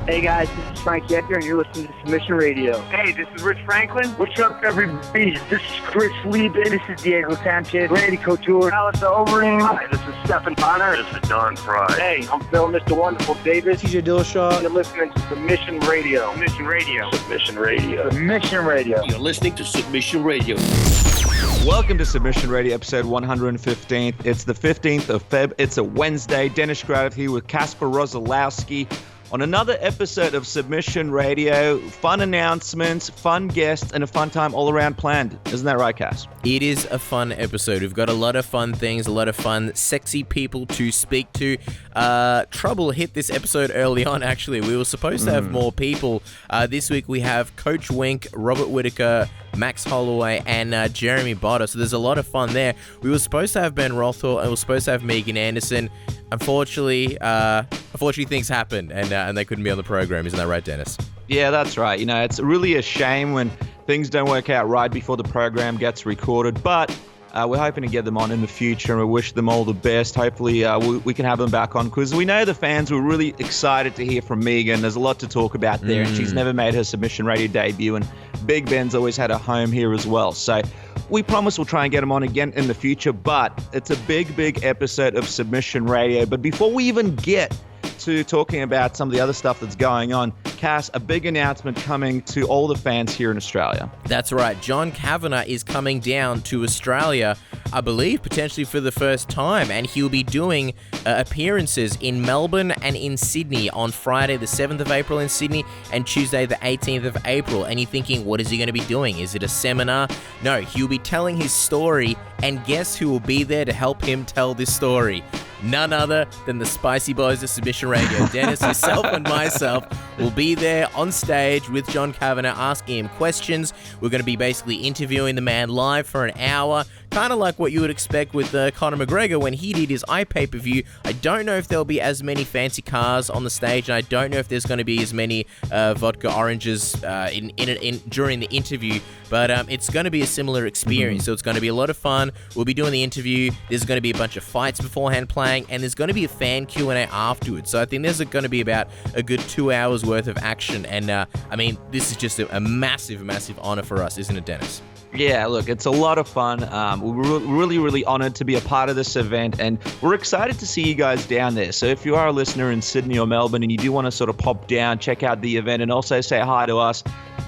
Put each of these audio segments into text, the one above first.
Hey guys, this is Frank Yecker, and you're listening to Submission Radio. Hey, this is Rich Franklin. What's up, everybody? This is Chris Lieben. This is Diego Sanchez. Randy Couture. Alistair Overeem. Hi, this is Stephen Bonner. This is Don Fry. Hey, I'm Phil, Mr. Wonderful Davis. TJ Dillashaw. You're listening to Submission Radio. Submission Radio. Submission Radio. Submission Radio. You're listening to Submission Radio. Welcome to Submission Radio, episode 115. It's the 15th of Feb. It's a Wednesday. Dennis Gradov here with Kasper Rosalowski on another episode of Submission Radio. Fun announcements, fun guests, and a fun time all around planned. Isn't that right, Cass? It is a fun episode. We've got a lot of fun things, a lot of fun, sexy people to speak to. Trouble hit this episode early on, actually. We were supposed to have more people. This week we have Coach Wink, Robert Whittaker, Max Holloway, and Jeremy Botta. So there's a lot of fun there. We were supposed to have Ben Rothwell, and we were supposed to have Megan Anderson. Unfortunately, things happened, and they couldn't be on the program. Isn't that right, Dennis? Yeah, that's right. You know, it's really a shame when things don't work out right before the program gets recorded, but we're hoping to get them on in the future, and we wish them all the best. Hopefully, we can have them back on, because we know the fans were really excited to hear from Megan. There's a lot to talk about there, and she's never made her Submission Radio debut, and Big Ben's always had a home here as well. So we promise we'll try and get him on again in the future, but it's a big episode of Submission Radio. But before we even get to talking about some of the other stuff that's going on, Cass, a big announcement coming to all the fans here in Australia. That's right. John Kavanagh is coming down to Australia, I believe, potentially for the first time, and he'll be doing appearances in Melbourne and in Sydney on Friday the 7th of April in Sydney and Tuesday the 18th of April. And you're thinking, what is he going to be doing? Is it a seminar? No, he'll be telling his story, and guess who will be there to help him tell this story? None other than the Spicy Boys of Submission Radio. Dennis, yourself, and myself will be there on stage with John Kavanagh, asking him questions. We're going to be basically interviewing the man live for an hour, kind of like what you would expect with Conor McGregor when he did his pay-per-view. I don't know if there'll be as many fancy cars on the stage, and I don't know if there's going to be as many vodka oranges during the interview, but it's going to be a similar experience. So it's going to be a lot of fun. We'll be doing the interview. There's going to be a bunch of fights beforehand playing, and there's going to be a fan Q&A afterwards. So I think there's going to be about a good 2 hours worth of action, and I mean, this is just a massive honor for us, isn't it, Dennis? Yeah, look, it's a lot of fun. We're really honored to be a part of this event, and we're excited to see you guys down there. So if you are a listener in Sydney or Melbourne and you do want to sort of pop down, check out the event, and also say hi to us,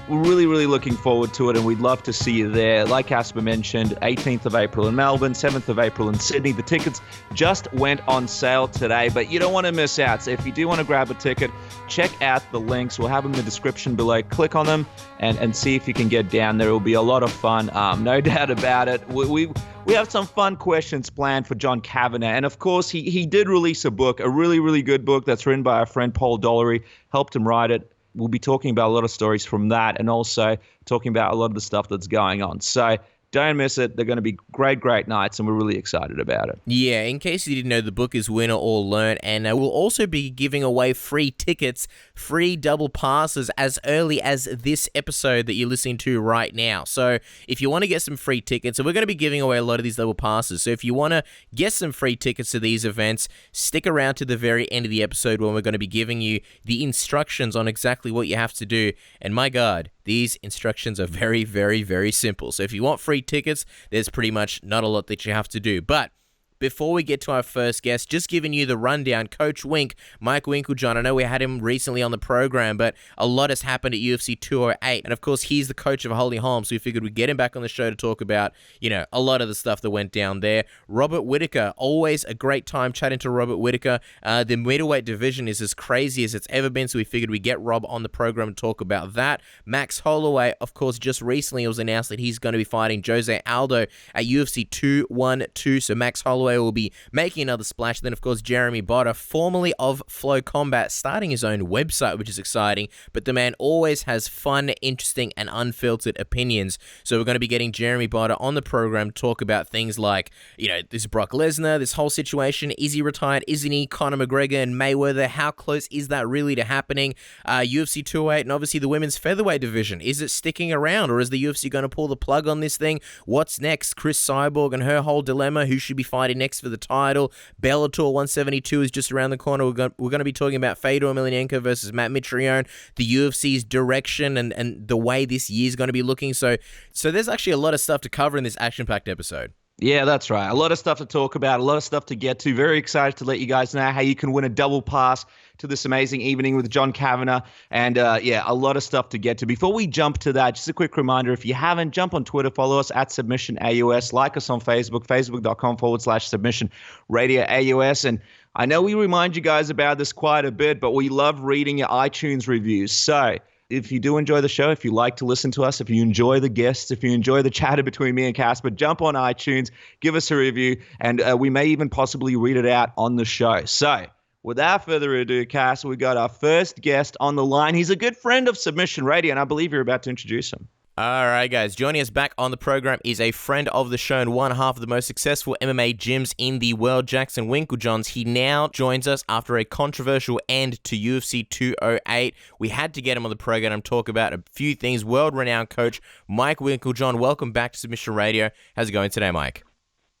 we're really looking forward to it, and we'd love to see you there. Like Kasper mentioned, 18th of April in Melbourne, 7th of April in Sydney. The tickets just went on sale today, but you don't want to miss out. So if you do want to grab a ticket, check out the links. We'll have them in the description below. Click on them and see if you can get down there. It will be a lot of fun, no doubt about it. We have some fun questions planned for John Kavanagh, and of course, he did release a book, a really good book that's written by our friend Paul Dollery, helped him write it. We'll be talking about a lot of stories from that, and also talking about a lot of the stuff that's going on. So don't miss it. They're going to be great nights, and we're really excited about it. Yeah, in case you didn't know, the book is Winner or Learn, and we'll also be giving away free tickets, free double passes as early as this episode that you're listening to right now. So if you want to get some free tickets, and we're going to be giving away a lot of these double passes, so if you want to get some free tickets to these events, stick around to the very end of the episode when we're going to be giving you the instructions on exactly what you have to do. And my God, these instructions are very simple. So if you want free tickets, there's pretty much not a lot that you have to do. But before we get to our first guest, just giving you the rundown, Coach Wink, Mike Winkeljohn. I know we had him recently on the program, but a lot has happened at UFC 208. And of course, he's the coach of Holm, so we figured we'd get him back on the show to talk about, a lot of the stuff that went down there. Robert Whittaker, always a great time chatting to Robert Whittaker. The middleweight division is as crazy as it's ever been, so we figured we'd get Rob on the program to talk about that. Max Holloway, of course, just recently it was announced that he's going to be fighting Jose Aldo at UFC 212, so Max Holloway will be making another splash. Then, of course, Jeremy Botta, formerly of Flow Combat, starting his own website, which is exciting. But the man always has fun, interesting, and unfiltered opinions. So we're going to be getting Jeremy Botta on the program to talk about things like, this Brock Lesnar, this whole situation. Is he retired? Isn't he? Conor McGregor and Mayweather. How close is that really to happening? UFC 208 and obviously the women's featherweight division. Is it sticking around, or is the UFC going to pull the plug on this thing? What's next? Chris Cyborg and her whole dilemma. Who should be fighting next for the title. Bellator 172 is just around the corner. We're going to be talking about Fedor Emelianenko versus Matt Mitrione, the UFC's direction and the way this year's going to be looking. So there's actually a lot of stuff to cover in this action-packed episode. Yeah, that's right. A lot of stuff to talk about, a lot of stuff to get to. Very excited to let you guys know how you can win a double pass to this amazing evening with John Kavanagh. And a lot of stuff to get to. Before we jump to that, just a quick reminder, if you haven't, jump on Twitter, follow us at SubmissionAUS, like us on Facebook, facebook.com/SubmissionRadioAUS. And I know we remind you guys about this quite a bit, but we love reading your iTunes reviews. So if you do enjoy the show, if you like to listen to us, if you enjoy the guests, if you enjoy the chatter between me and Casper, jump on iTunes, give us a review, and we may even possibly read it out on the show. So without further ado, Cass, we got our first guest on the line. He's a good friend of Submission Radio, and I believe you're about to introduce him. All right, guys. Joining us back on the program is a friend of the show and one half of the most successful MMA gyms in the world, Jackson Winkeljohn. He now joins us after a controversial end to UFC 208. We had to get him on the program and talk about a few things. World-renowned coach Mike Winkeljohn, welcome back to Submission Radio. How's it going today, Mike?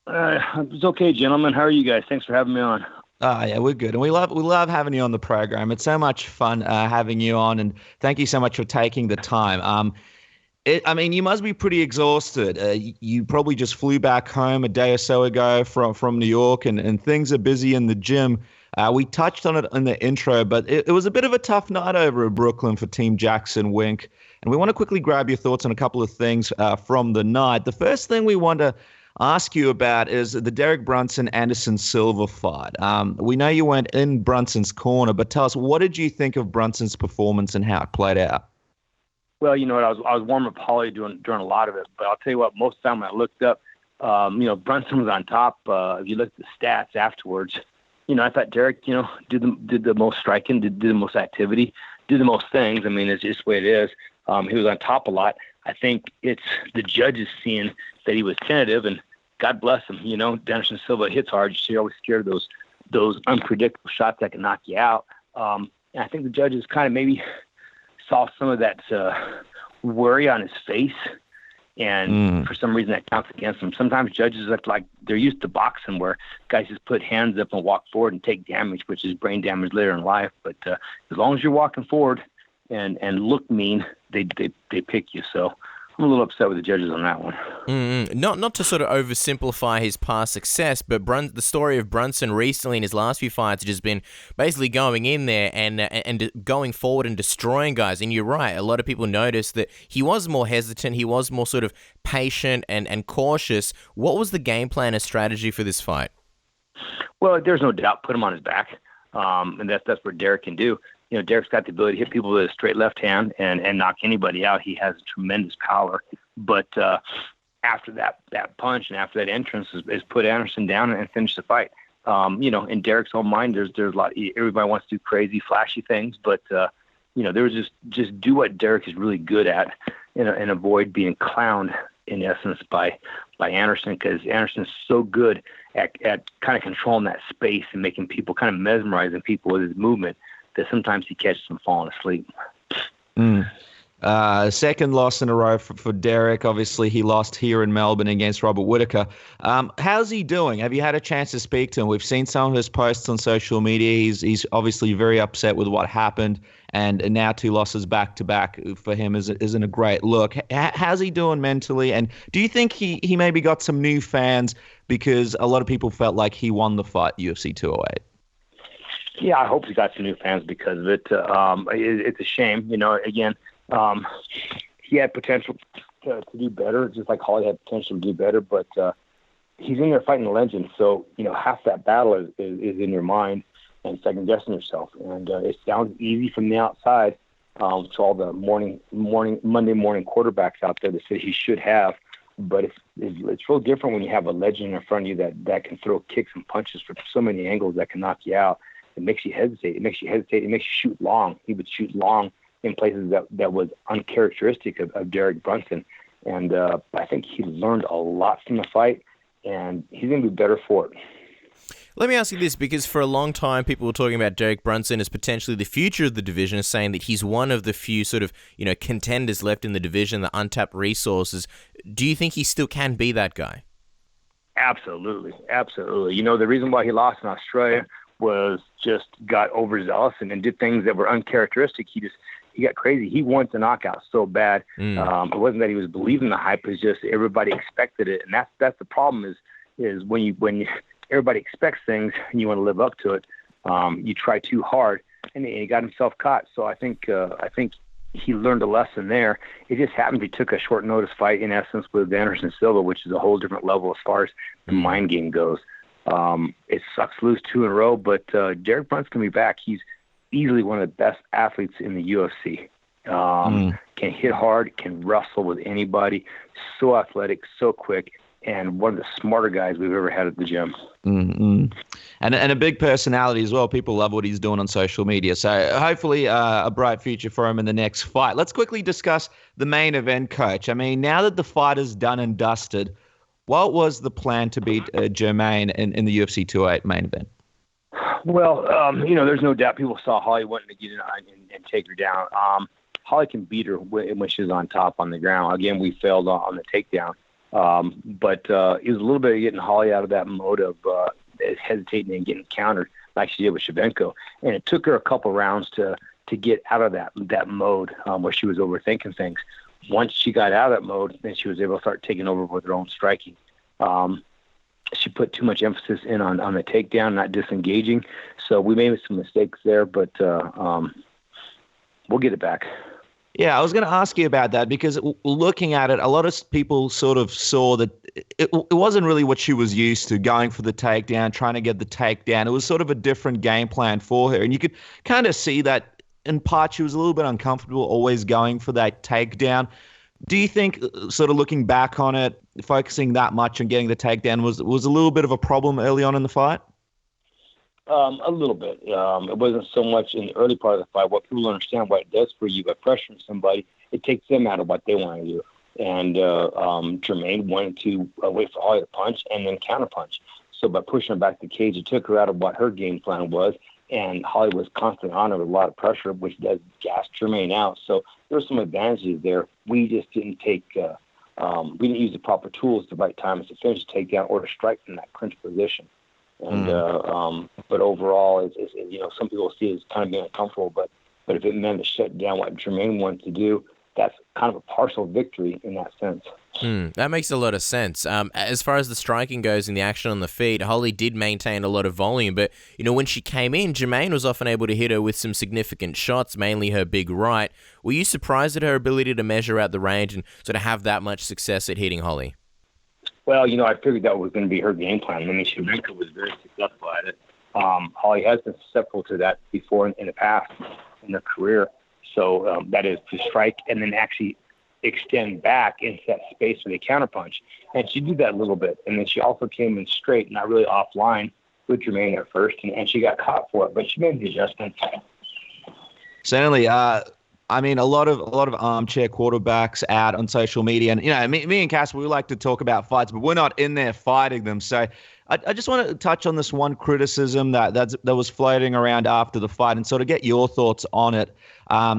It's okay, gentlemen. How are you guys? Thanks for having me on. Yeah, we're good. And we love having you on the program. It's so much fun having you on, and thank you so much for taking the time. You must be pretty exhausted. You probably just flew back home a day or so ago from New York, and things are busy in the gym. We touched on it in the intro, but it was a bit of a tough night over in Brooklyn for Team Jackson Wink. And we want to quickly grab your thoughts on a couple of things from the night. The first thing we want to ask you about is the Derek Brunson-Anderson Silva fight. We know you weren't in Brunson's corner, but tell us, what did you think of Brunson's performance and how it played out? Well, you know what, I was warm up Holly during a lot of it, but I'll tell you what, most of the time when I looked up, Brunson was on top. If you look at the stats afterwards, I thought Derek, did the most striking, did the most activity, did the most things. I mean, it's just the way it is. He was on top a lot. I think it's the judges seeing that he was tentative, and God bless him. Anderson Silva hits hard. So you're always scared of those unpredictable shots that can knock you out. And I think the judges kind of maybe saw some of that worry on his face, and for some reason that counts against him. Sometimes judges look like they're used to boxing, where guys just put hands up and walk forward and take damage, which is brain damage later in life. But as long as you're walking forward and look mean, they pick you. So I'm a little upset with the judges on that one. Not to sort of oversimplify his past success, but the story of Brunson recently in his last few fights has just been basically going in there and going forward and destroying guys. And you're right, a lot of people noticed that he was more hesitant, he was more sort of patient and cautious. What was the game plan and strategy for this fight? Well, there's no doubt, put him on his back, and that's what Derek can do. Derek's got the ability to hit people with a straight left hand and knock anybody out. He has tremendous power. But after that punch and after that entrance is put Anderson down and finish the fight. In Derek's own mind, there's a lot. Everybody wants to do crazy, flashy things, but there was just do what Derek is really good at, and avoid being clowned in essence by Anderson, because Anderson's so good at kind of controlling that space and making people, kind of mesmerizing people with his movement, that sometimes he catches them falling asleep. Second loss in a row for Derek. Obviously, he lost here in Melbourne against Robert Whittaker. How's he doing? Have you had a chance to speak to him? We've seen some of his posts on social media. He's obviously very upset with what happened, and now 2 losses back-to-back for him isn't a great look. How's he doing mentally? And do you think he maybe got some new fans because a lot of people felt like he won the fight, UFC 208? Yeah, I hope he got some new fans because of it. It's a shame, again, he had potential to do better, just like Holly had potential to do better, but he's in there fighting a legend. So, half that battle is in your mind and second-guessing yourself. And it sounds easy from the outside to all the Monday morning quarterbacks out there that say he should have. But it's real different when you have a legend in front of you that can throw kicks and punches from so many angles that can knock you out. It makes you hesitate. It makes you shoot long. He would shoot long in places that was uncharacteristic of Derek Brunson. And I think he learned a lot from the fight, and he's going to be better for it. Let me ask you this, because for a long time people were talking about Derek Brunson as potentially the future of the division, saying that he's one of the few sort of, contenders left in the division, the untapped resources. Do you think he still can be that guy? Absolutely. You know, the reason why he lost in Australia was just got overzealous and then did things that were uncharacteristic. He got crazy. He wanted the knockout so bad. It wasn't that he was believing the hype. It's just everybody expected it, and that's the problem. Is when everybody expects things and you want to live up to it, you try too hard, and he got himself caught. So I think he learned a lesson there. It just happened he took a short notice fight in essence with Anderson Silva, which is a whole different level as far as the mind game goes. It sucks to lose 2 in a row, but Derek Brunt's going to be back. He's easily one of the best athletes in the UFC. Can hit hard, can wrestle with anybody, so athletic, so quick, and one of the smarter guys we've ever had at the gym. And a big personality as well. People love what he's doing on social media. So hopefully a bright future for him in the next fight. Let's quickly discuss the main event, Coach. I mean, now that the fight is done and dusted, what was the plan to beat Jermaine in the UFC 208 main event? Well, you know, there's no doubt people saw Holly wanting to get in and take her down. Holly can beat her when she's on top on the ground. Again, we failed on the takedown. But it was a little bit of getting Holly out of that mode of hesitating and getting countered like she did with Shevchenko. And it took her a couple rounds to get out of that mode where she was overthinking things. Once she got out of that mode, then she was able to start taking over with her own striking. She put too much emphasis in on the takedown, not disengaging. So we made some mistakes there, but we'll get it back. Yeah, I was going to ask you about that because looking at it, a lot of people sort of saw that it wasn't really what she was used to, going for the takedown, trying to get the takedown. It was sort of a different game plan for her. And you could kind of see that in part she was a little bit uncomfortable always going for that takedown. Do you think, sort of looking back on it, focusing that much on getting the takedown was a little bit of a problem early on in the fight? A little bit. It wasn't so much in the early part of the fight. What people understand, what it does for you by pressuring somebody, it takes them out of what they want to do. And Jermaine wanted to wait for Holly to punch and then counterpunch. So by pushing her back to the cage, it took her out of what her game plan was. And Holly was constantly on her with a lot of pressure, which does gas Jermaine out. So there were some advantages there. We just didn't take we didn't use the proper tools at the right time to finish the takedown or to strike from that clinch position. And but overall, it's you know, some people see it as kind of being uncomfortable, but if it meant to shut down what Jermaine wanted to do, that's kind of a partial victory in that sense. That makes a lot of sense. As far as the striking goes and the action on the feet, Holly did maintain a lot of volume, but you know, when she came in, Jermaine was often able to hit her with some significant shots, mainly her big right. Were you surprised at her ability to measure out the range and sort of have that much success at hitting Holly? Well, you know, I figured that was going to be her game plan. I mean, Shevchenko was very successful at it. Holly has been susceptible to that before in the past in her career. So that is to strike and then actually extend back into that space for the counterpunch. And she did that a little bit. And then she also came in straight, not really offline with Jermaine at first, and she got caught for it. But she made the adjustment. Certainly. I mean, a lot of armchair quarterbacks out on social media, and you know, me and Casper, we like to talk about fights, but we're not in there fighting them. So I just want to touch on this one criticism that was floating around after the fight, and sort of get your thoughts on it.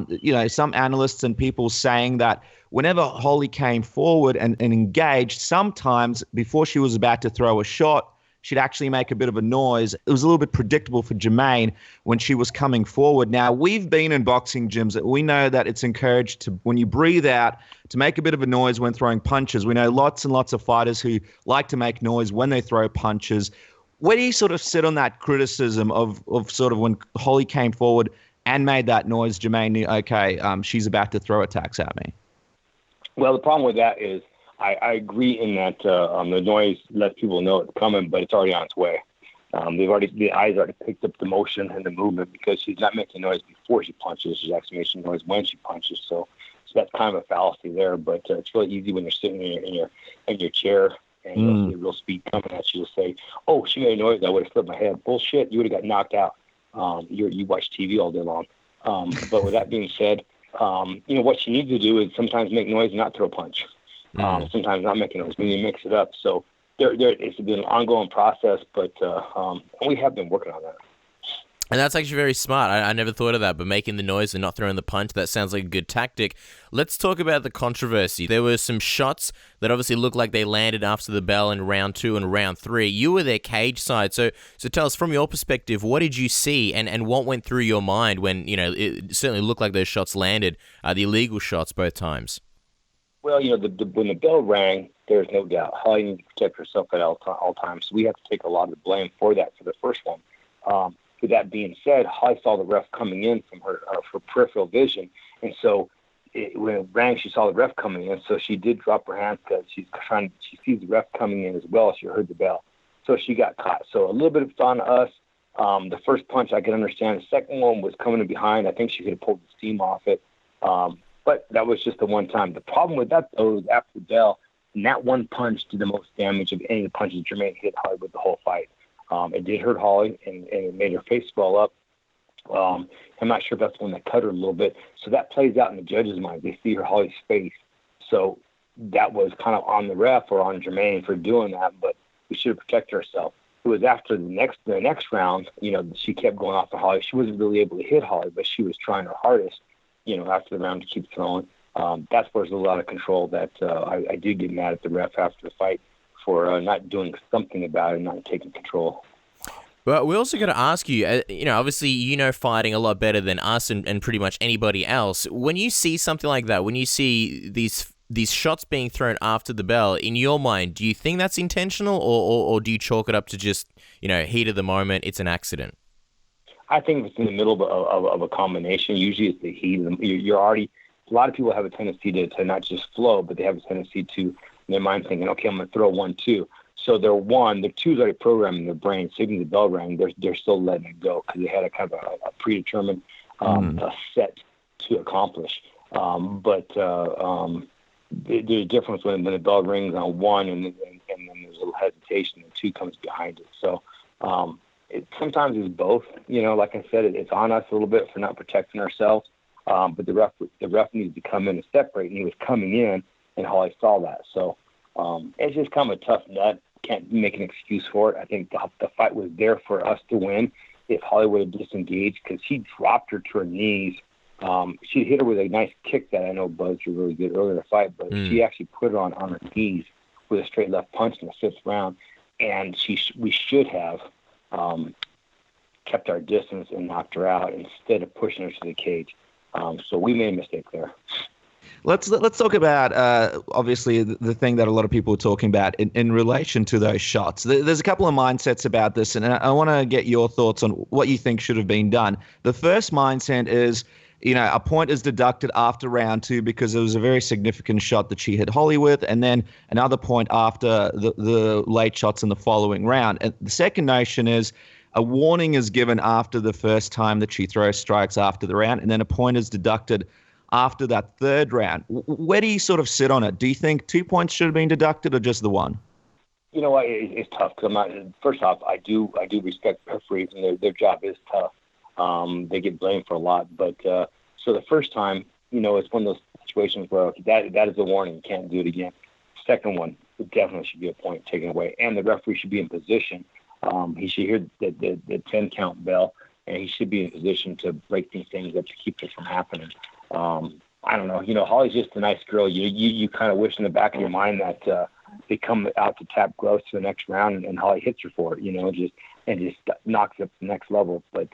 You know, some analysts and people saying that whenever Holly came forward and engaged, sometimes before she was about to throw a shot, she'd actually make a bit of a noise. It was a little bit predictable for Jermaine when she was coming forward. Now, we've been in boxing gyms. We know that it's encouraged to, when you breathe out, to make a bit of a noise when throwing punches. We know lots and lots of fighters who like to make noise when they throw punches. Where do you sort of sit on that criticism of sort of when Holly came forward and made that noise, Jermaine knew, okay, she's about to throw attacks at me? Well, the problem with that is I agree in that the noise lets people know it's coming, but it's already on its way. The eyes already picked up the motion and the movement because she's not making noise before she punches. She's actually making noise when she punches. So that's kind of a fallacy there. But it's really easy when you're sitting in your chair and you'll see real speed coming at you to say, "Oh, she made a noise. I would have flipped my head." Bullshit! You would have got knocked out. You watch TV all day long. But with that being said, you know what she needs to do is sometimes make noise and not throw a punch. Sometimes not making noise. We need to mix it up. So it's been an ongoing process, but we have been working on that. And that's actually very smart. I never thought of that, but making the noise and not throwing the punch, that sounds like a good tactic. Let's talk about the controversy. There were some shots that obviously looked like they landed after the bell in round 2 and round 3. You were their cage side, so tell us from your perspective, what did you see and what went through your mind when, it certainly looked like those shots landed, the illegal shots both times? Well, when the bell rang, there's no doubt Holly needs to protect herself at all times. So we have to take a lot of the blame for that for the first one. With that being said, Holly saw the ref coming in from her peripheral vision, and so when it rang, she saw the ref coming in. So she did drop her hands because she sees the ref coming in as well. She heard the bell, so she got caught. So a little bit of it's on us. The first punch I can understand. The second one was coming in behind. I think she could have pulled the steam off it, but that was just the one time. The problem with that though is after the bell, and that one punch did the most damage of any of the punches Jermaine hit Holly with the whole fight. It did hurt Holly, and it made her face swell up. I'm not sure if that's the one that cut her a little bit. So that plays out in the judge's mind. They see Holly's face. So that was kind of on the ref or on Jermaine for doing that, but we should have protected ourselves. It was after the next round, she kept going off of Holly. She wasn't really able to hit Holly, but she was trying her hardest, after the round to keep throwing. That's where there's a lot of control that I did get mad at the ref after the fight for not doing something about it, not taking control. But we also got to ask you, obviously fighting a lot better than us and pretty much anybody else. When you see something like that, when you see these shots being thrown after the bell, in your mind, do you think that's intentional or do you chalk it up to just, heat of the moment, it's an accident? I think it's in the middle of a combination. Usually it's the heat. You're already, a lot of people have a tendency to not just flow, but they have a tendency to, in their mind thinking, okay, I'm going to throw 1-2. So their 2's already programmed in their brain. So even the bell rang, they're still letting it go because they had a kind of a predetermined a set to accomplish. But there's a difference when the bell rings on 1 and then there's a little hesitation and 2 comes behind it. So sometimes it's both. Like I said, it's on us a little bit for not protecting ourselves. But the ref needs to come in and separate, and he was coming in, and Holly saw that. So it's just kind of a tough nut. Can't make an excuse for it. I think the fight was there for us to win. If Holly would have disengaged, because she dropped her to her knees. She hit her with a nice kick that I know buzzed her really good earlier in the fight, but she actually put her on her knees with a straight left punch in the 5th round, and we should have kept our distance and knocked her out instead of pushing her to the cage. So we made a mistake there. Let's talk about, obviously, the thing that a lot of people are talking about in relation to those shots. There's a couple of mindsets about this, and I want to get your thoughts on what you think should have been done. The first mindset is, a point is deducted after round 2 because it was a very significant shot that she hit Holly with, and then another point after the late shots in the following round. And the second notion is a warning is given after the first time that she throws strikes after the round, and then a point is deducted after that 3rd round. Where do you sort of sit on it? Do you think 2 points should have been deducted or just the 1? You know what? It's tough. Cause first off, I do respect referees, and their job is tough. They get blamed for a lot. But so the first time, it's one of those situations where that is a warning. You can't do it again. Second one, it definitely should be a point taken away. And the referee should be in position. He should hear the 10 count bell, and he should be in position to break these things up to keep this from happening. I don't know. Holly's just a nice girl. You kind of wish in the back of your mind that they come out to tap gloves to the next round and Holly hits her for it, just knocks it up to the next level. But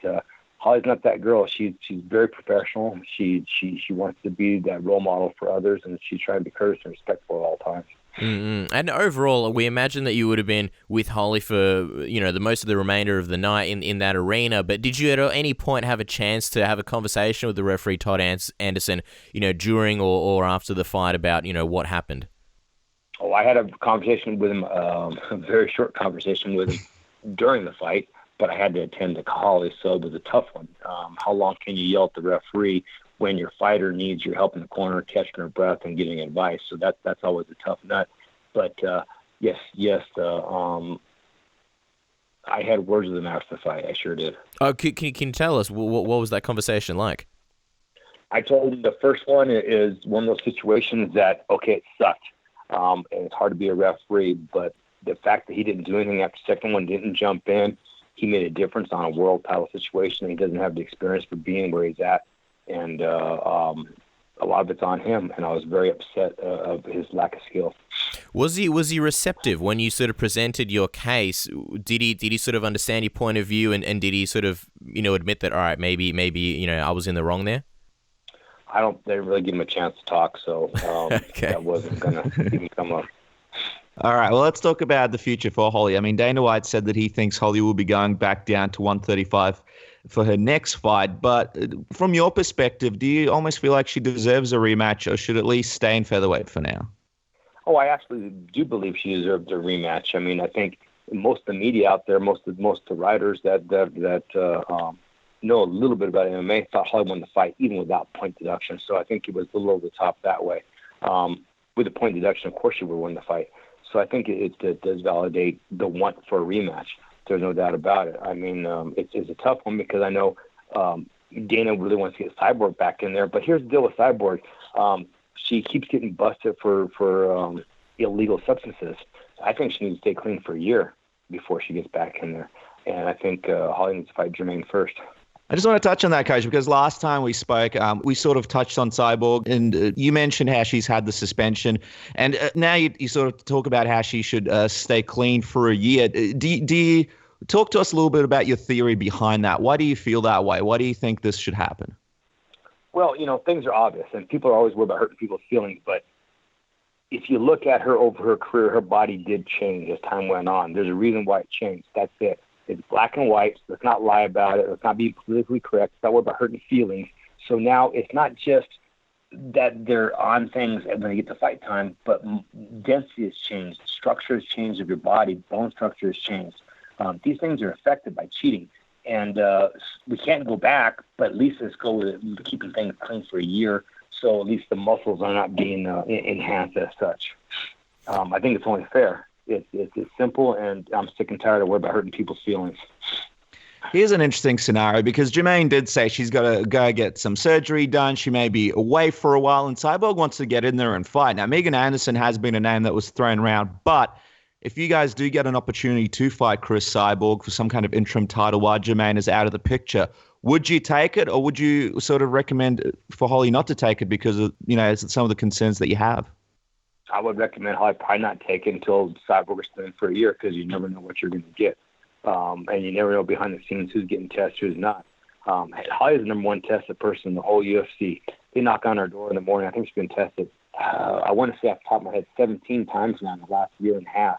Holly's not that girl. She's very professional. She wants to be that role model for others, and she's trying to be courteous and respectful at all times. Mm-hmm. And overall, we imagine that you would have been with Holly for, the most of the remainder of the night in that arena. But did you at any point have a chance to have a conversation with the referee, Todd Anderson, during or after the fight about, what happened? Oh, I had a conversation with him, a very short conversation with him during the fight, but I had to attend to Holly, so it was a tough one. How long can you yell at the referee when your fighter needs your help in the corner, catching her breath and giving advice? So that's always a tough nut. But yes, I had words with him after the fight. I sure did. Oh, can you tell us what was that conversation like? I told him the first one is one of those situations that, okay, it sucked. And it's hard to be a referee, but the fact that he didn't do anything after the second one, didn't jump in, he made a difference on a world title situation, and he doesn't have the experience for being where he's at. And a lot of it's on him, and I was very upset of his lack of skill. Was he receptive when you sort of presented your case? Did he sort of understand your point of view, and did he sort of, admit that, all right, maybe I was in the wrong there? They didn't really give him a chance to talk, so Okay. That wasn't going to even come up. All right, well, let's talk about the future for Holly. I mean, Dana White said that he thinks Holly will be going back down to 135 for her next fight. But from your perspective, do you almost feel like she deserves a rematch, or should at least stay in featherweight for now? Oh, I actually do believe she deserved a rematch. I mean, I think most of the media out there, most of the writers that know a little bit about MMA thought Holly won the fight even without point deduction. So I think it was a little over the top that way. With the point deduction, of course, she would win the fight. So I think it does validate the want for a rematch. There's no doubt about it. I mean, it's a tough one because I know Dana really wants to get Cyborg back in there. But here's the deal with Cyborg. She keeps getting busted for illegal substances. I think she needs to stay clean for a year before she gets back in there. And I think Holly needs to fight Jermaine first. I just want to touch on that, Coach, because last time we spoke, we sort of touched on Cyborg, and you mentioned how she's had the suspension. And now you sort of talk about how she should stay clean for a year. Do you talk to us a little bit about your theory behind that? Why do you feel that way? Why do you think this should happen? Well, things are obvious, and people are always worried about hurting people's feelings. But if you look at her over her career, her body did change as time went on. There's a reason why it changed. That's it. It's black and white. So let's not lie about it. Let's not be politically correct. Let's not worry about hurting feelings. So now it's not just that they're on things when they get to fight time, but density has changed. Structure has changed of your body. Bone structure has changed. These things are affected by cheating. And we can't go back, but at least let's go with it, keeping things clean for a year, so at least the muscles are not being enhanced as such. I think it's only fair. It's simple, and I'm sick and tired of worrying about hurting people's feelings. Here's an interesting scenario, because Jermaine did say she's got to go get some surgery done. She may be away for a while, and Cyborg wants to get in there and fight. Now, Megan Anderson has been a name that was thrown around, but if you guys do get an opportunity to fight Chris Cyborg for some kind of interim title while Jermaine is out of the picture, would you take it, or would you sort of recommend for Holly not to take it because of, some of the concerns that you have? I would recommend Holly probably not take it until Cyborg is still in for a year, because you never know what you're going to get. And you never know behind the scenes who's getting tested, who's not. Holly's the number one tested person in the whole UFC. They knock on her door in the morning. I think she's been tested, I want to say off the top of my head, 17 times now in the last year and a half.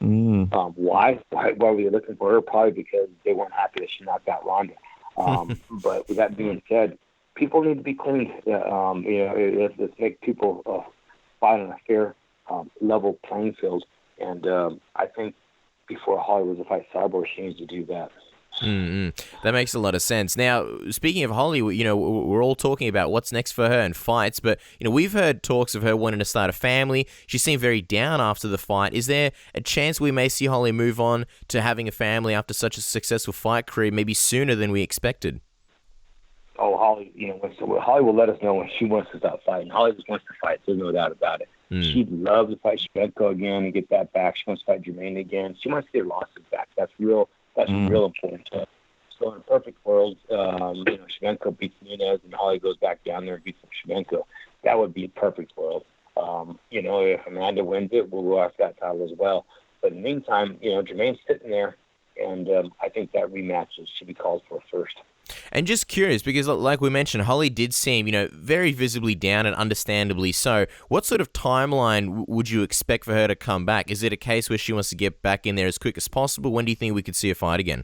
Why were they looking for her? Probably because they weren't happy that she knocked out Ronda. But with that being said, people need to be clean. Let's make people fight on a fair level playing field. And I think before Holly was to fight Cyborg, she needs to do that. That makes a lot of sense. Now, speaking of Holly, we're all talking about what's next for her and fights, but we've heard talks of her wanting to start a family. She seemed very down after the fight. Is there a chance we may see Holly move on to having a family after such a successful fight career, maybe sooner than we expected? Oh, Holly, Holly will let us know when she wants to stop fighting. Holly just wants to fight. There's no doubt about it. She'd love to fight Shevchenko again and get that back. She wants to fight Jermaine again. She wants to get her losses back. That's real. That's real important to her. So in a perfect world, Shevchenko beats Nunes and Holly goes back down there and beats Shevchenko. That would be a perfect world. If Amanda wins it, we'll go after that title as well. But in the meantime, Jermaine's sitting there, and I think that rematch should be called for first. And just curious, because like we mentioned, Holly did seem, very visibly down, and understandably so. What sort of timeline would you expect for her to come back? Is it a case where she wants to get back in there as quick as possible? When do you think we could see her fight again?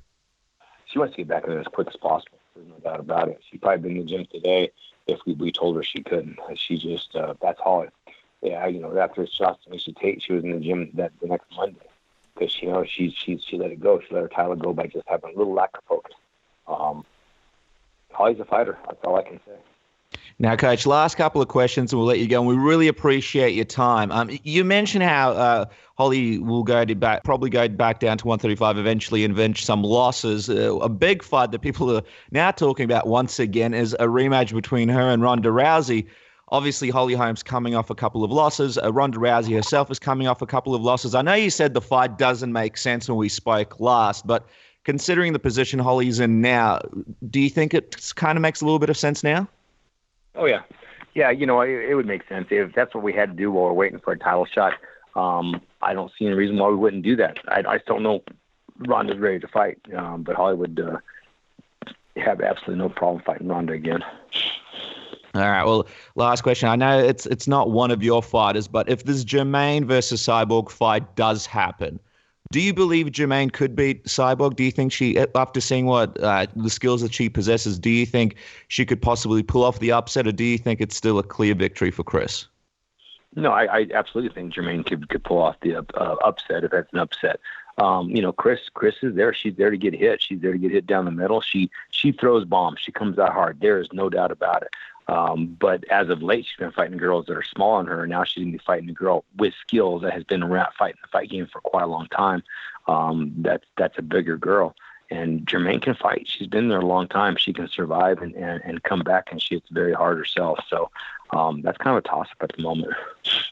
She wants to get back in there as quick as possible. There's no doubt about it. She'd probably been in the gym today if we told her she couldn't. She just, that's Holly. Yeah, after the shots to Miesha Tate, she was in the gym the next Monday because, she let it go. She let her title go by just having a little lack of focus. Holly's a fighter. That's all I can say. Now, Coach, last couple of questions and we'll let you go. And we really appreciate your time. You mentioned how Holly will probably go back down to 135 eventually and avenge some losses. A big fight that people are now talking about once again is a rematch between her and Ronda Rousey. Obviously, Holly Holm's coming off a couple of losses. Ronda Rousey herself is coming off a couple of losses. I know you said the fight doesn't make sense when we spoke last, but considering the position Holly's in now, do you think it kind of makes a little bit of sense now? Oh, yeah. Yeah, it would make sense. If that's what we had to do while we're waiting for a title shot, I don't see any reason why we wouldn't do that. I still know Ronda's ready to fight, but Holly would have absolutely no problem fighting Ronda again. All right, well, last question. I know it's not one of your fighters, but if this Jermaine versus Cyborg fight does happen, do you believe Jermaine could beat Cyborg? Do you think she, after seeing what the skills that she possesses, do you think she could possibly pull off the upset, or do you think it's still a clear victory for Chris? No, I absolutely think Jermaine could pull off the upset if that's an upset. Chris is there. She's there to get hit. She's there to get hit down the middle. She throws bombs. She comes out hard. There is no doubt about it. But as of late, she's been fighting girls that are smaller than her. And now she's going to be fighting a girl with skills that has been around fighting the fight game for quite a long time. That's a bigger girl. And Jermaine can fight. She's been there a long time. She can survive and come back, and she hits very hard herself. So that's kind of a toss-up at the moment.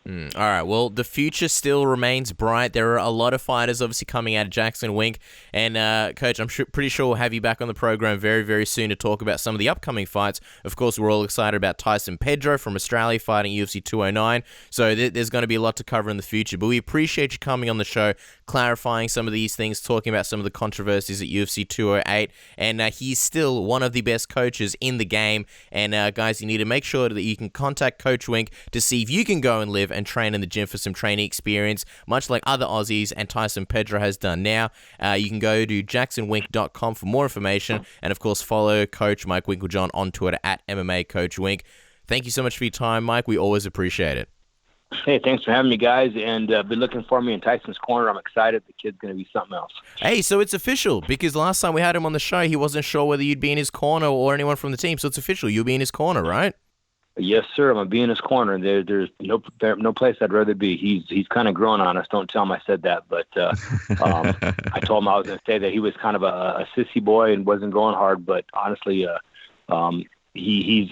All right, well, the future still remains bright. There are a lot of fighters obviously coming out of Jackson Wink. And, Coach, I'm pretty sure we'll have you back on the program very, very soon to talk about some of the upcoming fights. Of course, we're all excited about Tyson Pedro from Australia fighting UFC 209. So there's going to be a lot to cover in the future. But we appreciate you coming on the show, clarifying some of these things, talking about some of the controversies at UFC 208. And he's still one of the best coaches in the game. And, guys, you need to make sure that you can contact Coach Wink to see if you can go and live and train in the gym for some training experience, much like other Aussies and Tyson Pedro has done now. You can go to jacksonwink.com for more information, and of course follow Coach Mike Winkeljohn on Twitter at MMA Coach Wink. Thank you so much for your time, Mike. We always appreciate it. Hey, thanks for having me, guys, and be looking for me in Tyson's corner. I'm excited. The kid's going to be something else. Hey, so it's official, because last time we had him on the show, he wasn't sure whether you'd be in his corner or anyone from the team, so it's official. You'll be in his corner, right? Yes, sir. I'm going to be in his corner. There's no place I'd rather be. He's kind of grown on us. Don't tell him I said that, but I told him I was going to say that he was kind of a sissy boy and wasn't going hard, but honestly, he's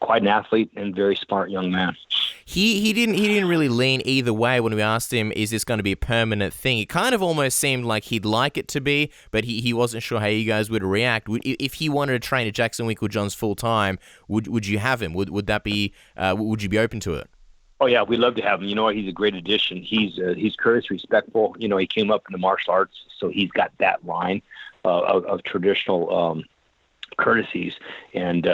quite an athlete and very smart young man. He didn't really lean either way when we asked him, is this going to be a permanent thing? It kind of almost seemed like he'd like it to be, but he wasn't sure how you guys would react. If he wanted to train at Jackson Winkeljohn's full time, would you have him? Would that be? Would you be open to it? Oh yeah, we'd love to have him. You know what? He's a great addition. He's courteous, respectful. You know, he came up in the martial arts, so he's got that line of traditional courtesies, and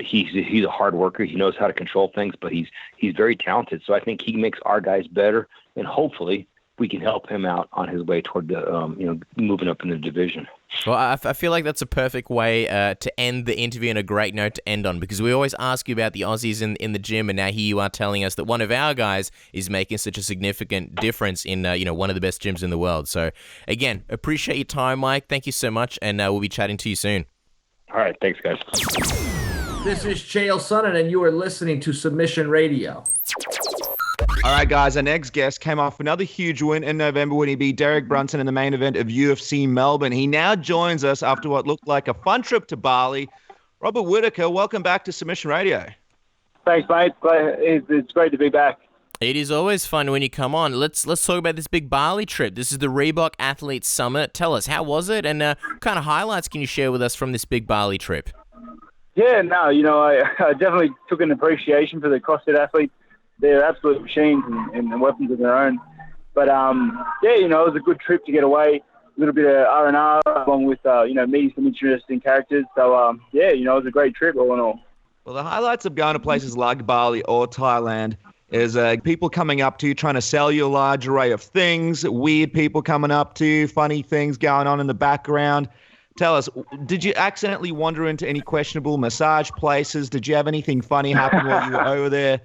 he's a hard worker. He knows how to control things, but he's very talented. So I think he makes our guys better, and hopefully we can help him out on his way toward the moving up in the division. Well, I feel like that's a perfect way to end the interview and a great note to end on, because we always ask you about the Aussies in the gym, and now here you are telling us that one of our guys is making such a significant difference in one of the best gyms in the world. So again, appreciate your time, Mike. Thank you so much, and we'll be chatting to you soon. All right, thanks, guys. This is Chael Sonnen, and you are listening to Submission Radio. All right, guys, our next guest came off another huge win in November when he beat Derek Brunson in the main event of UFC Melbourne. He now joins us after what looked like a fun trip to Bali. Robert Whittaker, welcome back to Submission Radio. Thanks, mate. It's great to be back. It is always fun when you come on. Let's talk about this big Bali trip. This is the Reebok Athlete Summit. Tell us, how was it, and what kind of highlights can you share with us from this big Bali trip? Yeah, no, I definitely took an appreciation for the CrossFit athletes. They're absolute machines and weapons of their own. But, it was a good trip to get away, a little bit of R&R along with, meeting some interesting characters. So, it was a great trip all in all. Well, the highlights of going to places like Bali or Thailand is people coming up to you, trying to sell you a large array of things, weird people coming up to you, funny things going on in the background. Tell us, did you accidentally wander into any questionable massage places? Did you have anything funny happen while you were over there?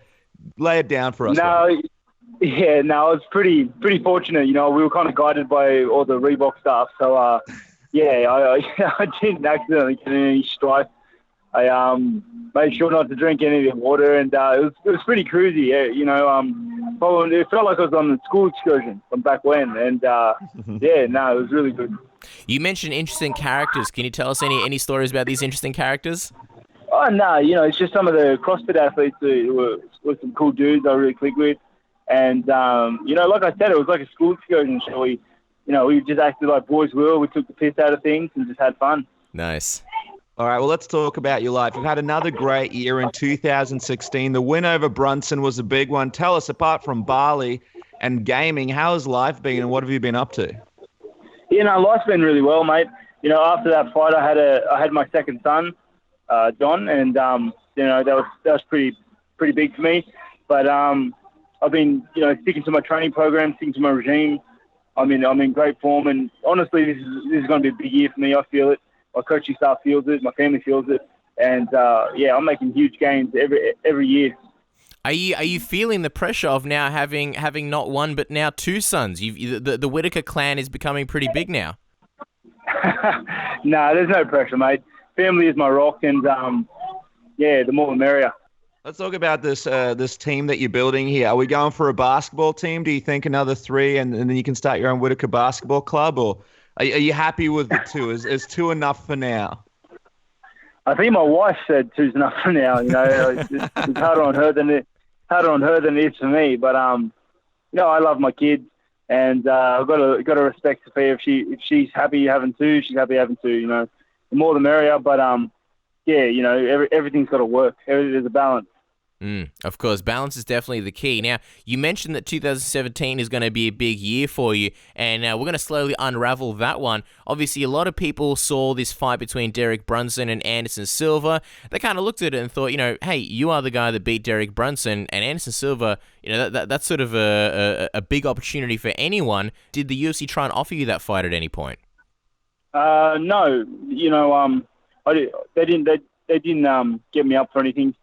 Lay it down for us. No, I was pretty fortunate. We were kind of guided by all the Reebok stuff. So, I didn't accidentally get any strife. I made sure not to drink any of the water, and it was pretty cruisy. It felt like I was on a school excursion from back when, and it was really good. You mentioned interesting characters. Can you tell us any stories about these interesting characters? Oh no, it's just some of the CrossFit athletes who were some cool dudes I really clicked with, and like I said, it was like a school excursion. So we we just acted like boys will. We took the piss out of things and just had fun. Nice. All right, well, let's talk about your life. You've had another great year in 2016. The win over Brunson was a big one. Tell us, apart from Bali and gaming, how has life been and what have you been up to? Life's been really well, mate. After that fight, I had my second son, John, and that was pretty big for me. But I've been sticking to my training program, sticking to my regime. I'm in great form, and honestly, this is going to be a big year for me. I feel it. My coaching staff feels it. My family feels it, and I'm making huge gains every year. Are you feeling the pressure of now having not one but now two sons? The Whittaker clan is becoming pretty big now. No, there's no pressure, mate. Family is my rock, and the more the merrier. Let's talk about this team that you're building here. Are we going for a basketball team? Do you think another 3 and then you can start your own Whittaker basketball club, or are you happy with the 2? Is 2 enough for now? I think my wife said 2's enough for now. It's harder on her than it is for me. But I love my kids, and I've got to respect Sophia. If she's happy having 2, she's happy having 2. The more the merrier. But everything's got to work. There's a balance. Of course, balance is definitely the key. Now, you mentioned that 2017 is going to be a big year for you, and we're going to slowly unravel that one. Obviously, a lot of people saw this fight between Derek Brunson and Anderson Silva. They kind of looked at it and thought, hey, you are the guy that beat Derek Brunson, and Anderson Silva, that's sort of a big opportunity for anyone. Did the UFC try and offer you that fight at any point? No, they didn't get me up for anything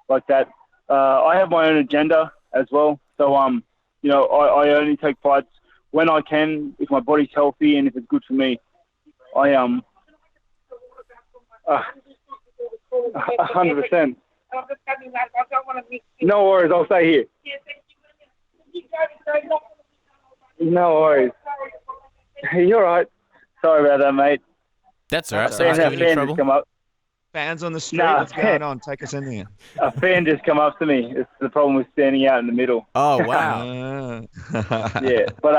like that. I have my own agenda as well. So, I only take fights when I can, if my body's healthy and if it's good for me. 100%. No worries, I'll stay here. No worries. You're all right. Sorry about that, mate. That's all right. So giving you trouble? Fans on the street, what's going on? Take us in there. A fan just come up to me. It's the problem with standing out in the middle. Oh, wow. Yeah, but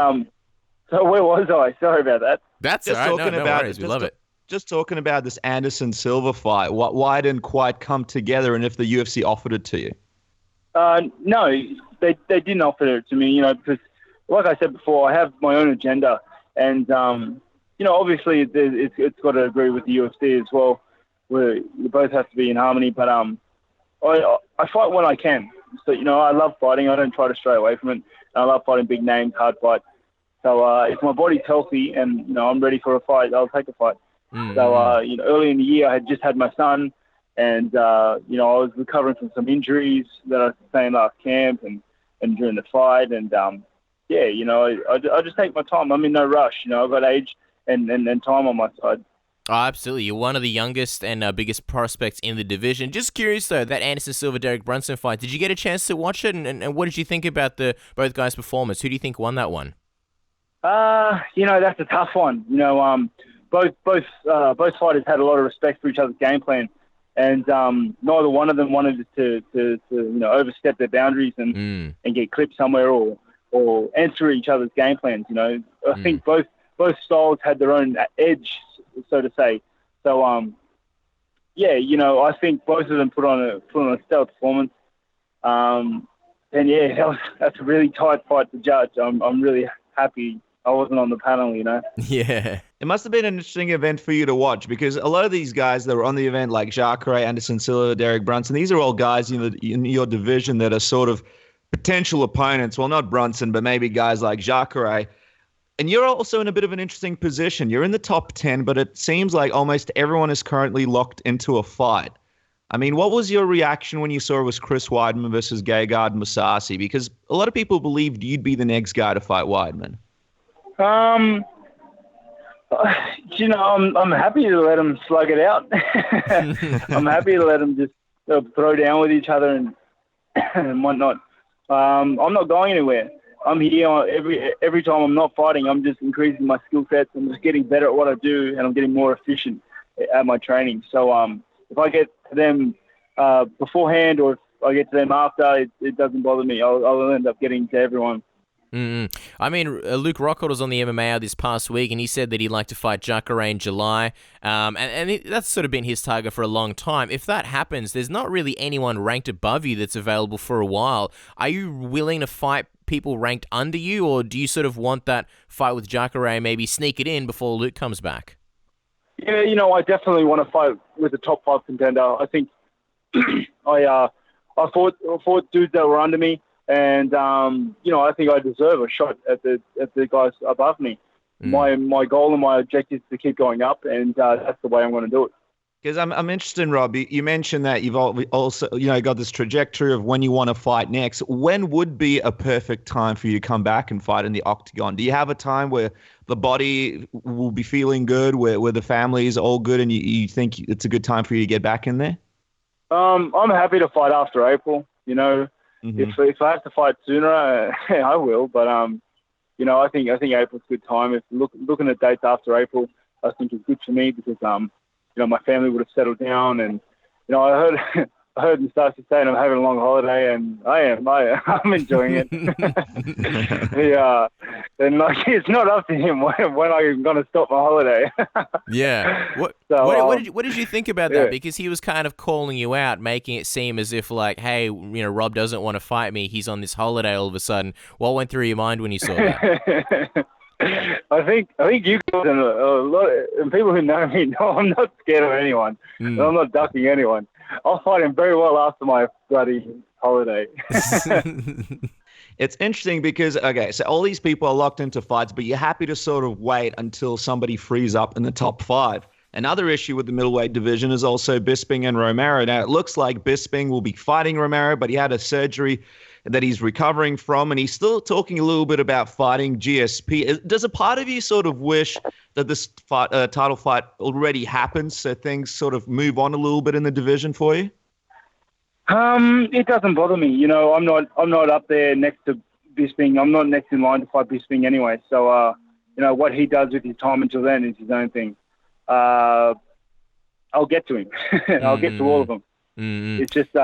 so where was I? Sorry about that. That's just all right. No worries. We love it. Just talking about this Anderson Silva fight. Why didn't quite come together, and if the UFC offered it to you? No, they didn't offer it to me. Because like I said before, I have my own agenda, and obviously it's got to agree with the UFC as well. We both have to be in harmony, but I fight when I can. So, I love fighting. I don't try to stray away from it. I love fighting big names, hard fights. So if my body's healthy and, I'm ready for a fight, I'll take a fight. Mm-hmm. So, early in the year, I had just had my son, and, I was recovering from some injuries that I sustained last camp and during the fight. And, I just take my time. I'm in no rush. I've got age and time on my side. Oh, absolutely. You're one of the youngest and biggest prospects in the division. Just curious, though, that Anderson Silva-Derek Brunson fight, did you get a chance to watch it? And what did you think about both guys' performance? Who do you think won that one? That's a tough one. Both fighters had a lot of respect for each other's game plan. And neither one of them wanted to overstep their boundaries and get clipped somewhere or enter each other's game plans. I think both styles had their own edge, so to say. So, I think both of them put on a stellar performance. That's a really tight fight to judge. I'm really happy I wasn't on the panel, Yeah. It must have been an interesting event for you to watch, because a lot of these guys that were on the event, like Jacare, Anderson Silva, Derek Brunson, these are all guys in your division that are sort of potential opponents. Well, not Brunson, but maybe guys like Jacare. And you're also in a bit of an interesting position. You're in the top 10, but it seems like almost everyone is currently locked into a fight. I mean, what was your reaction when you saw it was Chris Weidman versus Gegard Mousasi? Because a lot of people believed you'd be the next guy to fight Weidman. I'm happy to let them slug it out. I'm happy to let them just throw down with each other and whatnot. I'm not going anywhere. I'm here every time I'm not fighting. I'm just increasing my skill sets. I'm just getting better at what I do, and I'm getting more efficient at my training. So if I get to them beforehand or if I get to them after, it doesn't bother me. I'll end up getting to everyone. I mean, Luke Rockhold was on the MMA Hour this past week, and he said that he'd like to fight Jacare in July, that's sort of been his target for a long time. If that happens, there's not really anyone ranked above you that's available for a while. Are you willing to fight people ranked under you, or do you sort of want that fight with Jacare, maybe sneak it in before Luke comes back? Yeah, I definitely want to fight with a top 5 contender. I think I fought dudes that were under me. And I think I deserve a shot at the guys above me. My goal and my objective is to keep going up, and that's the way I'm going to do it. Because I'm interested in, Rob, you mentioned that you've also got this trajectory of when you want to fight next. When would be a perfect time for you to come back and fight in the octagon? Do you have a time where the body will be feeling good, where the family is all good, and you think it's a good time for you to get back in there? I'm happy to fight after April, Mm-hmm. If I have to fight sooner, I will. But I think April's a good time. If looking at dates after April, I think it's good for me because my family would have settled down, and I heard Mustafa saying I'm having a long holiday, and I am. I'm enjoying it. And it's not up to him when I'm going to stop my holiday. Yeah. What did you think about that? Because he was kind of calling you out, making it seem as if like, hey, Rob doesn't want to fight me. He's on this holiday all of a sudden. What went through your mind when you saw that? I think you guys and people who know me know I'm not scared of anyone. I'm not ducking anyone. I'll fight him very well after my bloody holiday. It's interesting because, so all these people are locked into fights, but you're happy to sort of wait until somebody frees up in the top 5. Another issue with the middleweight division is also Bisping and Romero. Now, it looks like Bisping will be fighting Romero, but he had a surgery that he's recovering from, and he's still talking a little bit about fighting GSP. Does a part of you sort of wish that this title fight already happens so things sort of move on a little bit in the division for you? It doesn't bother me. I'm not up there next to Bisping. I'm not next in line to fight Bisping anyway. So, what he does with his time until then is his own thing. I'll get to him. I'll get to all of them. It's just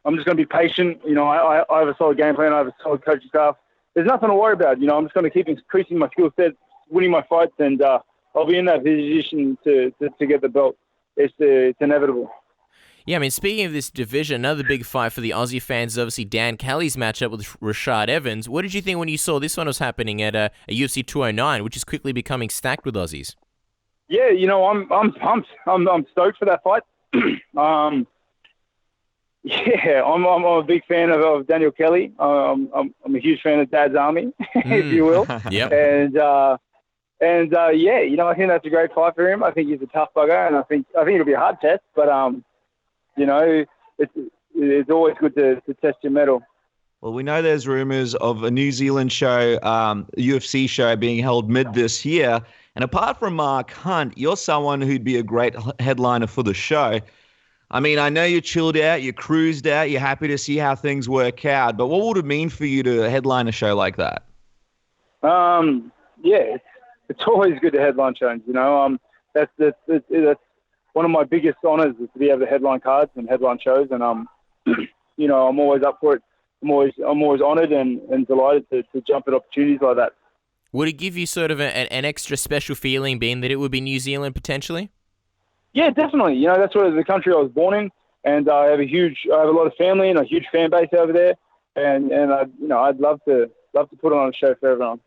I'm just going to be patient. I have a solid game plan. I have a solid coaching staff. There's nothing to worry about. I'm just going to keep increasing my skill set, winning my fights, and I'll be in that position to get the belt. It's inevitable. Yeah, I mean, speaking of this division, another big fight for the Aussie fans is obviously Dan Kelly's matchup with Rashad Evans. What did you think when you saw this one was happening at a UFC 209, which is quickly becoming stacked with Aussies? Yeah, I'm pumped. I'm stoked for that fight. Yeah, I'm a big fan of Daniel Kelly. I'm a huge fan of Dad's Army, if you will. Yep. And yeah, I think that's a great fight for him. I think he's a tough bugger, and I think it'll be a hard test. But it's always good to test your mettle. Well, we know there's rumors of a New Zealand show, UFC show being held mid this year. And apart from Mark Hunt, you're someone who'd be a great headliner for the show. I mean, I know you're chilled out, you're cruised out, you're happy to see how things work out. But what would it mean for you to headline a show like that? Yeah, it's always good to headline shows. That's one of my biggest honors is to be able to headline cards and headline shows. And I'm always up for it. I'm always honored and delighted to jump at opportunities like that. Would it give you sort of an extra special feeling, being that it would be New Zealand potentially? Yeah, definitely. That's sort of the country I was born in, and I have a lot of family and a huge fan base over there, and I'd love to put on a show for everyone.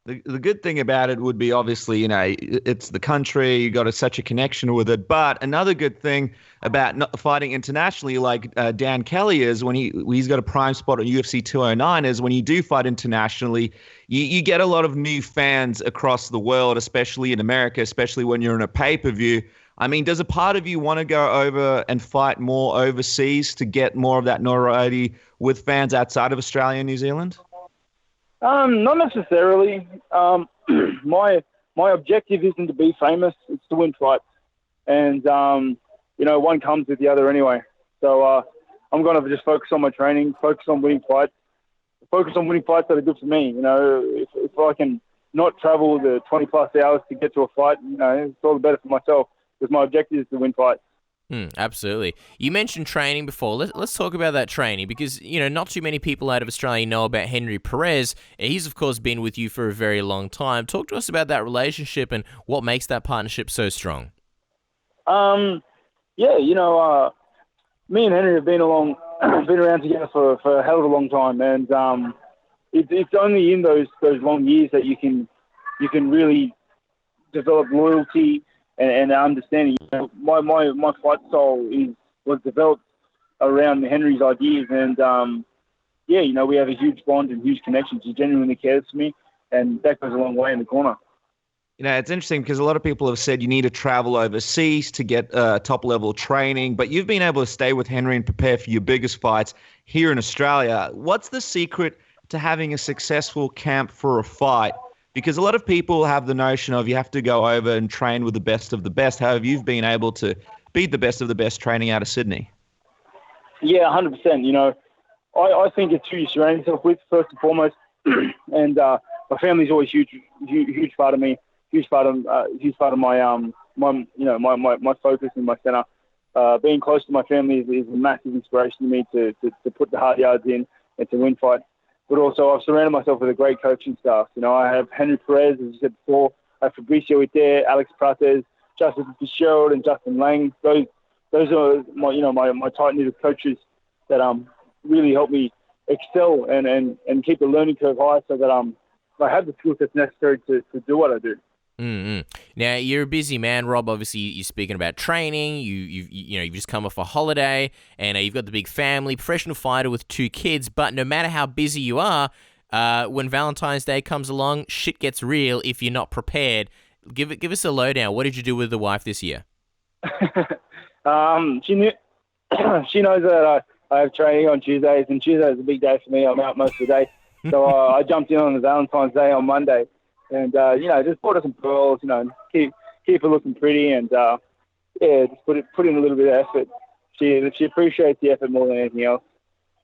The good thing about it would be obviously, it's the country, you got such a connection with it. But another good thing about not fighting internationally like Dan Kelly is when he's got a prime spot at UFC 209 is when you do fight internationally, you get a lot of new fans across the world, especially in America, especially when you're in a pay-per-view. I mean, does a part of you want to go over and fight more overseas to get more of that notoriety with fans outside of Australia and New Zealand? Not necessarily. My objective isn't to be famous; it's to win fights, and one comes with the other anyway. So I'm going to just focus on my training, focus on winning fights that are good for me. If I can not travel the 20+ hours to get to a fight, it's all the better for myself because my objective is to win fights. Absolutely. You mentioned training before. Let's talk about that training because, not too many people out of Australia know about Henry Perez. He's, of course, been with you for a very long time. Talk to us about that relationship and what makes that partnership so strong. Yeah, me and Henry have been around together for a hell of a long time, and it's only in those long years that you can really develop loyalty and understanding. My fight style was developed around Henry's ideas, and we have a huge bond and huge connection. He genuinely cares for me, and that goes a long way in the corner. It's interesting because a lot of people have said you need to travel overseas to get top-level training, but you've been able to stay with Henry and prepare for your biggest fights here in Australia. What's the secret to having a successful camp for a fight? Because a lot of people have the notion of you have to go over and train with the best of the best. However, you've been able to beat the best of the best training out of Sydney. Yeah, 100%. I think it's who you surround yourself with, first and foremost. And my family's always huge part of me. Huge part of my my focus and my center. Being close to my family is a massive inspiration to me to put the hard yards in and to win fights. But also I've surrounded myself with a great coaching staff. I have Henry Perez, as you said before. I have Fabricio Whittaker, Alex Prates, Justin Fitzgerald, and Justin Lang. Those are my tight knit coaches that really help me excel and keep the learning curve high, so that I have the skills that's necessary to do what I do. Mm-hmm. Now, you're a busy man, Rob. Obviously, you're speaking about training. You've just come off a holiday, and you've got the big family, professional fighter with 2 kids. But no matter how busy you are, when Valentine's Day comes along, shit gets real if you're not prepared. Give us a lowdown. What did you do with the wife this year? She knows that I have training on Tuesdays, and Tuesday is a big day for me. I'm out most of the day, so I jumped in on the Valentine's Day on Monday. And, just bought her some pearls, keep her looking pretty, and, just put in a little bit of effort. She appreciates the effort more than anything else.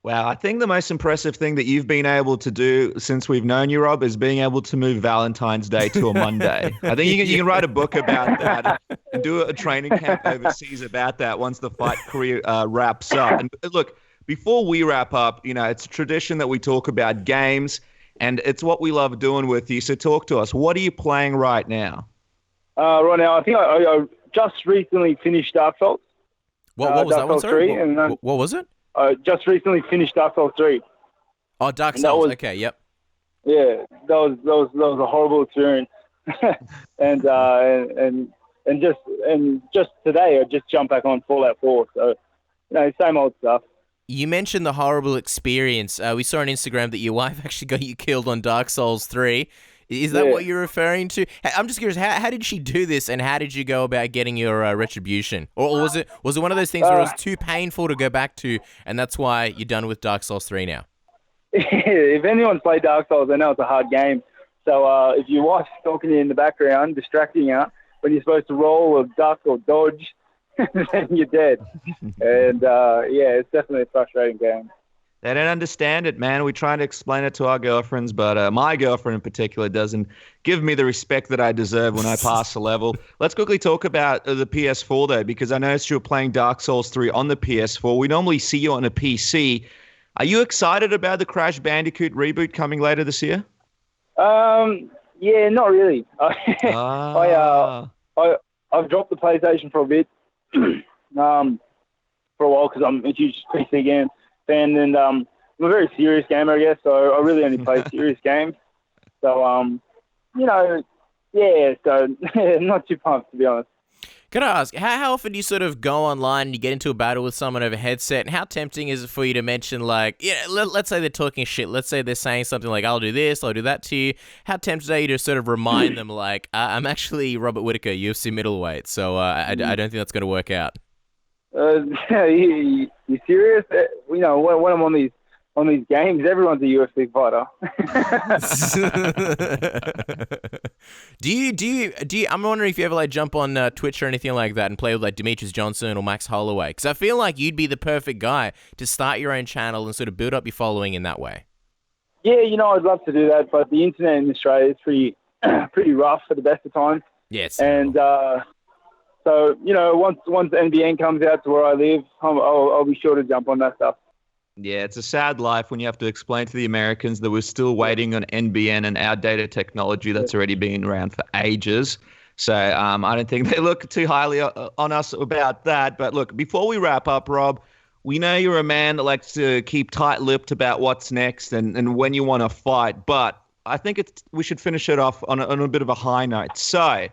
Wow, I think the most impressive thing that you've been able to do since we've known you, Rob, is being able to move Valentine's Day to a Monday. I think you can write a book about that and do a training camp overseas about that once the fight career wraps up. And look, before we wrap up, it's a tradition that we talk about games, and it's what we love doing with you. So talk to us. What are you playing right now? Right now, I think I just recently finished Dark Souls. What was Dark that one, Souls sorry? 3, and what was it? I just recently finished Dark Souls 3. Oh, Dark Souls. Okay, yep. Yeah, that was a horrible experience. and just today, I just jumped back on Fallout 4. So, same old stuff. You mentioned the horrible experience. We saw on Instagram that your wife actually got you killed on Dark Souls 3. Is that what you're referring to? I'm just curious, how did she do this, and how did you go about getting your retribution? Or was it one of those things where it was too painful to go back to, and that's why you're done with Dark Souls 3 now? If anyone's played Dark Souls, they know it's a hard game. So if your wife's talking to you in the background, distracting you, when you're supposed to roll or duck or dodge, then you're dead. And, it's definitely a frustrating game. They don't understand it, man. We try to explain it to our girlfriends, but my girlfriend in particular doesn't give me the respect that I deserve when I pass a level. Let's quickly talk about the PS4, though, because I noticed you were playing Dark Souls 3 on the PS4. We normally see you on a PC. Are you excited about the Crash Bandicoot reboot coming later this year? Yeah, not really. I've dropped the PlayStation for a bit, for a while, because I'm a huge PC game fan, and I'm a very serious gamer, I guess. So I really only play serious games. So so not too pumped, to be honest. Can I ask, how often do you sort of go online and you get into a battle with someone over a headset, and how tempting is it for you to mention, like, let's say they're talking shit, let's say they're saying something like, I'll do this, I'll do that to you. How tempted are you to sort of remind them, like, I'm actually Robert Whittaker, UFC middleweight, so I don't think that's going to work out? You serious? When I'm on these games, everyone's a UFC fighter. Do you? I'm wondering if you ever like jump on Twitch or anything like that and play with like Demetrius Johnson or Max Holloway, because I feel like you'd be the perfect guy to start your own channel and sort of build up your following in that way. Yeah, I'd love to do that, but the internet in Australia is pretty rough at the best of times. Yes. And So, once NBN comes out to where I live, I'll be sure to jump on that stuff. Yeah, it's a sad life when you have to explain to the Americans that we're still waiting on NBN and outdated technology that's already been around for ages. So I don't think they look too highly on us about that. But look, before we wrap up, Rob, we know you're a man that likes to keep tight-lipped about what's next and when you want to fight. But I think we should finish it off on a bit of a high note. So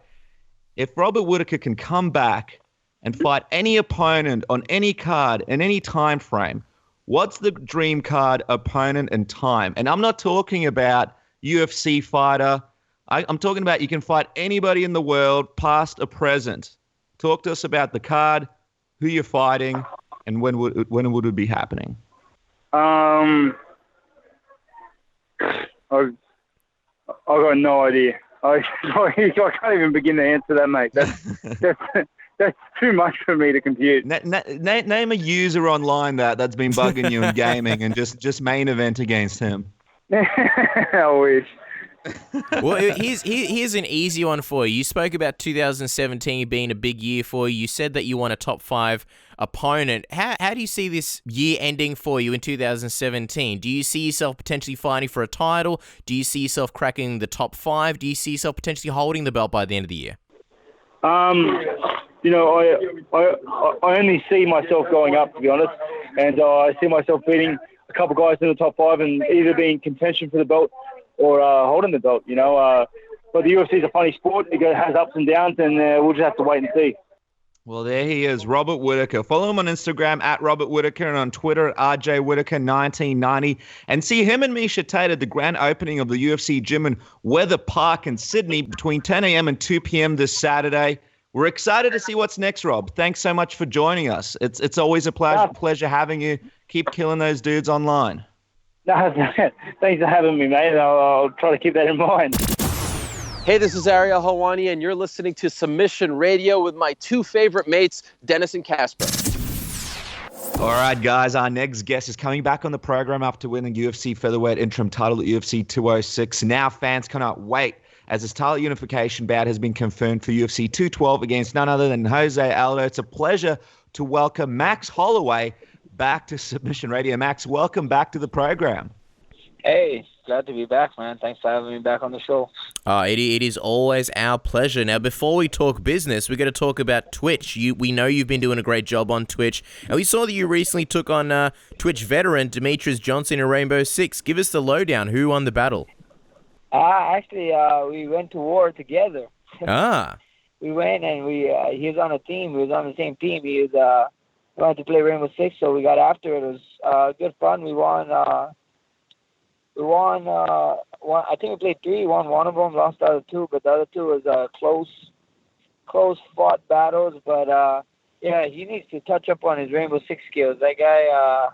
if Robert Whittaker can come back and fight any opponent on any card in any time frame, what's the dream card, opponent, and time? And I'm not talking about UFC fighter. I'm talking about you can fight anybody in the world, past or present. Talk to us about the card, who you're fighting, and when would it be happening? I've got no idea. I can't even begin to answer that, mate. That's too much for me to compute. Name a user online that's been bugging you in gaming and just main event against him. I wish. Well, here's an easy one for you. You spoke about 2017 being a big year for you. You said that you want a top 5 opponent. How do you see this year ending for you in 2017? Do you see yourself potentially fighting for a title? Do you see yourself cracking the top 5? Do you see yourself potentially holding the belt by the end of the year? I only see myself going up, to be honest, and I see myself beating a couple guys in the top 5 and either being in contention for the belt or holding the belt, But the UFC is a funny sport. It has ups and downs, and we'll just have to wait and see. Well, there he is, Robert Whittaker. Follow him on Instagram at Robert Whittaker and on Twitter at RJWhittaker1990. And see him and Misha Tate at the grand opening of the UFC gym in Weather Park in Sydney between 10 a.m. and 2 p.m. this Saturday. We're excited to see what's next, Rob. Thanks so much for joining us. It's always a pleasure having you. Keep killing those dudes online. No, thanks for having me, mate. I'll try to keep that in mind. Hey, this is Ariel Helwani, and you're listening to Submission Radio with my 2 favorite mates, Dennis and Casper. All right, guys, our next guest is coming back on the program after winning UFC featherweight interim title at UFC 206. Now fans cannot wait as his title unification bout has been confirmed for UFC 212 against none other than Jose Aldo. It's a pleasure to welcome Max Holloway back to Submission Radio. Max, welcome back to the program. Hey, glad to be back, man. Thanks for having me back on the show. It is always our pleasure. Now, before we talk business, we're going to talk about Twitch. We know you've been doing a great job on Twitch, and we saw that you recently took on Twitch veteran Demetrius Johnson in Rainbow Six. Give us the lowdown. Who won the battle? Actually, we went to war together. We went and he was on a team. We was on the same team. He wanted to play Rainbow Six, so we got after it. It was good fun. We won. I think we played 3, won one of them, lost the other 2, but the other 2 was close fought battles. But yeah, he needs to touch up on his Rainbow Six skills. That guy,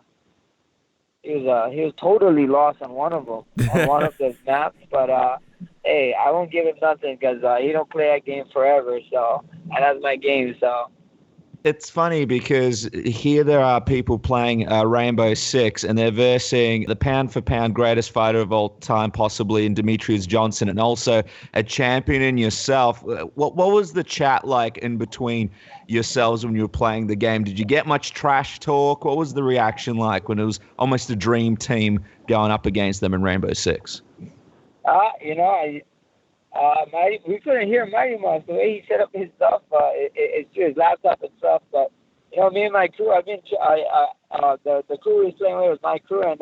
he was totally lost on one of them, on one of the maps. But hey, I won't give him nothing because he don't play that game forever. So, and that's my game. So. It's funny because here there are people playing Rainbow Six and they're versing the pound-for-pound greatest fighter of all time, possibly, in Demetrius Johnson, and also a champion in yourself. What was the chat like in between yourselves when you were playing the game? Did you get much trash talk? What was the reaction like when it was almost a dream team going up against them in Rainbow Six? We couldn't hear Mighty Mouse the way he set up his stuff, his laptop and stuff. But me and my crew, the crew we was playing with was my crew, and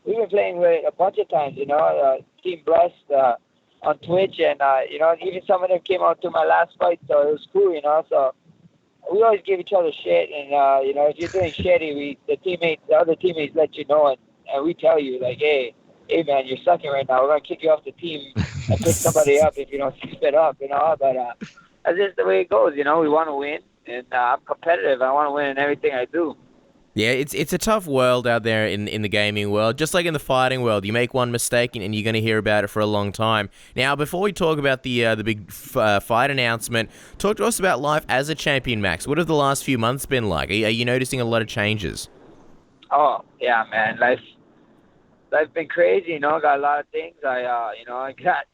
we've been playing with a bunch of times. Team Blessed on Twitch, and even some of them came out to my last fight, so it was cool. So we always give each other shit, and if you're doing shitty, the other teammates let you know, and we tell you like, hey man, you're sucking right now. We're gonna kick you off the team and pick somebody up if you don't step it up, But that's just the way it goes, We want to win, and I'm competitive. I want to win in everything I do. Yeah, it's a tough world out there in the gaming world, just like in the fighting world. You make one mistake and you're going to hear about it for a long time. Now, before we talk about the big fight announcement, talk to us about life as a champion, Max. What have the last few months been like? Are you noticing a lot of changes? Oh yeah, man, life's been crazy. Got a lot of things. I got,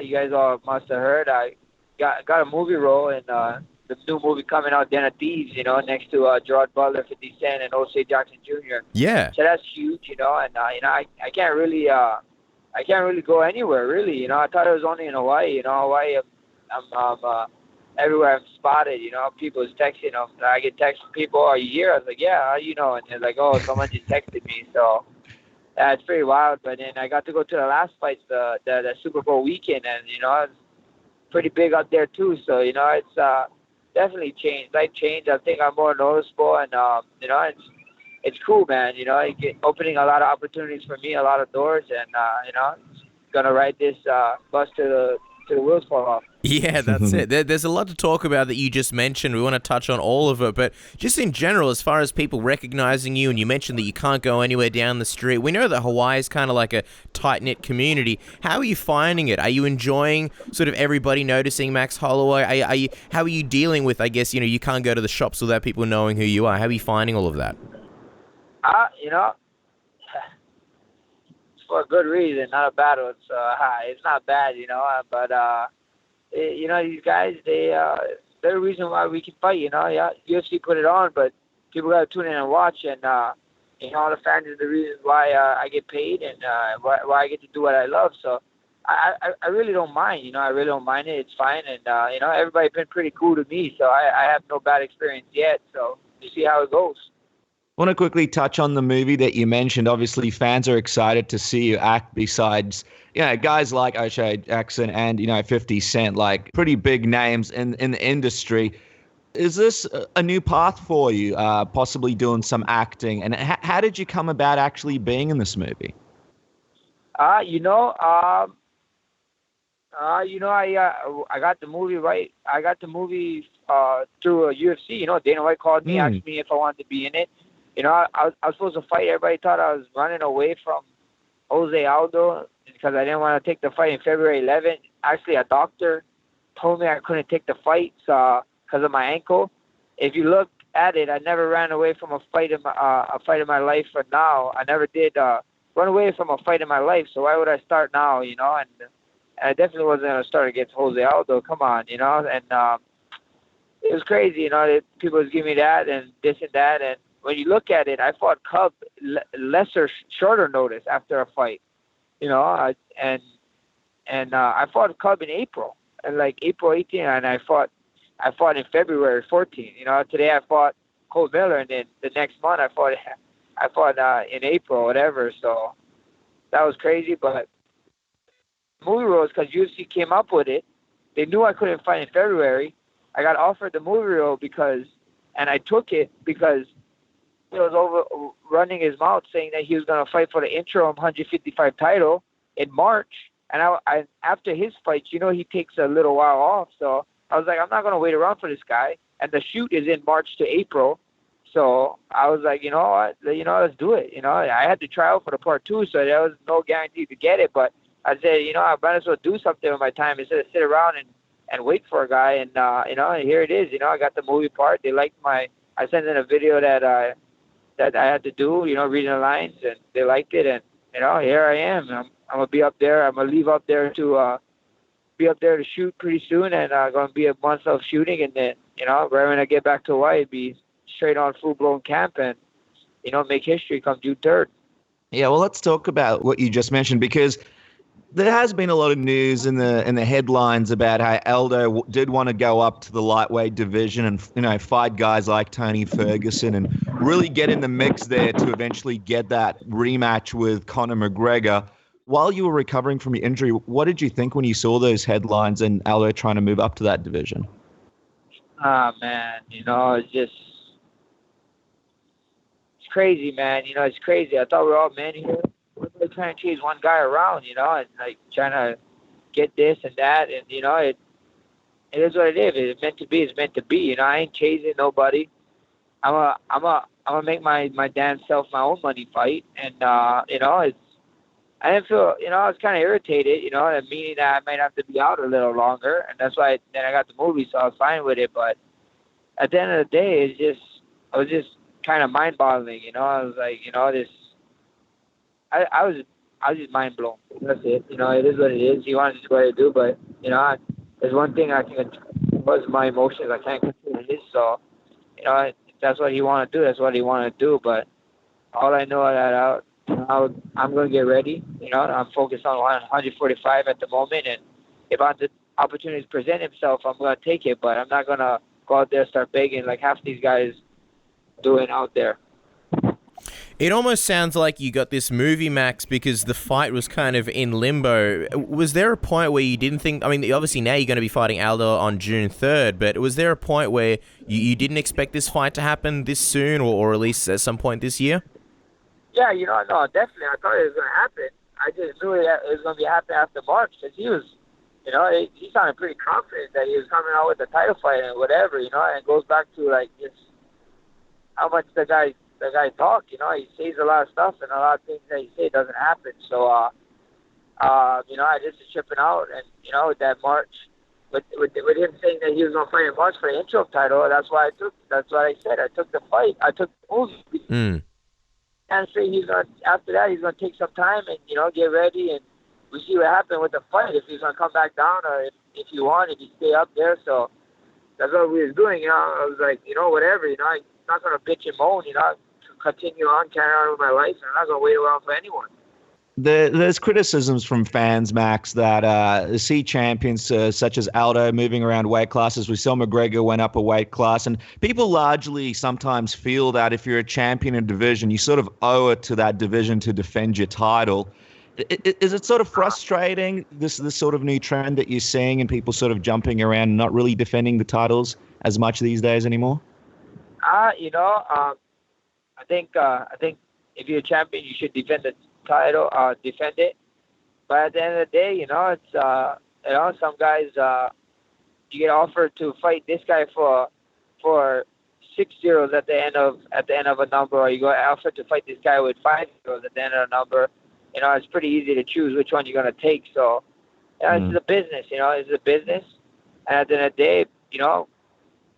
you guys all must have heard. I got a movie role in the the new movie coming out, Den of Thieves, you know, next to Gerard Butler, 50 Cent, and Jose Jackson Jr. Yeah. So that's huge, you know, and you know, I can't really go anywhere really, you know. I thought it was only in Hawaii, you know. Hawaii, I'm everywhere I'm spotted, you know. People is texting them. I get texts from people, "Are you here?" I was like, "Yeah, how you know?" And they're like, "Oh, someone just texted me." So it's pretty wild. But then I got to go to the last fight, the Super Bowl weekend, and you know, it's pretty big out there too. So you know, it's definitely changed. Life changed. I think I'm more noticeable, and you know, it's cool, man. You know, opening a lot of opportunities for me, a lot of doors, and you know, gonna ride this bus to the wheels fall off. Yeah, that's it. There's a lot to talk about that you just mentioned. We want to touch on all of it, but just in general, as far as people recognizing you, and you mentioned that you can't go anywhere down the street. We know that Hawaii is kind of like a tight-knit community. How are you finding it? Are you enjoying sort of everybody noticing Max Holloway? How are you dealing with, I guess, you know, you can't go to the shops without people knowing who you are? How are you finding all of that? You know, for a good reason, not a bad one. So it's not bad, you know, but you know, these guys, they're the reason why we can fight, you know. Yeah, UFC put it on, but people got to tune in and watch, and you know, all the fans are the reason why I get paid and why I get to do what I love. So I really don't mind, you know. I really don't mind it. It's fine, and you know, everybody's been pretty cool to me, so I have no bad experience yet. So you see how it goes. I want to quickly touch on the movie that you mentioned. Obviously, fans are excited to see you act besides, you know, guys like O'Shea Jackson and, you know, 50 Cent, like pretty big names in the industry. Is this a new path for you, possibly doing some acting? And how did you come about actually being in this movie? You know, I got the movie right. I got the movie through a UFC. You know, Dana White called me, asked me if I wanted to be in it. You know, I was supposed to fight. Everybody thought I was running away from Jose Aldo because I didn't want to take the fight in February 11th. Actually, a doctor told me I couldn't take the fight because of my ankle. If you look at it, I never ran away from a fight in my life. For now, I never did run away from a fight in my life. So why would I start now? You know, and I definitely wasn't going to start against Jose Aldo. Come on, you know, and it was crazy. You know, people was giving me that and this and that, and when you look at it, I fought Cub shorter notice after a fight, you know, and I fought Cub in April, and like April 18th, and I fought in February 14th. You know, today I fought Cole Miller, and then the next month I fought in April, whatever. So that was crazy, but the movie role is because UFC came up with it. They knew I couldn't fight in February. I got offered the movie role and I took it because he was over running his mouth saying that he was going to fight for the interim 155 title in March. And I after his fights, you know, he takes a little while off. So I was like, I'm not going to wait around for this guy. And the shoot is in March to April. So I was like, you know what, let's do it. You know, I had to try out for the part 2, so there was no guarantee to get it. But I said, you know, I might as well do something with my time instead of sit around and wait for a guy. And, you know, here it is. You know, I got the movie part. They liked I sent in a video that I had to do, you know, reading the lines, and they liked it, and you know, here I am. I'm gonna be up there. I'm gonna leave up there to shoot pretty soon, and gonna be a month of shooting, and then, you know, right when I get back to Hawaii, be straight on full blown camp, and, you know, make history come June 3rd. Yeah, well, let's talk about what you just mentioned, because there has been a lot of news in the headlines about how Aldo did want to go up to the lightweight division and, you know, fight guys like Tony Ferguson and really get in the mix there to eventually get that rematch with Conor McGregor. While you were recovering from your injury, what did you think when you saw those headlines and Aldo trying to move up to that division? Man, you know, it's crazy, man. You know, it's crazy. I thought we were all men here. We're trying to chase one guy around, you know, and like trying to get this and that, and you know, it is what it is. It's meant to be. It's meant to be. You know, I ain't chasing nobody. I'm gonna make my damn self my own money fight, and you know, I didn't feel, you know, I was kind of irritated, you know, meaning that I might have to be out a little longer, and that's why then I got the movie, so I was fine with it. But at the end of the day, it was just kind of mind-boggling, you know. I was like, you know, this. I was just mind blown. That's it. You know, it is what it is. He wanted to do what I do, but you know, there's one thing I can was my emotions. I can't control it is. So, you know, if that's what he want to do, that's what he want to do. But all I know is that I'm going to get ready. You know, I'm focused on 145 at the moment, and if the opportunities present himself, I'm going to take it. But I'm not going to go out there and start begging like half these guys doing out there. It almost sounds like you got this movie, Max, because the fight was kind of in limbo. Was there a point where you didn't think... I mean, obviously now you're going to be fighting Aldo on June 3rd, but was there a point where you didn't expect this fight to happen this soon, or at least at some point this year? Yeah, you know, no, definitely. I thought it was going to happen. I just knew it was going to be happening after March, because he was, you know, he sounded pretty confident that he was coming out with the title fight and whatever, you know, and it goes back to, like, just how much the guy talk, you know, he says a lot of stuff, and a lot of things that he say doesn't happen. So, you know, I just was tripping out, and, you know, with that March, with him saying that he was going to fight in March for the interim title, that's what I said. I took the fight. I took the movie. And say after that, he's going to take some time and, you know, get ready, and we see what happened with the fight, if he's going to come back down, or if he stay up there. So that's what we was doing, you know. I was like, you know, whatever, you know, I'm not going to bitch and moan, you know, continue on, carry on with my life, and I'm not going to wait around for anyone. There's criticisms from fans, Max, that see champions such as Aldo moving around weight classes. We saw McGregor went up a weight class, and people largely sometimes feel that if you're a champion in a division, you sort of owe it to that division to defend your title. Is it sort of frustrating, this sort of new trend that you're seeing, and people sort of jumping around and not really defending the titles as much these days anymore? You know, I think if you're a champion, you should defend the title, defend it. But at the end of the day, you know, it's you know, some guys you get offered to fight this guy for 6 zeros at the end of a number, or you go offered to fight this guy with 5 zeros at the end of a number. You know, it's pretty easy to choose which one you're gonna take. So, you know, it's a business. You know, it's a business, and at the end of the day, you know,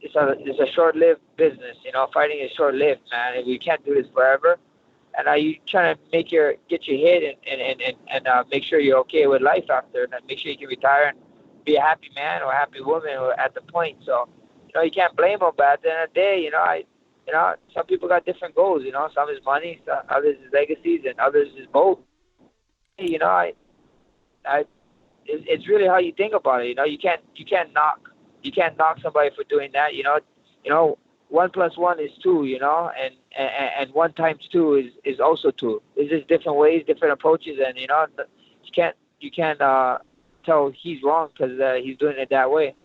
it's a short-lived business. You know, fighting is short-lived, man. And we can't do this forever. And you trying to get your hit and make sure you're okay with life after, and make sure you can retire and be a happy man or a happy woman at the point. So, you know, you can't blame them. But at the end of the day, you know, some people got different goals. You know, some is money, others is legacies, and others is both. You know, it's really how you think about it. You know, you can't knock somebody for doing that. You know, 1 + 1 is 2. You know, and 1 × 2 is also 2. It's just different ways, different approaches, and you know, you can't tell he's wrong because he's doing it that way.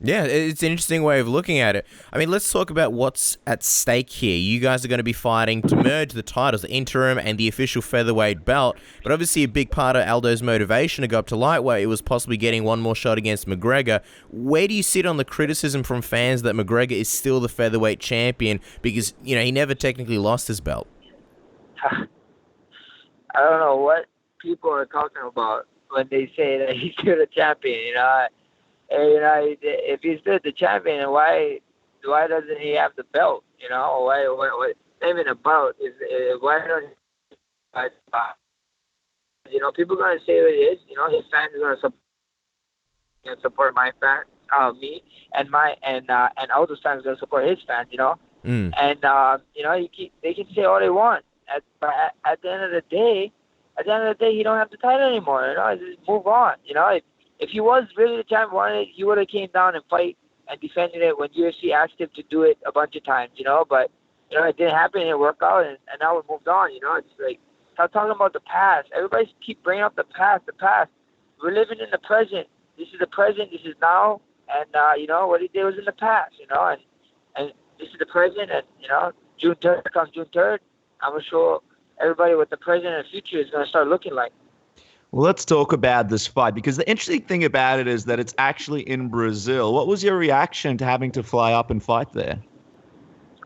Yeah, it's an interesting way of looking at it. I mean, let's talk about what's at stake here. You guys are going to be fighting to merge the titles, the interim and the official featherweight belt. But obviously a big part of Aldo's motivation to go up to lightweight was possibly getting one more shot against McGregor. Where do you sit on the criticism from fans that McGregor is still the featherweight champion because, you know, he never technically lost his belt? I don't know what people are talking about when they say that he's still the champion, you know. And, you know, if he's still the champion, why doesn't he have the belt? You know, why not even a belt? Why don't he? You know, people are gonna say what it is. You know, his fans are gonna support my fans, me, and Aldo's fans are gonna support his fans. You know, and you know, they can say all they want, but at the end of the day, he don't have the title anymore. You know, just move on. You know. If he was really the champion, he would have came down and fight and defended it when UFC asked him to do it a bunch of times, you know. But, you know, it didn't happen. It didn't work out, and now we moved on, you know. It's like, stop talking about the past. Everybody keep bringing up the past. We're living in the present. This is the present. This is now. And, you know, what he did was in the past, you know. And this is the present. And, you know, June 3rd, I'm going to show everybody what the present and the future is going to start looking like. Well, let's talk about this fight, because the interesting thing about it is that it's actually in Brazil. What was your reaction to having to fly up and fight there?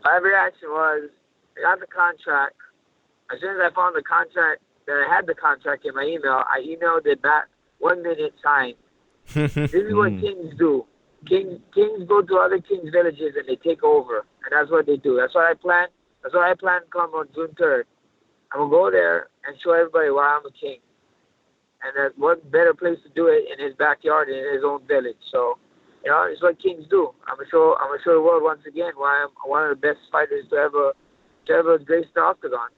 My reaction was, I got the contract. As soon as I found the contract, that I had the contract in my email, I emailed it back 1 minute signed. This is what kings do. Kings go to other kings' villages and they take over. And that's what they do. That's what I plan. That's what I plan to come on June 3rd. I'm going to go there and show everybody why I'm a king. And there's what better place to do it in his backyard, in his own village. So You know, it's what kings do. I'm gonna show the world once again why I'm one of the best fighters to ever grace the octagon.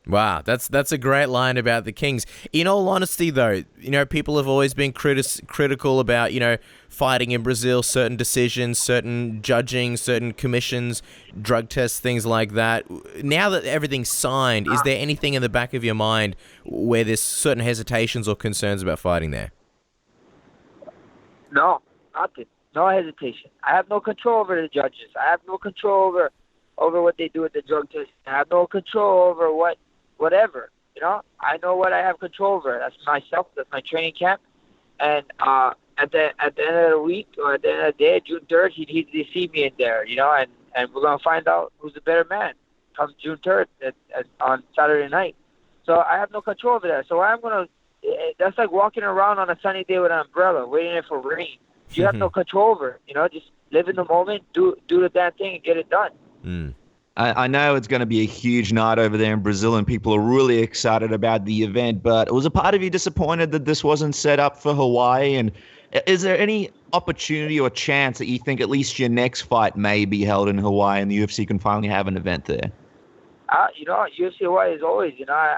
Wow, that's a great line about the Kings. In all honesty, though, you know, people have always been critical about, you know, fighting in Brazil, certain decisions, certain judging, certain commissions, drug tests, things like that. Now that everything's signed, is there anything in the back of your mind where there's certain hesitations or concerns about fighting there? No, nothing. No hesitation. I have no control over the judges. I have no control over what they do with the drug test. I have no control over whatever. You know, I know what I have control over. That's myself. That's my training camp. And at the end of the week or at the end of the day, June 3rd, he'd see me in there. You know, and we're gonna find out who's the better man come June 3rd on Saturday night. So I have no control over that. So that's like walking around on a sunny day with an umbrella, waiting for rain. You have no control over it. You know, just live in the moment, do the damn thing, and get it done. Mm. I know it's going to be a huge night over there in Brazil, and people are really excited about the event. But was a part of you disappointed that this wasn't set up for Hawaii? And is there any opportunity or chance that you think at least your next fight may be held in Hawaii, and the UFC can finally have an event there? You know, UFC Hawaii is always, you know,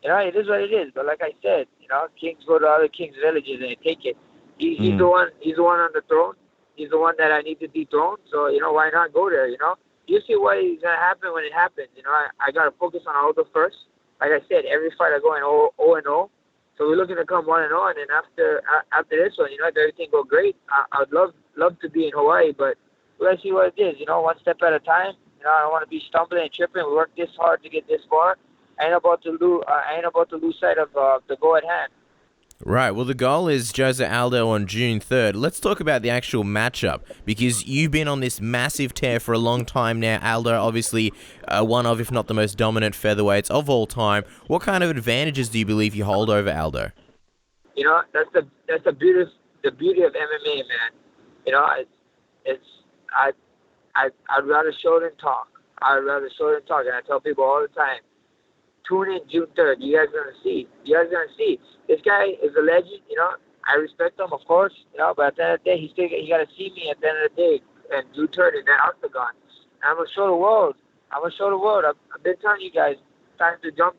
it is what it is. But like I said, you know, kings go to other kings' villages and they take it. He's the one. He's the one on the throne. He's the one that I need to dethrone. So, you know, why not go there? You know, you see what is gonna happen when it happens. You know, I gotta focus on Aldo first. Like I said, every fight I go in 0-0. So we're looking to come 1-0, and then after this one, you know, if everything go great, I'd love to be in Hawaii. But let's see what it is. You know, one step at a time. You know, I don't want to be stumbling and tripping. We worked this hard to get this far. I ain't about to lose sight of the goal at hand. Right, well, the goal is Jose Aldo on June 3rd. Let's talk about the actual matchup, because you've been on this massive tear for a long time now. Aldo, obviously, one of, if not the most dominant featherweights of all time. What kind of advantages do you believe you hold over Aldo? You know, that's the beauty of MMA, man. You know, I'd rather show than talk. I'd rather show than talk, and I tell people all the time, tune in June 3rd. You guys are going to see. This guy is a legend, you know. I respect him, of course, you know, but at the end of the day, he got to see me at the end of the day. And June 3rd in that octagon. And I'm going to show the world. I've been telling you guys, time to jump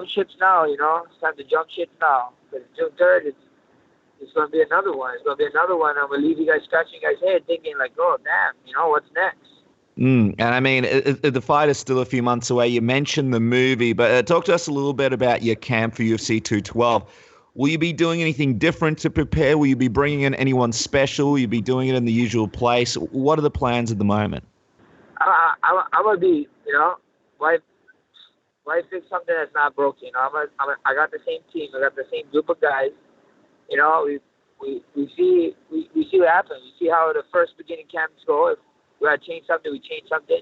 ships now, you know. It's time to jump ships now. Because June 3rd, it's going to be another one. I'm going to leave you guys scratching your guys' head thinking like, oh, damn, you know, what's next? And I mean, the fight is still a few months away. You mentioned the movie, but talk to us a little bit about your camp for UFC 212. Will you be doing anything different to prepare? Will you be bringing in anyone special? Will you be doing it in the usual place? What are the plans at the moment? I'm going to be, you know, why fix something that's not broken? You know, I got the same team. I got the same group of guys. You know, we see what happens. We see how the first beginning camps go. If we gotta change something, we change something.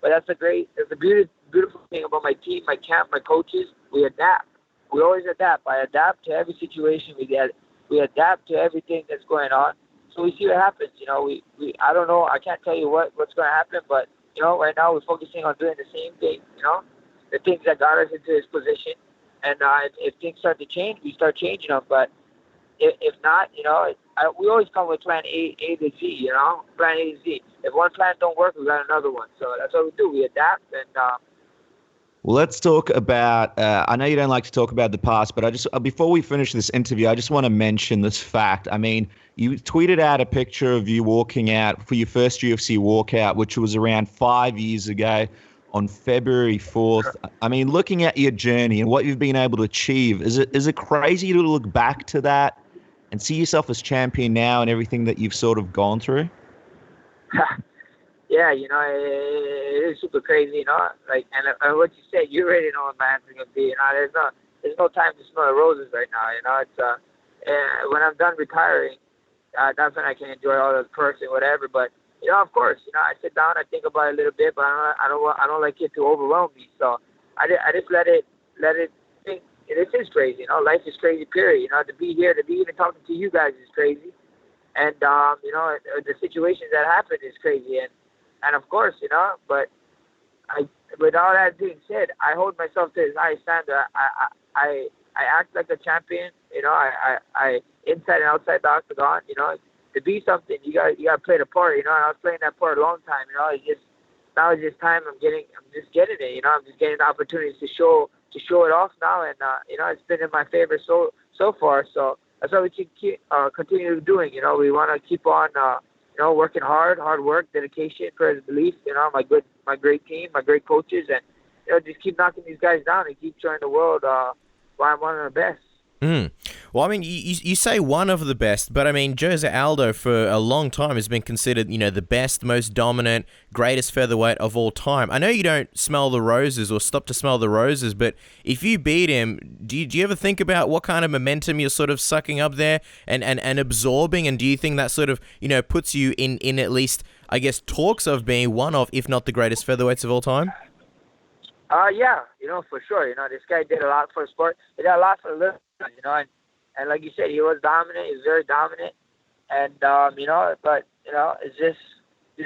But that's a beautiful thing about my team, my camp, my coaches. We adapt. We always adapt. I adapt to every situation. We adapt to everything that's going on. So we see what happens. You know, I don't know. I can't tell you what's going to happen. But you know, right now we're focusing on doing the same thing. You know, the things that got us into this position. And if things start to change, we start changing them. But if not, you know, we always come with plan A to Z, you know, plan A to Z. If one plan don't work, we got another one. So that's what we do. We adapt. And well, let's talk about, I know you don't like to talk about the past, but before we finish this interview, I just want to mention this fact. I mean, you tweeted out a picture of you walking out for your first UFC walkout, which was around 5 years ago on February 4th. I mean, looking at your journey and what you've been able to achieve, is it crazy to look back to that and see yourself as champion now and everything that you've sort of gone through? Yeah, you know, it is super crazy, you know. Like, and what you said, you already know what my answer's gonna be. You know, there's no time to smell the roses right now. You know, it's when I'm done retiring, that's when I can enjoy all the perks and whatever. But you know, of course, you know, I sit down, I think about it a little bit, but I don't like it to overwhelm me. So I just let it think. It is crazy, you know. Life is crazy, period. You know, to be here, to be even talking to you guys is crazy, and you know, the situations that happen is crazy, and of course, you know. But with all that being said, I hold myself to this high standard. I act like a champion, you know. I inside and outside the octagon, you know. to be something, you got to play the part. You know, and I was playing that part a long time. You know, now it's just time. I'm just getting it. You know, I'm just getting the opportunities to show it off now, and you know, it's been in my favor so far. So that's what we continue doing. You know, we want to keep on, you know, working hard work, dedication, prayer, belief. You know, my great team, my great coaches, and you know, just keep knocking these guys down and keep showing the world why I'm one of the best. Well, I mean, you say one of the best, but I mean, Jose Aldo for a long time has been considered, you know, the best, most dominant, greatest featherweight of all time. I know you don't smell the roses or stop to smell the roses, but if you beat him, do you ever think about what kind of momentum you're sort of sucking up there and absorbing? And do you think that sort of, you know, puts you in at least, I guess, talks of being one of, if not the greatest featherweights of all time? Yeah, you know, for sure. You know, this guy did a lot for the sport. He did a lot for the living, you know, and like you said, he was dominant. He was very dominant. And, you know, but, you know, it's just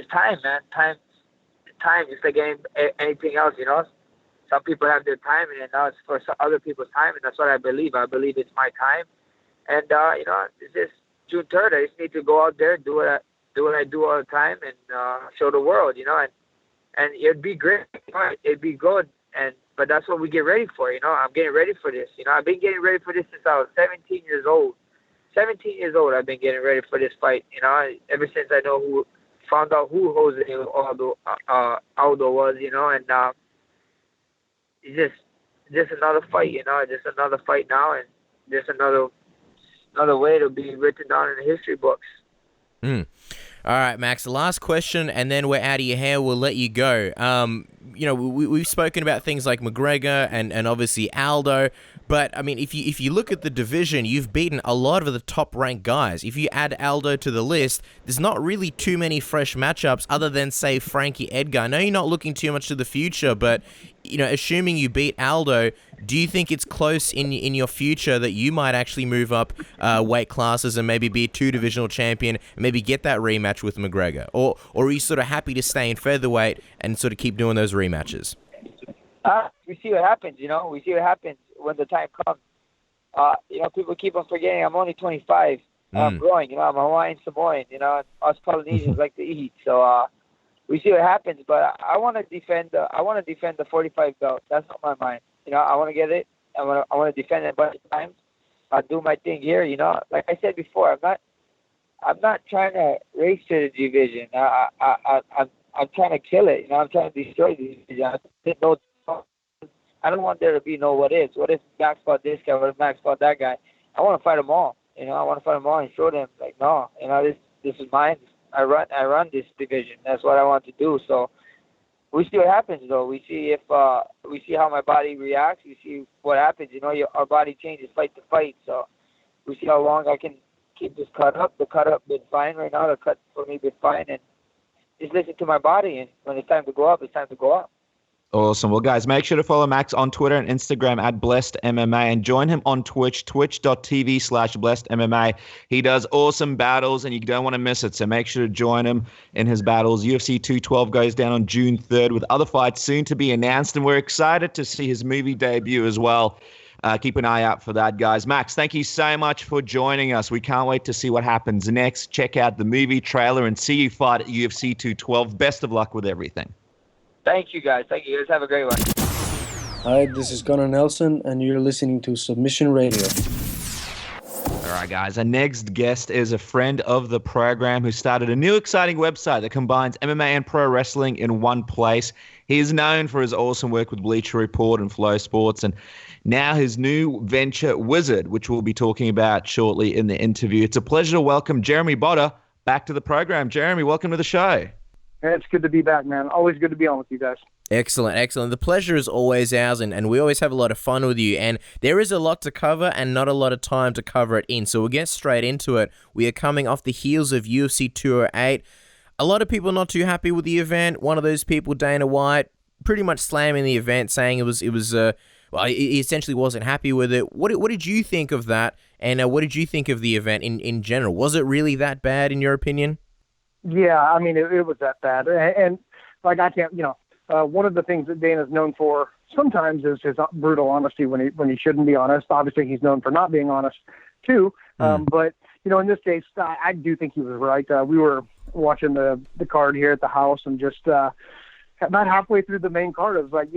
time, man. Time, just like anything else, you know. Some people have their time, and now it's for some other people's time, and that's what I believe. I believe it's my time. And, you know, it's just June 3rd. I just need to go out there, do what I do all the time, and show the world, you know, and it'd be great. You know, it'd be good. But that's what we get ready for, you know. I'm getting ready for this. You know, I've been getting ready for this since I was 17 years old. 17 years old, I've been getting ready for this fight, you know, ever since I found out who Jose Aldo was, you know, and it's just another fight, you know, just another fight now, and just another way to be written down in the history books. All right, Max, the last question, and then we're out of your hair. We'll let you go. You know, we've spoken about things like McGregor and obviously Aldo, but, I mean, if you look at the division, you've beaten a lot of the top-ranked guys. If you add Aldo to the list, there's not really too many fresh matchups other than, say, Frankie Edgar. I know you're not looking too much to the future, but, you know, assuming you beat Aldo, do you think it's close in your future that you might actually move up weight classes and maybe be a 2-divisional champion and maybe get that rematch with McGregor? Or are you sort of happy to stay in featherweight and sort of keep doing those rematches? We see what happens, you know. We see what happens when the time comes. You know, people keep on forgetting I'm only 25. I'm growing, you know. I'm Hawaiian Samoan, you know. Us Polynesians like to eat. So we see what happens. But I want to defend the 45 belt. That's on my mind. You know, I want to get it. I want to defend it a bunch of times. I'll do my thing here, you know. Like I said before, I'm not trying to race to the division. I'm trying to kill it. You know, I'm trying to destroy the division. I don't want there to be no what ifs. What if Max fought this guy? What if Max fought that guy? I want to fight them all. You know, I want to fight them all and show them, like, no, you know, this is mine. I run this division. That's what I want to do. So we see what happens, though. We see how my body reacts. We see what happens. You know, our body changes fight to fight. So we see how long I can keep this cut up. The cut up been fine right now. The cut for me been fine, and just listen to my body. And when it's time to go up, it's time to go up. Awesome. Well, guys, make sure to follow Max on Twitter and Instagram at BlessedMMA and join him on Twitch, twitch.tv/BlessedMMA. He does awesome battles, and you don't want to miss it, so make sure to join him in his battles. UFC 212 goes down on June 3rd with other fights soon to be announced, and we're excited to see his movie debut as well. Keep an eye out for that, guys. Max, thank you so much for joining us. We can't wait to see what happens next. Check out the movie trailer and see you fight at UFC 212. Best of luck with everything. Thank you, guys. Thank you, guys. Have a great one. Hi, this is Conor Nelson, and you're listening to Submission Radio. All right, guys. Our next guest is a friend of the program who started a new exciting website that combines MMA and pro wrestling in one place. He is known for his awesome work with Bleacher Report and Flow Sports, and now his new venture, Wizard, which we'll be talking about shortly in the interview. It's a pleasure to welcome Jeremy Botta back to the program. Jeremy, welcome to the show. It's good to be back, man. Always good to be on with you guys. Excellent, excellent. The pleasure is always ours, and we always have a lot of fun with you. And there is a lot to cover and not a lot of time to cover it in. So we'll get straight into it. We are coming off the heels of UFC 208. A lot of people not too happy with the event. One of those people, Dana White, pretty much slamming the event, saying it was well, he essentially wasn't happy with it. What did you think of that? And what did you think of the event in general? Was it really that bad in your opinion? Yeah, I mean, it was that bad. And like, I can't, you know, one of the things that Dana's known for sometimes is his brutal honesty when he shouldn't be honest. Obviously, he's known for not being honest, too. But, in this case, I do think he was right. We were watching the card here at the house, and just about halfway through the main card, I was like,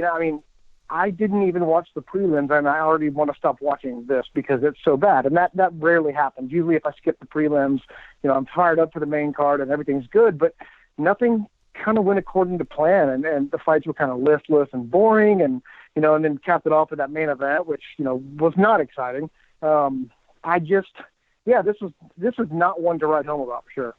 I didn't even watch the prelims, and I already want to stop watching this because it's so bad. And that rarely happens. Usually if I skip the prelims, I'm fired up for the main card and everything's good, but nothing kind of went according to plan, and the fights were kind of listless and boring, and then capped it off with that main event, which, was not exciting. This was not one to write home about for sure.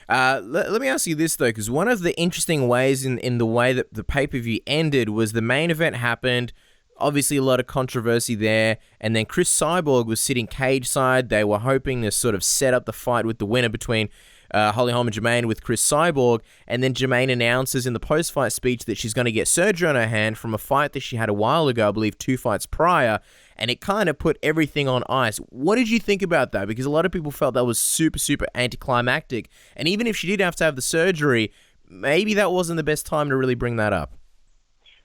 Let me ask you this, though, because one of the interesting ways in the way that the pay-per-view ended was the main event happened, obviously a lot of controversy there, and then Chris Cyborg was sitting cage side. They were hoping to sort of set up the fight with the winner between Holly Holm and Jermaine with Chris Cyborg, and then Jermaine announces in the post-fight speech that she's going to get surgery on her hand from a fight that she had a while ago, I believe 2 fights prior, and it kind of put everything on ice. What did you think about that? Because a lot of people felt that was super, super anticlimactic, and even if she did have to have the surgery, maybe that wasn't the best time to really bring that up.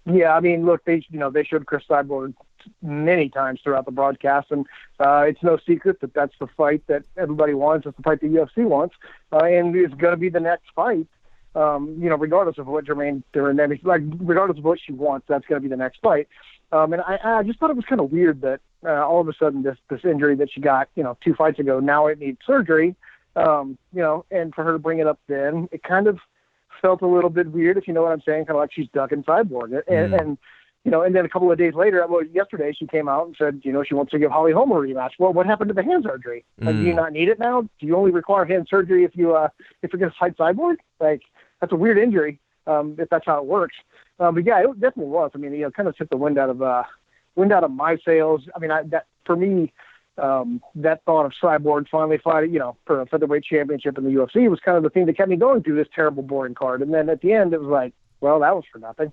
Yeah, I mean, look, they showed Chris Cyborg many times throughout the broadcast, and it's no secret that that's the fight that everybody wants. It's the fight the UFC wants, and it's going to be the next fight. Regardless of what regardless of what she wants, that's going to be the next fight. And I just thought it was kind of weird that all of a sudden this injury that she got, 2 fights ago, now it needs surgery. And for her to bring it up then, it kind of felt a little bit weird, if you know what I'm saying, kind of like she's ducking Cyborg. And then a couple of days later, yesterday she came out and said, she wants to give Holly Holm a rematch. Well, what happened to the hand surgery? Like, do you not need it now? Do you only require hand surgery if you're going to fight Cyborg? Like, that's a weird injury, if that's how it works. But yeah, it definitely was. I mean, kind of took the wind out of my sails. I mean, for me, that thought of Cyborg finally fighting, for a featherweight championship in the UFC was kind of the thing that kept me going through this terrible, boring card. And then at the end, it was like, well, that was for nothing,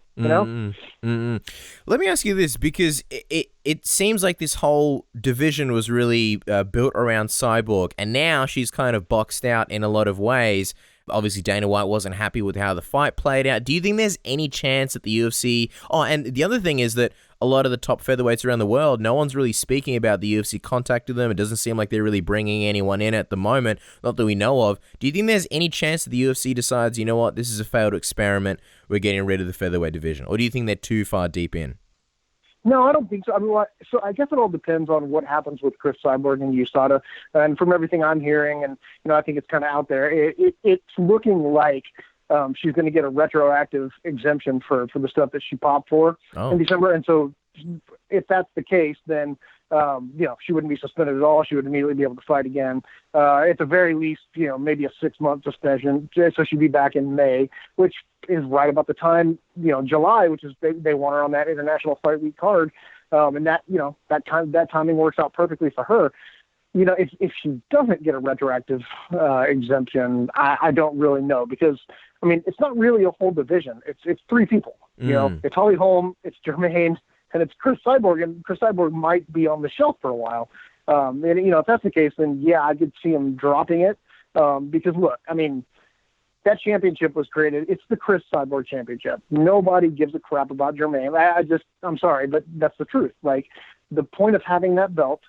Let me ask you this, because it seems like this whole division was really built around Cyborg, and now she's kind of boxed out in a lot of ways. Obviously, Dana White wasn't happy with how the fight played out. Do you think there's any chance that the UFC... Oh, and the other thing is that a lot of the top featherweights around the world, no one's really speaking about the UFC contacting them. It doesn't seem like they're really bringing anyone in at the moment, not that we know of. Do you think there's any chance that the UFC decides, you know what, this is a failed experiment, we're getting rid of the featherweight division? Or do you think they're too far deep in? No, I don't think so. I mean, so I guess it all depends on what happens with Chris Cyborg and USADA. And from everything I'm hearing, and I think it's kind of out there, it's looking like she's going to get a retroactive exemption for the stuff that she popped for in December. And so if that's the case, then she wouldn't be suspended at all. She would immediately be able to fight again. At the very least, maybe a 6-month suspension. So she'd be back in May, which is right about the time, July, which is they want her on that International Fight Week card. And that timing works out perfectly for her. If she doesn't get a retroactive exemption, I don't really know, because I mean, it's not really a whole division. It's 3 people. It's Holly Holm, it's Jermaine, and it's Chris Cyborg, and Chris Cyborg might be on the shelf for a while. And if that's the case, then yeah, I could see him dropping it. Because look, I mean, that championship was created. It's the Chris Cyborg championship. Nobody gives a crap about Jermaine. I'm sorry, but that's the truth. Like, the point of having that belt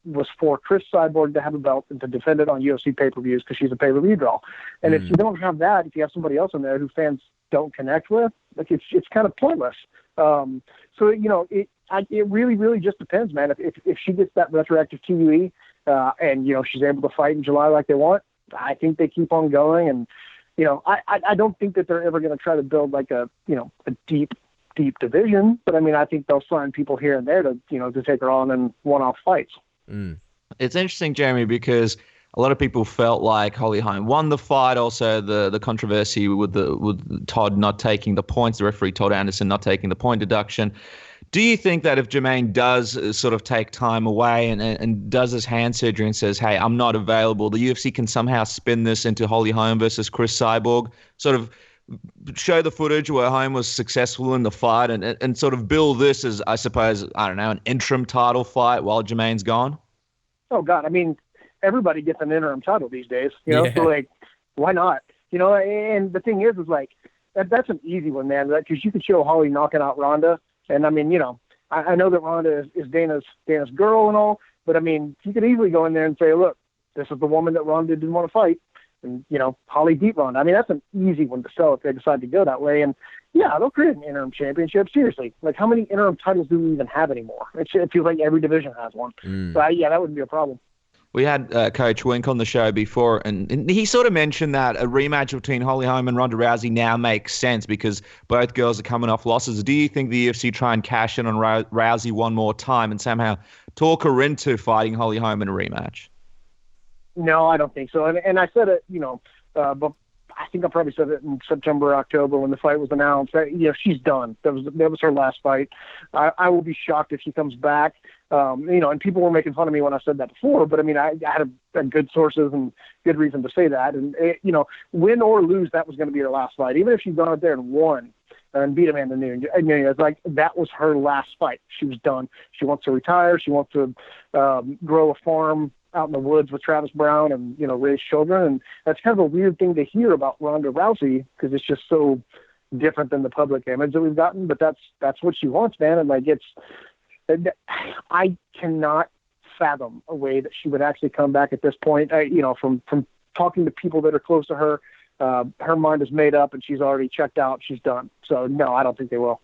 was for Chris Cyborg to have a belt and to defend it on UFC pay-per-views, because she's a pay-per-view draw. And if you don't have that, if you have somebody else in there who fans don't connect with, like, it's kind of pointless. So it really, really just depends, man. If she gets that retroactive TUE, and she's able to fight in July like they want, I think they keep on going. And I don't think that they're ever going to try to build like a deep division, but I mean, I think they'll sign people here and there to take her on in one-off fights. It's interesting, Jeremy, because a lot of people felt like Holly Holm won the fight. Also, the controversy with Todd not taking the points, the referee Todd Anderson not taking the point deduction. Do you think that if Jermaine does sort of take time away and does his hand surgery and says, hey, I'm not available, the UFC can somehow spin this into Holly Holm versus Chris Cyborg, sort of show the footage where Holm was successful in the fight and sort of bill this as, I suppose, I don't know, an interim title fight while Jermaine's gone? Oh, God. I mean, everybody gets an interim title these days, so like, why not? And the thing is like, that's an easy one, man, because you could show Holly knocking out Ronda. And I mean, I know that Ronda is Dana's girl and all, but I mean, you could easily go in there and say, look, this is the woman that Ronda didn't want to fight. And, Holly beat Ronda. I mean, that's an easy one to sell if they decide to go that way. And, yeah, they'll create an interim championship. Seriously. Like, how many interim titles do we even have anymore? It feels like every division has one. But, yeah, that wouldn't be a problem. We had Coach Wink on the show before, and he sort of mentioned that a rematch between Holly Holm and Ronda Rousey now makes sense because both girls are coming off losses. Do you think the UFC try and cash in on Rousey one more time and somehow talk her into fighting Holly Holm in a rematch? No, I don't think so. And I said it, but I think I probably said it in September, October when the fight was announced. She's done. That was her last fight. I will be shocked if she comes back. And people were making fun of me when I said that before, but I mean, I had a good sources and good reason to say that. And win or lose, that was going to be her last fight. Even if she'd gone out there and won and beat Amanda Nunes, it's like that was her last fight. She was done. She wants to retire. She wants to grow a farm out in the woods with Travis Brown and, raise children. And that's kind of a weird thing to hear about Ronda Rousey because it's just so different than the public image that we've gotten. But that's what she wants, man. And I cannot fathom a way that she would actually come back at this point. From talking to people that are close to her, her mind is made up and she's already checked out. She's done. So no, I don't think they will.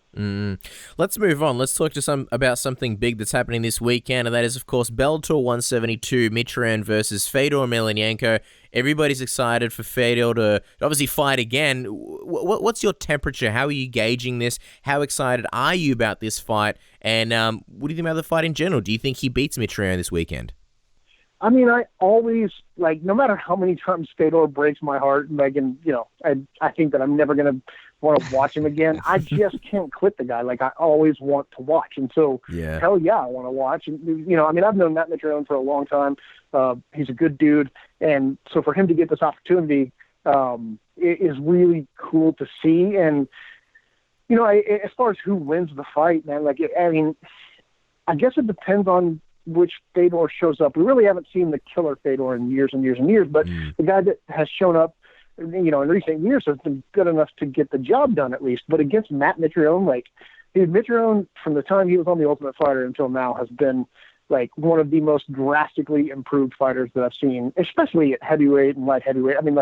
Let's move on. Let's talk about something big that's happening this weekend, and that is, of course, Bellator 172, Mitrione versus Fedor Emelianenko. Everybody's excited for Fedor to obviously fight again. What's your temperature? How are you gauging this? How excited are you about this fight? And what do you think about the fight in general? Do you think he beats Mitrione this weekend? I mean, I always, no matter how many times Fedor breaks my heart, Megan, I think that I'm never going to want to watch him again. I just can't quit the guy. I always want to watch. And so, hell yeah, I want to watch. And, I've known Matt Mitrione for a long time. He's a good dude. And so for him to get this opportunity is really cool to see. And, as far as who wins the fight, man, I guess it depends on which Fedor shows up. We really haven't seen the killer Fedor in years and years and years, but the guy that has shown up, in recent years has been good enough to get the job done at least. But against Matt Mitrione, Mitrione from the time he was on The Ultimate Fighter until now has been one of the most drastically improved fighters that I've seen, especially at heavyweight and light heavyweight. I mean,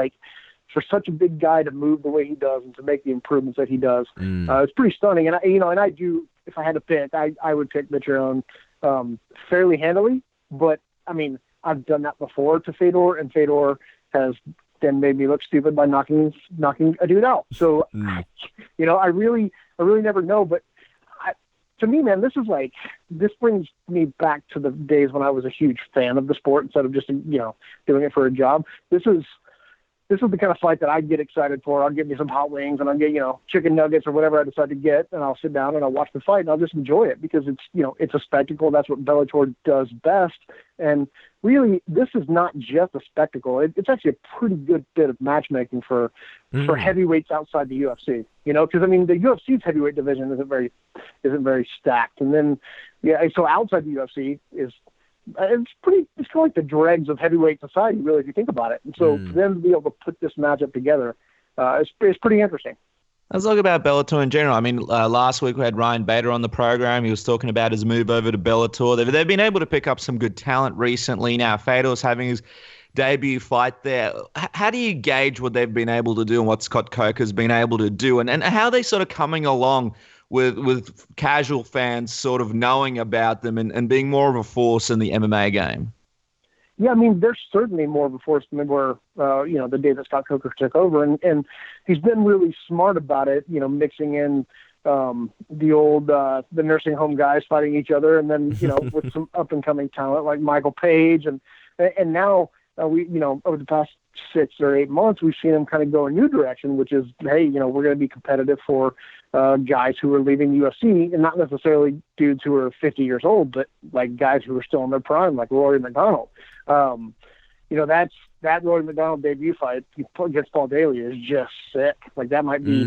for such a big guy to move the way he does and to make the improvements that he does, it's pretty stunning. And I do, if I had to pick, I would pick Mitrione fairly handily, but I mean, I've done that before to Fedor, and Fedor has then made me look stupid by knocking a dude out. So, I really never know. But to me, man, this brings me back to the days when I was a huge fan of the sport instead of just doing it for a job. This is the kind of fight that I get excited for. I'll get me some hot wings and I'll get, chicken nuggets or whatever I decide to get, and I'll sit down and I'll watch the fight and I'll just enjoy it because it's, it's a spectacle. That's what Bellator does best. And really, this is not just a spectacle. It's actually a pretty good bit of matchmaking for heavyweights outside the UFC, because I mean, the UFC's heavyweight division isn't very stacked. And then, so outside the UFC it's kind of like the dregs of heavyweight society, really, if you think about it. And so for them to be able to put this matchup together, it's pretty interesting. Let's talk about Bellator in general. I mean, last week we had Ryan Bader on the program. He was talking about his move over to Bellator. They've been able to pick up some good talent recently. Now, Fedor's having his debut fight there. How do you gauge what they've been able to do and what Scott Coker's been able to do, and how are they sort of coming along with casual fans sort of knowing about them and being more of a force in the MMA game? Yeah, I mean, they're certainly more of a force than they were, the day that Scott Coker took over. And he's been really smart about it, mixing in the nursing home guys fighting each other. And then, with some up-and-coming talent like Michael Page. And now we, over the past 6 or 8 months, we've seen him kind of go a new direction, which is, hey, we're going to be competitive for guys who are leaving the UFC, and not necessarily dudes who are 50 years old, but guys who are still in their prime, like Rory McDonald. That Rory McDonald debut fight against Paul Daly is just sick. That might be,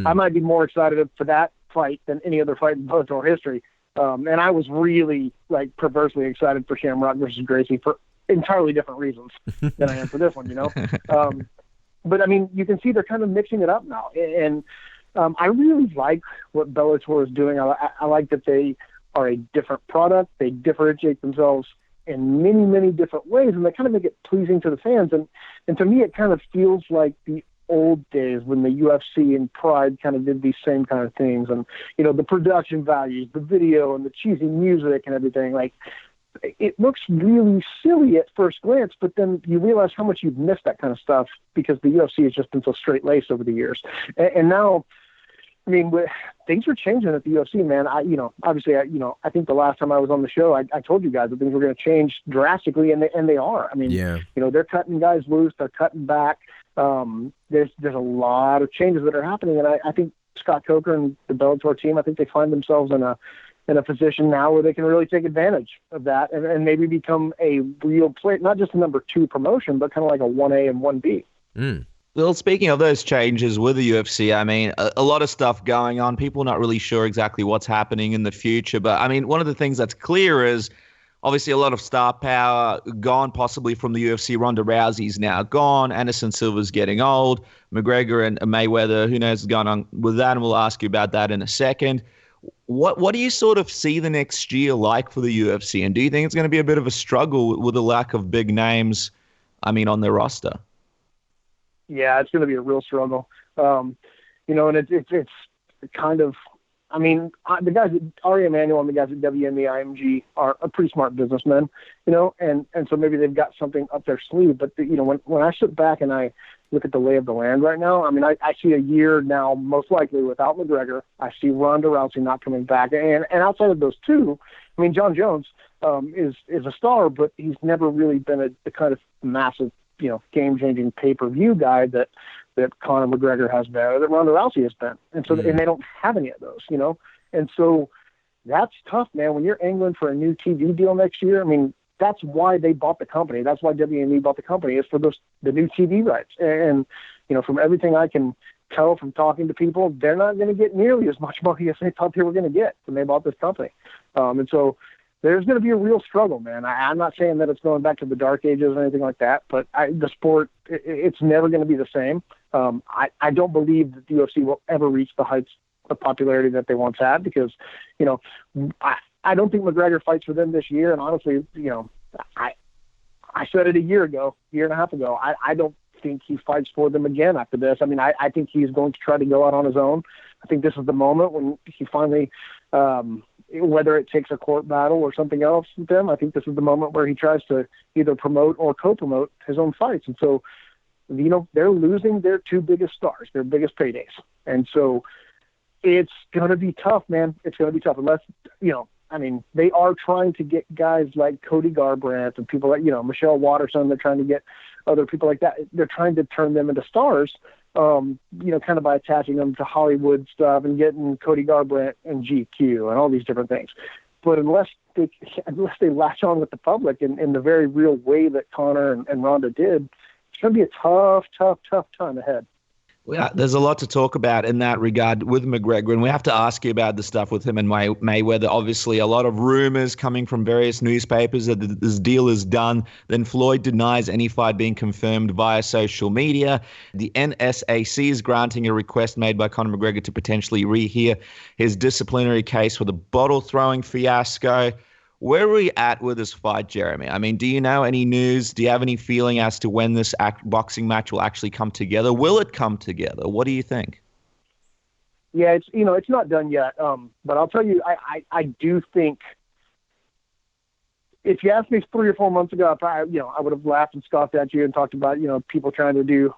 I might be more excited for that fight than any other fight in Bellator history. And I was really perversely excited for Shamrock versus Gracie for entirely different reasons than I am for this one, But I mean, you can see they're kind of mixing it up now. And I really like what Bellator is doing. I like that they are a different product. They differentiate themselves in many, many different ways, and they kind of make it pleasing to the fans. And to me, it kind of feels like the old days when the UFC and Pride kind of did these same kind of things, and the production values, the video, and the cheesy music and everything. Like, it looks really silly at first glance, but then you realize how much you've missed that kind of stuff because the UFC has just been so straight-laced over the years. And now, I mean, things are changing at the UFC, man. Obviously, I think the last time I was on the show, I told you guys that things were going to change drastically, and they are. I mean, they're cutting guys loose, they're cutting back. There's a lot of changes that are happening, and I think Scott Coker and the Bellator team, I think they find themselves in a position now where they can really take advantage of that and maybe become a real player, not just a number 2 promotion, but kind of like a 1A and 1B. Well, speaking of those changes with the UFC, I mean, a lot of stuff going on. People not really sure exactly what's happening in the future. But, I mean, one of the things that's clear is obviously a lot of star power gone possibly from the UFC. Ronda Rousey's now gone. Anderson Silva's getting old. McGregor and Mayweather, who knows what's going on with that, and we'll ask you about that in a second. What do you sort of see the next year like for the UFC? And do you think it's going to be a bit of a struggle with the lack of big names, on their roster? Yeah, it's going to be a real struggle. And it's kind of, the guys at Ari Emanuel and the guys at WME IMG are pretty smart businessmen, and so maybe they've got something up their sleeve. But, when I sit back and I look at the lay of the land right now, I see a year now most likely without McGregor. I see Ronda Rousey not coming back. And outside of those two, John Jones is a star, but he's never really been the kind of massive, game-changing pay-per-view guy that Conor McGregor has been or that Ronda Rousey has been. And so and they don't have any of those, And so that's tough, man. When you're angling for a new TV deal next year, that's why they bought the company. That's why WME bought the company, is for the new TV rights. And from everything I can tell from talking to people, they're not going to get nearly as much money as they thought they were going to get when they bought this company. And so there's going to be a real struggle, man. I'm not saying that it's going back to the dark ages or anything like that, but the sport, it's never going to be the same. I don't believe that the UFC will ever reach the heights of popularity that they once had because, I don't think McGregor fights for them this year. And honestly, I said it a year and a half ago. I don't think he fights for them again after this. I think he's going to try to go out on his own. I think this is the moment when he finally, whether it takes a court battle or something else with them, I think this is the moment where he tries to either promote or co-promote his own fights. And so, they're losing their 2 biggest stars, their biggest paydays. And so it's going to be tough, man. It's going to be tough unless, they are trying to get guys like Cody Garbrandt and people like, Michelle Watterson. They're trying to get other people like that. They're trying to turn them into stars, kind of by attaching them to Hollywood stuff and getting Cody Garbrandt and GQ and all these different things. But unless they latch on with the public in the very real way that Conor and Ronda did, it's going to be a tough time ahead. Yeah, there's a lot to talk about in that regard with McGregor, and we have to ask you about the stuff with him and Mayweather. Obviously, a lot of rumors coming from various newspapers that this deal is done. Then Floyd denies any fight being confirmed via social media. The NSAC is granting a request made by Conor McGregor to potentially rehear his disciplinary case for the bottle-throwing fiasco. Where are we at with this fight, Jeremy? Do you know any news? Do you have any feeling as to when this boxing match will actually come together? Will it come together? What do you think? Yeah, it's not done yet. But I'll tell you, I do think if you asked me 3 or 4 months ago, I would have laughed and scoffed at you and talked about, people trying to do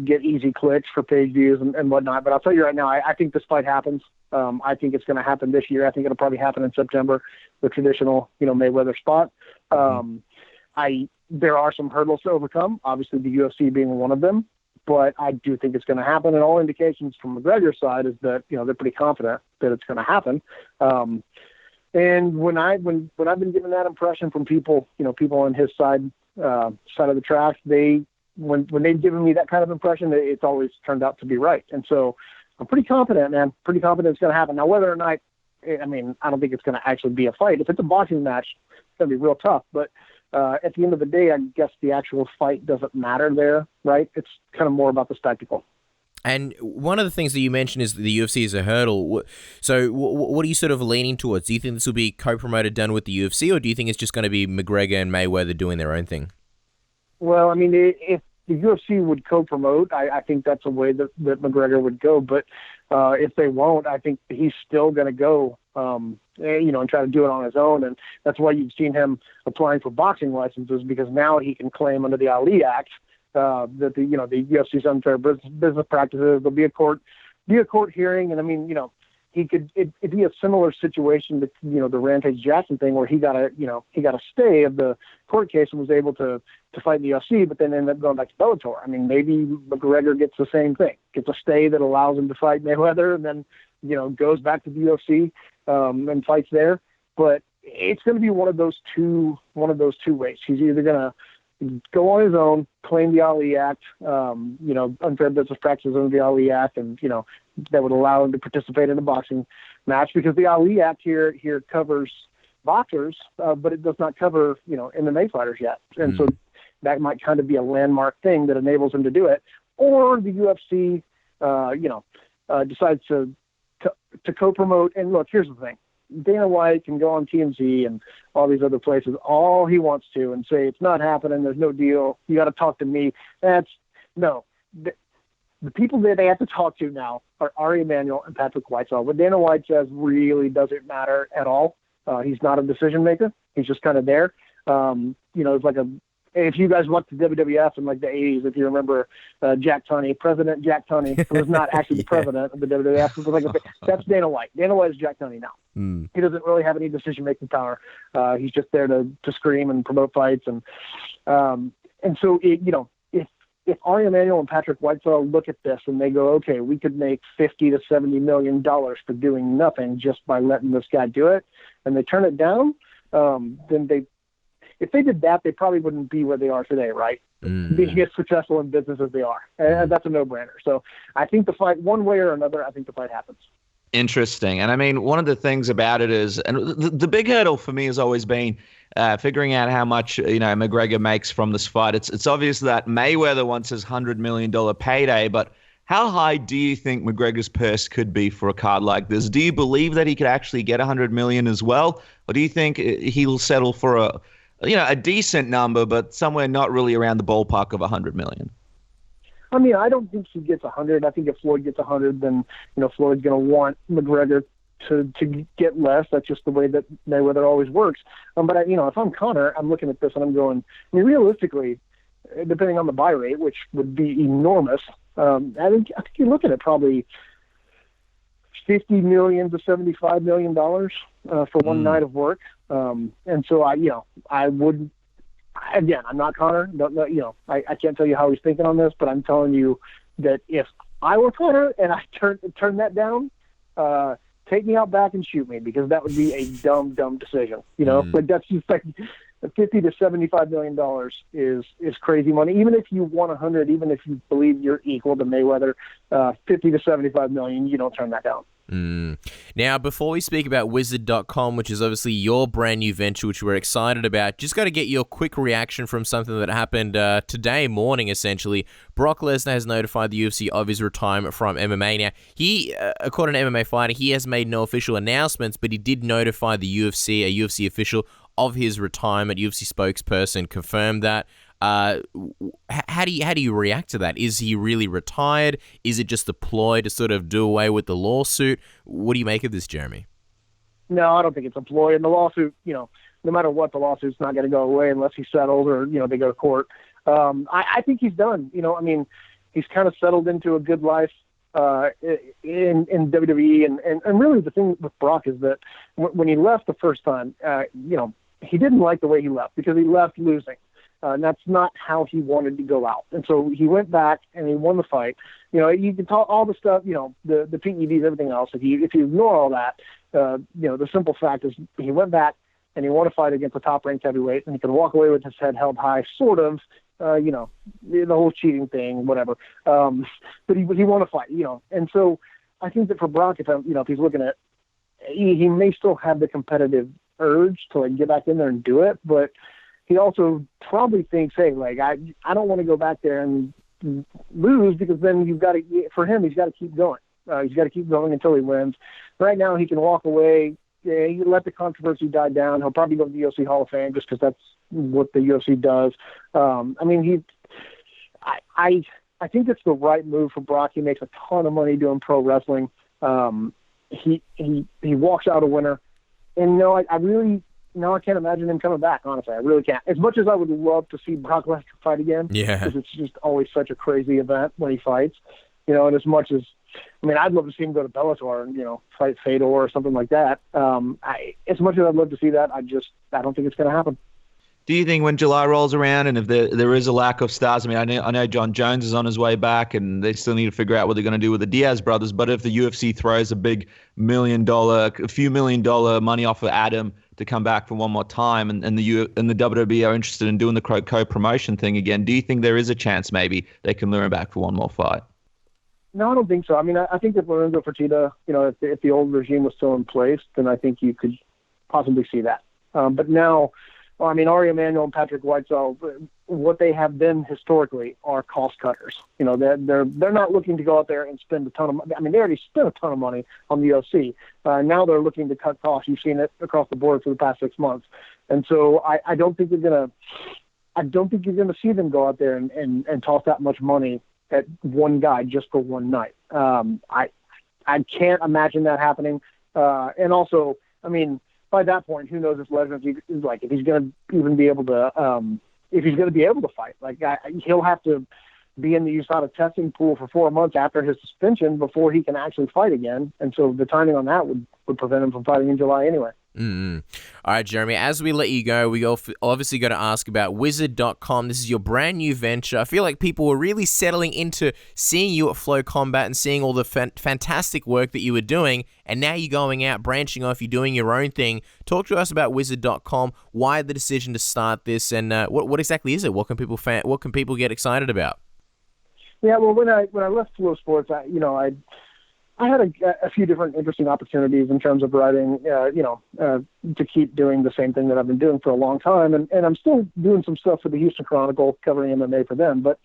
get easy clicks for page views and whatnot. But I'll tell you right now, I think this fight happens. I think it's going to happen this year. I think it'll probably happen in September, the traditional, Mayweather spot. There are some hurdles to overcome, obviously the UFC being one of them, but I do think it's going to happen. And all indications from McGregor's side is that, they're pretty confident that it's going to happen. And when I've been given that impression from people, people on his side of the tracks, when they've given me that kind of impression, it's always turned out to be right. And so I'm pretty confident, man. Pretty confident it's going to happen. Now, whether or not, I don't think it's going to actually be a fight. If it's a boxing match, it's going to be real tough. But at the end of the day, I guess the actual fight doesn't matter there, right? It's kind of more about the spectacle. And one of the things that you mentioned is the UFC is a hurdle. So what are you sort of leaning towards? Do you think this will be co-promoted done with the UFC, or do you think it's just going to be McGregor and Mayweather doing their own thing? Well, I mean, if the UFC would co-promote, I think that's a way that McGregor would go. But if they won't, I think he's still going to go, and try to do it on his own. And that's why you've seen him applying for boxing licenses, because now he can claim under the Ali Act that the UFC's unfair business practices. There'll be a court hearing, and I mean, it'd be a similar situation to the Rampage Jackson thing, where he got a stay of the court case and was able to fight in the UFC, but then ended up going back to Bellator. I mean, maybe McGregor gets the same thing, gets a stay that allows him to fight Mayweather, and then goes back to the UFC and fights there. But it's going to be one of those two ways. He's either going to go on his own, claim the Ali Act, unfair business practices under the Ali Act, and that would allow him to participate in a boxing match, because the Ali Act here covers boxers, but it does not cover MMA fighters yet, and so that might kind of be a landmark thing that enables him to do it. Or the UFC, decides to co-promote. And look, here's the thing. Dana White can go on TMZ and all these other places all he wants to and say it's not happening, there's no deal, you got to talk to me. The people that they have to talk to now are Ari Emanuel and Patrick Whitesell. What Dana White says really doesn't matter at all. He's not a decision maker. He's just kind of there. It's like if you guys watched the WWF in like the 80s, if you remember Jack Tunney, President Jack Tunney, who was not actually the president of the WWF. That's Dana White. Dana White is Jack Tunney now. He doesn't really have any decision-making power. He's just there to scream and promote fights. And so, if Ari Emanuel and Patrick Whitesell look at this and they go, okay, we could make $50 to $70 million for doing nothing just by letting this guy do it, and they turn it down, then if they did that, they probably wouldn't be where they are today, right? Being as successful in business as they are. And that's a no-brainer. So I think the fight, one way or another, I think the fight happens. Interesting. And I mean, one of the things about it is, and the big hurdle for me has always been figuring out how much, McGregor makes from this fight. It's obvious that Mayweather wants his $100 million payday, but how high do you think McGregor's purse could be for a card like this? Do you believe that he could actually get $100 million as well? Or do you think he'll settle for a decent number, but somewhere not really around the ballpark of $100 million? I mean, I don't think he gets 100. I think if Floyd gets 100, then Floyd's going to want McGregor to get less. That's just the way that Mayweather always works. But if I'm Conor, I'm looking at this and I'm going, I mean, realistically, depending on the buy rate, which would be enormous, I think you're looking at probably $50 million to $75 million for one night of work. And so I would. Again, I'm not Conor. I can't tell you how he's thinking on this, but I'm telling you that if I were Conor and I turn that down, take me out back and shoot me, because that would be a dumb decision. Like that's just like $50 to $75 million is crazy money. Even if you want 100, even if you believe you're equal to Mayweather, $50 to $75 million, you don't turn that down. Now, before we speak about Wizard.com, which is obviously your brand new venture, which we're excited about, just got to get your quick reaction from something that happened today morning, essentially. Brock Lesnar has notified the UFC of his retirement from MMA. Now, he, according to MMA Fighter, he has made no official announcements, but he did notify the UFC, a UFC official, of his retirement. UFC spokesperson confirmed that. How do you react to that? Is he really retired? Is it just a ploy to sort of do away with the lawsuit? What do you make of this, Jeremy? No, I don't think it's a ploy. And the lawsuit, no matter what, the lawsuit's not going to go away unless he settles or, they go to court. I think he's done. He's kind of settled into a good life in WWE. And really the thing with Brock is that when he left the first time, he didn't like the way he left, because he left losing. And that's not how he wanted to go out. And so he went back and he won the fight. You can talk all the stuff, the PEDs, everything else. If you ignore all that, the simple fact is he went back and he won a fight against a top-ranked heavyweight, and he could walk away with his head held high, sort of, the whole cheating thing, whatever. But he won a fight, And so I think that for Brock, if he's looking at, he may still have the competitive urge to get back in there and do it, but he also probably thinks, hey, I don't want to go back there and lose, because then he's got to keep going. He's got to keep going until he wins. Right now, he can walk away. Yeah, he let the controversy die down. He'll probably go to the UFC Hall of Fame just because that's what the UFC does. I think it's the right move for Brock. He makes a ton of money doing pro wrestling. He walks out a winner. And I can't imagine him coming back, honestly. I really can't. As much as I would love to see Brock Lesnar fight again, because it's just always such a crazy event when he fights, and as much as, I'd love to see him go to Bellator and, fight Fedor or something like that. As much as I'd love to see that, I don't think it's going to happen. Do you think when July rolls around and if there is a lack of stars, I know John Jones is on his way back and they still need to figure out what they're going to do with the Diaz brothers, but if the UFC throws a big few $1 million money offer at him to come back for one more time and the WWE are interested in doing the co-promotion thing again, do you think there is a chance maybe they can lure him back for one more fight? No, I don't think so. I think if Lorenzo Fertitta, if the old regime was still in place, then I think you could possibly see that. But now, Ari Emanuel and Patrick Whitesell, what they have been historically are cost cutters. They're not looking to go out there and spend a ton of money. They already spent a ton of money on the UFC. Now they're looking to cut costs. You've seen it across the board for the past 6 months. And so I don't think you're gonna see them go out there and toss that much money at one guy just for one night. I can't imagine that happening. And also, by that point, who knows if Lesnar if he's going to even be able to fight. He'll have to be in the USADA testing pool for 4 months after his suspension before he can actually fight again. And so the timing on that would prevent him from fighting in July anyway. Mm-hmm. All right, Jeremy, as we let you go, we obviously got to ask about Wizard.com. This is your brand new venture. I feel like people were really settling into seeing you at Flow Combat and seeing all the fantastic work that you were doing, and now you're going out, branching off, you're doing your own thing. Talk to us about Wizard.com, why the decision to start this, and what exactly is it? What can people get excited about? Yeah, well, when I left Flow Sports, I had a few different interesting opportunities in terms of writing, to keep doing the same thing that I've been doing for a long time. And I'm still doing some stuff for the Houston Chronicle, covering MMA for them. But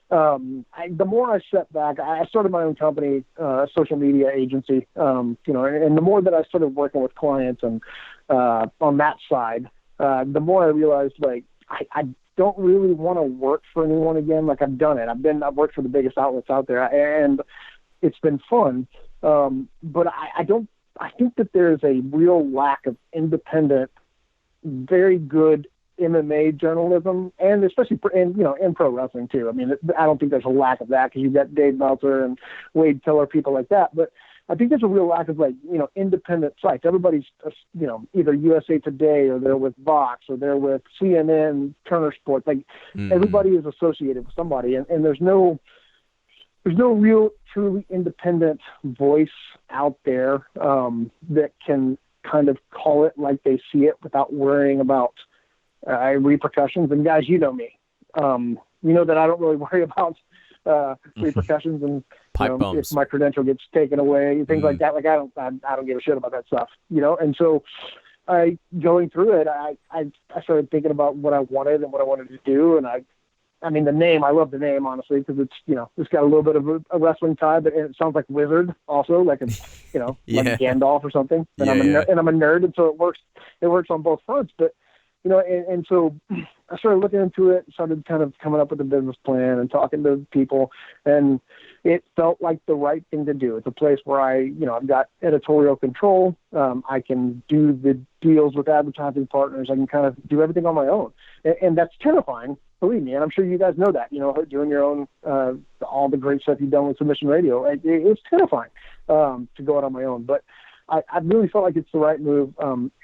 the more I stepped back, I started my own company, a social media agency, and the more that I started working with clients and on that side, the more I realized, I don't really want to work for anyone again. I've done it. I've worked for the biggest outlets out there, and it's been fun, but I think that there's a real lack of independent, very good MMA journalism, and especially in pro wrestling too. I don't think there's a lack of that because you've got Dave Meltzer and Wade Tiller, people like that. But I think there's a real lack of independent sites. Everybody's either USA Today or they're with Vox or they're with CNN, Turner Sports. Everybody is associated with somebody, and there's no real truly independent voice out there that can kind of call it like they see it without worrying about repercussions. And guys, you know me. You know that I don't really worry about repercussions and if my credential gets taken away, things like that. I don't give a shit about that stuff. And so going through it, I started thinking about what I wanted and what I wanted to do, and the name, I love the name, honestly, because it's got a little bit of a wrestling tie, but it sounds like Wizard also, like Gandalf or something. And I'm a nerd, and so it works on both fronts. But, and so I started looking into it, started kind of coming up with a business plan and talking to people, and it felt like the right thing to do. It's a place where I've got editorial control. I can do the deals with advertising partners. I can kind of do everything on my own. And that's terrifying. Believe me, and I'm sure you guys know that, doing your own, all the great stuff you've done with Submission Radio. It's terrifying to go out on my own, but I really felt like it's the right move.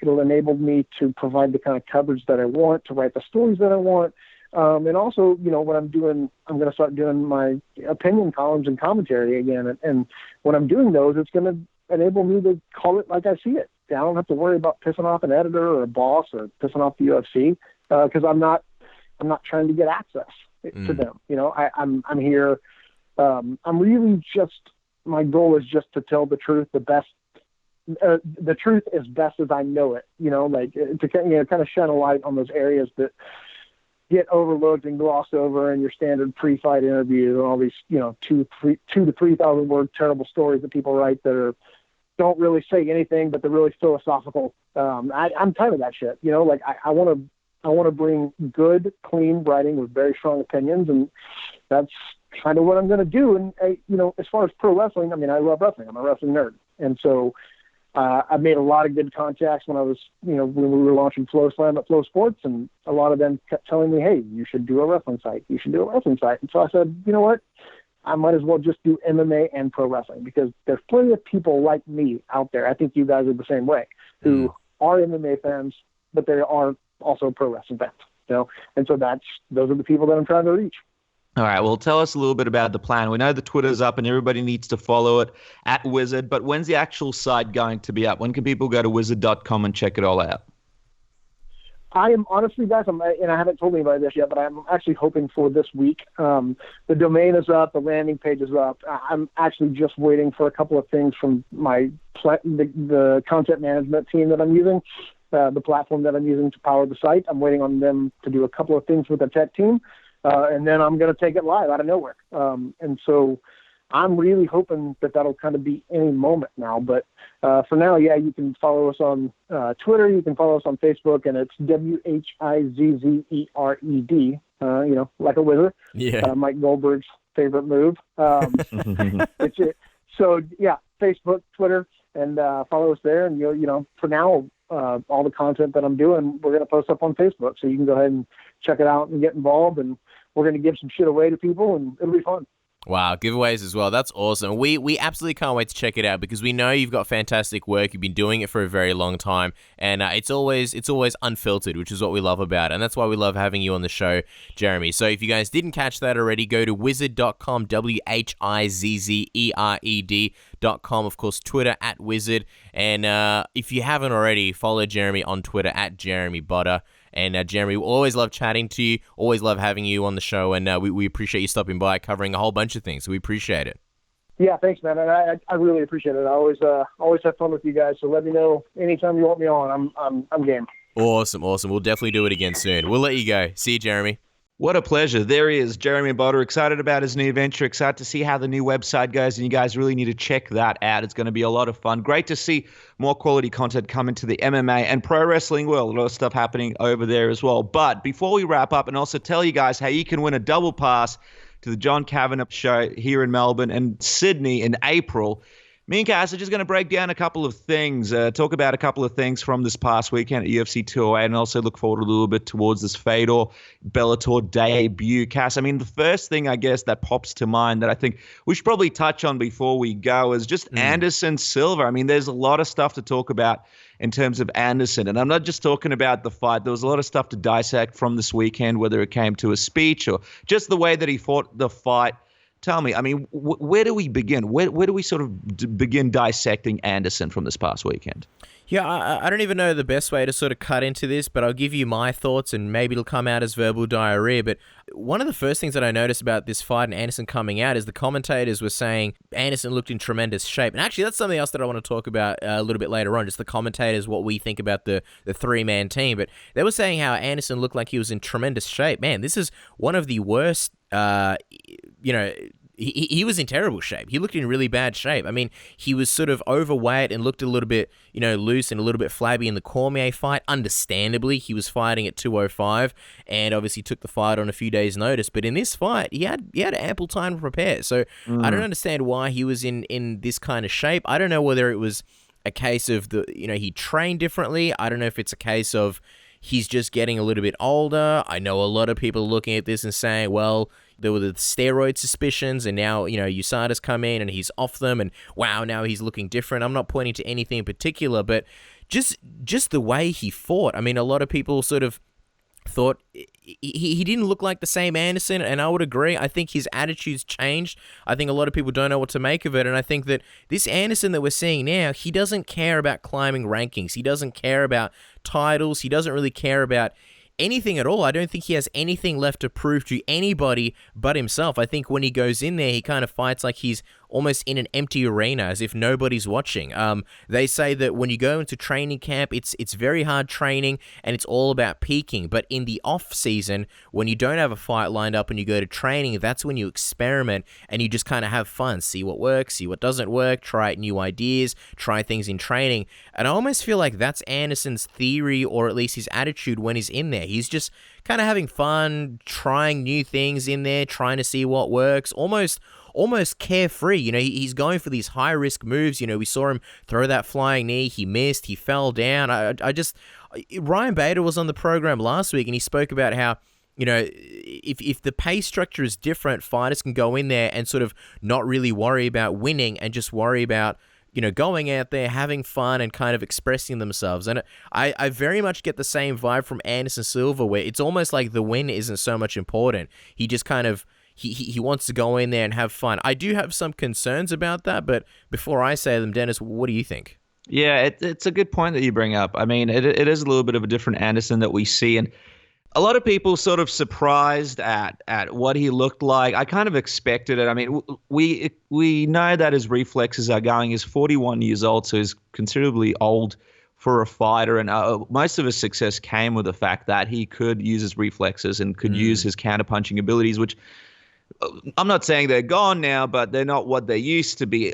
It'll enable me to provide the kind of coverage that I want, to write the stories that I want, and also, what I'm going to start doing my opinion columns and commentary again, and when I'm doing those, it's going to enable me to call it like I see it. I don't have to worry about pissing off an editor or a boss or pissing off the UFC because I'm not trying to get access to them. I'm here. I'm really just, my goal is just to tell the truth the truth as best as I know it, to kind of shine a light on those areas that, get overlooked and glossed over in your standard pre-fight interviews and all these, 2,000 to 3,000 word terrible stories that people write that don't really say anything, but they're really philosophical. I'm tired of that shit. I want to bring good, clean writing with very strong opinions, and that's kind of what I'm going to do. And as far as pro wrestling, I mean, I love wrestling. I'm a wrestling nerd, and so I made a lot of good contacts when I was, when we were launching Flow Slam at Flow Sports, and a lot of them kept telling me, hey, you should do a wrestling site. You should do a wrestling site. And so I said, you know what? I might as well just do MMA and pro wrestling, because there's plenty of people like me out there. I think you guys are the same way, who are MMA fans, but they are also pro wrestling fans. And so those are the people that I'm trying to reach. All right, well, tell us a little bit about the plan. We know the Twitter's up and everybody needs to follow it at Wizard, but when's the actual site going to be up? When can people go to wizard.com and check it all out? I am honestly, guys, and I haven't told anybody this yet, but I'm actually hoping for this week. The domain is up, the landing page is up. I'm actually just waiting for a couple of things from the content management team that I'm using, the platform that I'm using to power the site. I'm waiting on them to do a couple of things with the tech team. And then I'm going to take it live out of nowhere. And so I'm really hoping that that'll kind of be any moment now. But for now, yeah, you can follow us on Twitter. You can follow us on Facebook, and it's WHIZZERED, like a wizard. Yeah. Mike Goldberg's favorite move. It's it. So, yeah, Facebook, Twitter, and follow us there. And, for now, all the content that I'm doing, we're going to post up on Facebook. So you can go ahead and check it out and get involved. And we're going to give some shit away to people, and it'll be fun. Wow, giveaways as well. That's awesome. We absolutely can't wait to check it out, because we know you've got fantastic work. You've been doing it for a very long time, and it's always unfiltered, which is what we love about it. And that's why we love having you on the show, Jeremy. So if you guys didn't catch that already, go to wizard.com, WHIZZERED.com. Of course, Twitter at Wizard. And if you haven't already, follow Jeremy on Twitter at Jeremy Butter. And Jeremy, we always love chatting to you, always love having you on the show, and we appreciate you stopping by, covering a whole bunch of things. So we appreciate it. Yeah, thanks, man. And I really appreciate it. I always have fun with you guys. So let me know anytime you want me on. I'm game. Awesome. We'll definitely do it again soon. We'll let you go. See you, Jeremy. What a pleasure. There he is, Jeremy Butter, excited about his new venture, excited to see how the new website goes, and you guys really need to check that out. It's going to be a lot of fun. Great to see more quality content come into the MMA and pro wrestling world. A lot of stuff happening over there as well. But before we wrap up, and also tell you guys how you can win a double pass to the John Kavanagh show here in Melbourne and Sydney in April, me and Cass are just going to break down a couple of things, talk about a couple of things from this past weekend at UFC 208, and also look forward a little bit towards this Fedor Bellator debut. Cass, I mean, the first thing, I guess, that pops to mind that I think we should probably touch on before we go is just Anderson Silva. I mean, there's a lot of stuff to talk about in terms of Anderson, and I'm not just talking about the fight. There was a lot of stuff to dissect from this weekend, whether it came to a speech or just the way that he fought the fight. Tell me, I mean, where do we begin? Where do we sort of begin dissecting Anderson from this past weekend? Yeah, I don't even know the best way to sort of cut into this, but I'll give you my thoughts, and maybe it'll come out as verbal diarrhea. But one of the first things that I noticed about this fight and Anderson coming out is the commentators were saying Anderson looked in tremendous shape. And actually, that's something else that I want to talk about a little bit later on, just the commentators, what we think about the three-man team. But they were saying how Anderson looked like he was in tremendous shape. Man, this is one of the worst, he was in terrible shape. He looked in really bad shape. I mean, he was sort of overweight and looked a little bit, loose and a little bit flabby in the Cormier fight. Understandably, he was fighting at 205 and obviously took the fight on a few days' notice. But in this fight, he had ample time to prepare. So I don't understand why he was in this kind of shape. I don't know whether it was a case of he trained differently. I don't know if it's a case of he's just getting a little bit older. I know a lot of people looking at this and saying, well, there were the steroid suspicions, and now, USADA's come in and he's off them, and wow, now he's looking different. I'm not pointing to anything in particular, but just the way he fought. I mean, a lot of people sort of thought he didn't look like the same Anderson, and I would agree. I think his attitude's changed. I think a lot of people don't know what to make of it, and I think that this Anderson that we're seeing now, he doesn't care about climbing rankings. He doesn't care about titles. He doesn't really care about anything at all. I don't think he has anything left to prove to anybody but himself. I think when he goes in there, he kind of fights like he's almost in an empty arena, as if nobody's watching. They say that when you go into training camp, it's very hard training, and it's all about peaking. But in the off season, when you don't have a fight lined up and you go to training, that's when you experiment and you just kind of have fun, see what works, see what doesn't work, try new ideas, try things in training. And I almost feel like that's Anderson's theory, or at least his attitude when he's in there. He's just kind of having fun, trying new things in there, trying to see what works, almost carefree. You know, he's going for these high risk moves. You know, we saw him throw that flying knee. He missed. He fell down. Ryan Bader was on the program last week, and he spoke about how, you know, if the pay structure is different, fighters can go in there and sort of not really worry about winning and just worry about, you know, going out there, having fun and kind of expressing themselves. And I very much get the same vibe from Anderson Silva, where it's almost like the win isn't so much important. He just kind of, he wants to go in there and have fun. I do have some concerns about that, but before I say them, Dennis, what do you think? Yeah, it's a good point that you bring up. I mean, it is a little bit of a different Anderson that we see, and a lot of people sort of surprised at what he looked like. I kind of expected it. I mean, we know that his reflexes are going. He's 41 years old, so he's considerably old for a fighter. And most of his success came with the fact that he could use his reflexes and could use his counterpunching abilities, which I'm not saying they're gone now, but they're not what they used to be.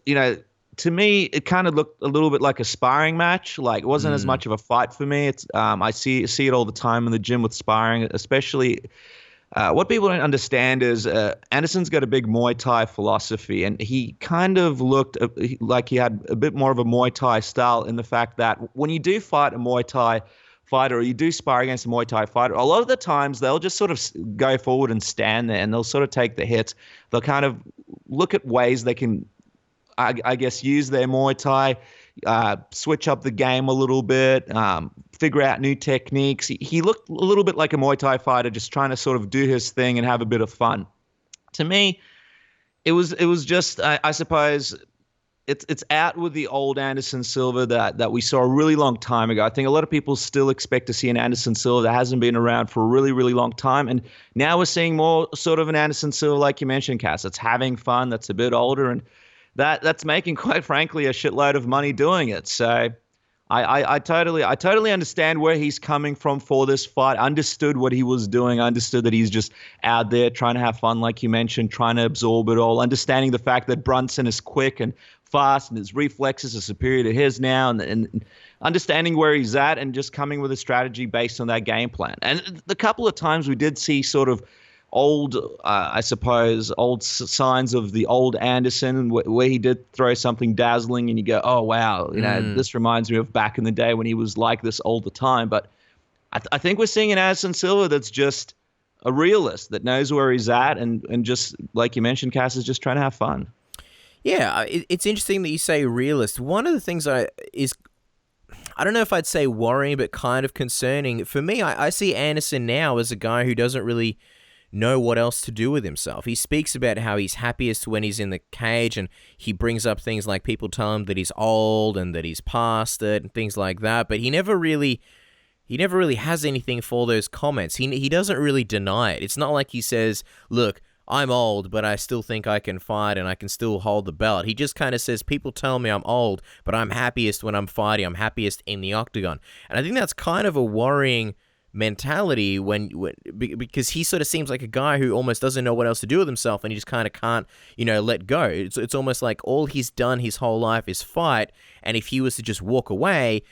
You know, to me, it kind of looked a little bit like a sparring match. Like, it wasn't as much of a fight for me. It's I see it all the time in the gym with sparring, especially. What people don't understand is Anderson's got a big Muay Thai philosophy, and he kind of looked like he had a bit more of a Muay Thai style in the fact that when you do fight a Muay Thai fighter, or you do spar against a Muay Thai fighter, a lot of the times they'll just sort of go forward and stand there, and they'll sort of take the hits. They'll kind of look at ways they can, I guess, use their Muay Thai, switch up the game a little bit, figure out new techniques. He looked a little bit like a Muay Thai fighter, just trying to sort of do his thing and have a bit of fun. To me, it was just, I suppose, it's out with the old Anderson Silva that we saw a really long time ago. I think a lot of people still expect to see an Anderson Silva that hasn't been around for a really, really long time. And now we're seeing more sort of an Anderson Silva, like you mentioned, Cass. That's having fun, that's a bit older, and that's making, quite frankly, a shitload of money doing it. So I totally understand where he's coming from for this fight. Understood what he was doing. Understood that he's just out there trying to have fun, like you mentioned, trying to absorb it all. Understanding the fact that Brunson is quick and fast and his reflexes are superior to his now, and understanding where he's at and just coming with a strategy based on that game plan. And the couple of times we did see sort of old, I suppose, old signs of the old Anderson, where he did throw something dazzling and you go, oh, wow, you know, this reminds me of back in the day when he was like this all the time. But I think we're seeing an Anderson Silva that's just a realist, that knows where he's at, and just, like you mentioned, Cass, is just trying to have fun. Yeah, it's interesting that you say realist. One of the things I don't know if I'd say worrying, but kind of concerning. For me, I see Anderson now as a guy who doesn't really know what else to do with himself. He speaks about how he's happiest when he's in the cage, and he brings up things like people tell him that he's old and that he's past it and things like that, but he never really has anything for those comments. He doesn't really deny it. It's not like he says, look, I'm old, but I still think I can fight and I can still hold the belt. He just kind of says, people tell me I'm old, but I'm happiest when I'm fighting. I'm happiest in the octagon. And I think that's kind of a worrying mentality because he sort of seems like a guy who almost doesn't know what else to do with himself, and he just kind of can't, let go. It's almost like all he's done his whole life is fight, and if he was to just walk away,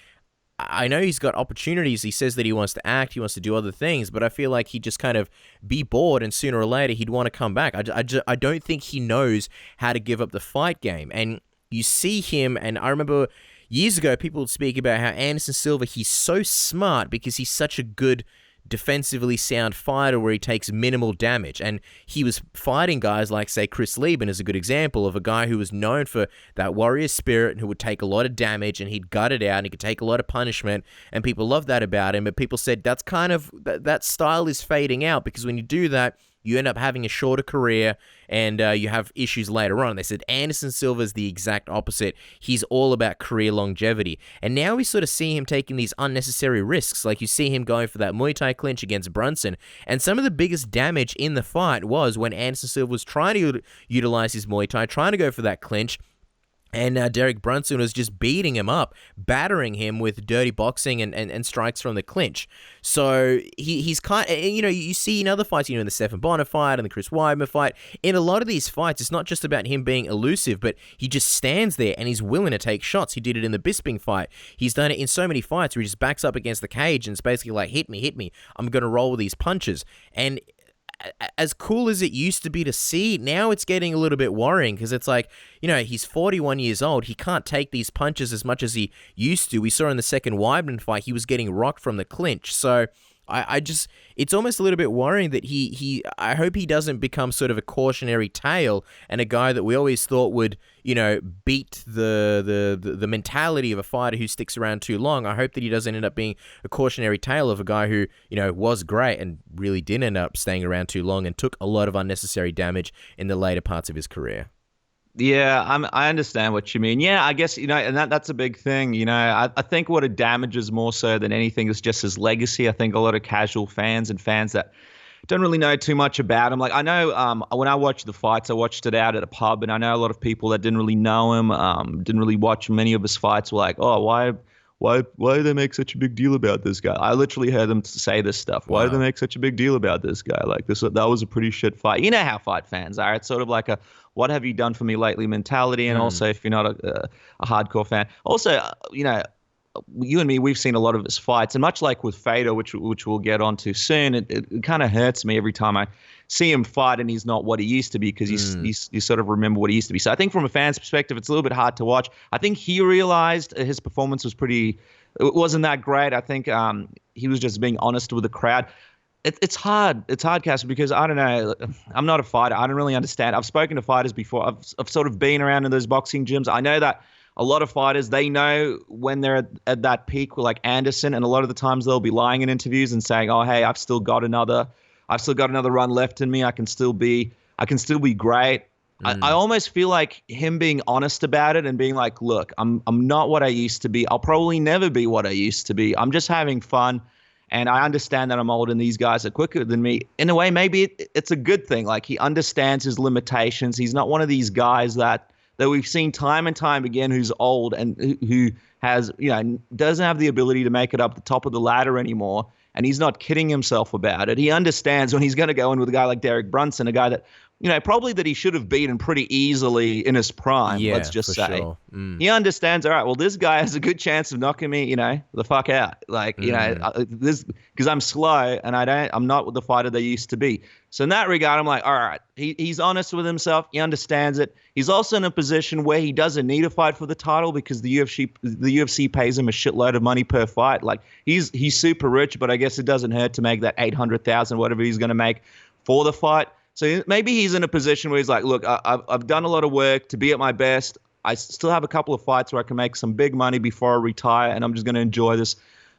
I know he's got opportunities. He says that he wants to act, he wants to do other things, but I feel like he'd just kind of be bored, and sooner or later he'd want to come back. I don't think he knows how to give up the fight game. And you see him, and I remember years ago people would speak about how Anderson Silva, he's so smart because he's such a good defensively sound fighter where he takes minimal damage. And he was fighting guys like, say, Chris Lieben is a good example of a guy who was known for that warrior spirit and who would take a lot of damage and he'd gut it out and he could take a lot of punishment, and people loved that about him. But people said that's kind of, that style is fading out, because when you do that, you end up having a shorter career and you have issues later on. They said Anderson Silva is the exact opposite. He's all about career longevity. And now we sort of see him taking these unnecessary risks. Like you see him going for that Muay Thai clinch against Brunson. And some of the biggest damage in the fight was when Anderson Silva was trying to utilize his Muay Thai, trying to go for that clinch. And Derek Brunson was just beating him up, battering him with dirty boxing and strikes from the clinch. So he's kind of, you see in other fights, in the Stephan Bonner fight and the Chris Weidman fight, in a lot of these fights, it's not just about him being elusive, but he just stands there and he's willing to take shots. He did it in the Bisping fight. He's done it in so many fights where he just backs up against the cage and it's basically like, hit me. I'm going to roll with these punches. And as cool as it used to be to see, now it's getting a little bit worrying because it's like, he's 41 years old. He can't take these punches as much as he used to. We saw in the second Weidman fight, he was getting rocked from the clinch. So it's almost a little bit worrying that I hope he doesn't become sort of a cautionary tale and a guy that we always thought would, beat the mentality of a fighter who sticks around too long. I hope that he doesn't end up being a cautionary tale of a guy who, was great and really didn't end up staying around too long and took a lot of unnecessary damage in the later parts of his career. Yeah, I understand what you mean. Yeah, I guess, and that's a big thing. I think what it damages more so than anything is just his legacy. I think a lot of casual fans and fans that don't really know too much about him. Like, I know when I watched the fights, I watched it out at a pub, and I know a lot of people that didn't really know him, didn't really watch many of his fights, were like, oh, why do they make such a big deal about this guy? I literally heard them say this stuff. Why do they make such a big deal about this guy? Like, that was a pretty shit fight. You know how fight fans are. It's sort of like a, what have you done for me lately mentality. And also, if you're not a hardcore fan. Also, you and me, we've seen a lot of his fights. And much like with Fedor, which we'll get onto soon, it kind of hurts me every time I see him fight and he's not what he used to be, because you sort of remember what he used to be. So I think from a fan's perspective, it's a little bit hard to watch. I think he realized his performance was it wasn't that great. I think he was just being honest with the crowd. It's hard. It's hard, Casper, because I don't know. I'm not a fighter. I don't really understand. I've spoken to fighters before. I've sort of been around in those boxing gyms. I know that a lot of fighters, they know when they're at that peak, like Anderson, and a lot of the times they'll be lying in interviews and saying, "Oh, hey, I've still got another run left in me. I can still be great." I almost feel like him being honest about it and being like, "Look, I'm not what I used to be. I'll probably never be what I used to be. I'm just having fun. And I understand that I'm old and these guys are quicker than me." In a way, maybe it's a good thing. Like, he understands his limitations. He's not one of these guys that we've seen time and time again who's old and who has, doesn't have the ability to make it up the top of the ladder anymore. And he's not kidding himself about it. He understands when he's going to go in with a guy like Derek Brunson, a guy that, probably that he should have beaten pretty easily in his prime, let's just say. Sure. He understands, all right, well, this guy has a good chance of knocking me, the fuck out. Like, this, because I'm slow and I'm not the fighter they used to be. So in that regard, I'm like, all right, he's honest with himself. He understands it. He's also in a position where he doesn't need to fight for the title because the UFC pays him a shitload of money per fight. Like, he's super rich, but I guess it doesn't hurt to make that $800,000, whatever he's going to make for the fight. So maybe he's in a position where he's like, look, I've done a lot of work to be at my best. I still have a couple of fights where I can make some big money before I retire, and I'm just going to enjoy this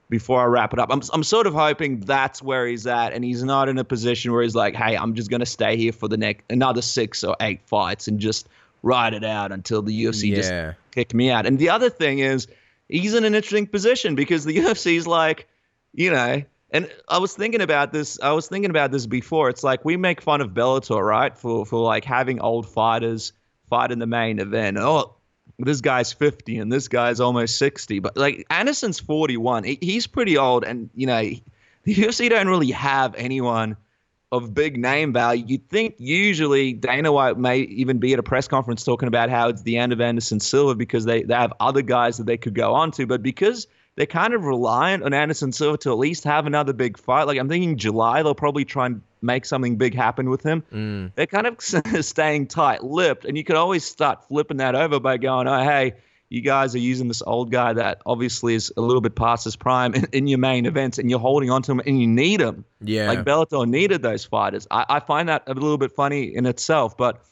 before I wrap it up. I'm sort of hoping that's where he's at, and he's not in a position where he's like, hey, I'm just going to stay here for the next another 6 or 8 fights and just ride it out until the UFC just kick me out. And the other thing is, he's in an interesting position because the UFC's like, and I was thinking about this before. It's like, we make fun of Bellator, right? For like having old fighters fight in the main event. Oh, this guy's 50 and this guy's almost 60. But like, Anderson's 41. He's pretty old. And, the UFC don't really have anyone of big name value. You'd think usually Dana White may even be at a press conference talking about how it's the end of Anderson Silva because they have other guys that they could go on to. But because they're kind of reliant on Anderson Silva to at least have another big fight. Like, I'm thinking July, they'll probably try and make something big happen with him. They're kind of staying tight-lipped, and you could always start flipping that over by going, oh, hey, you guys are using this old guy that obviously is a little bit past his prime in your main events, and you're holding on to him, and you need him. Yeah. Like, Bellator needed those fighters. I find that a little bit funny in itself, but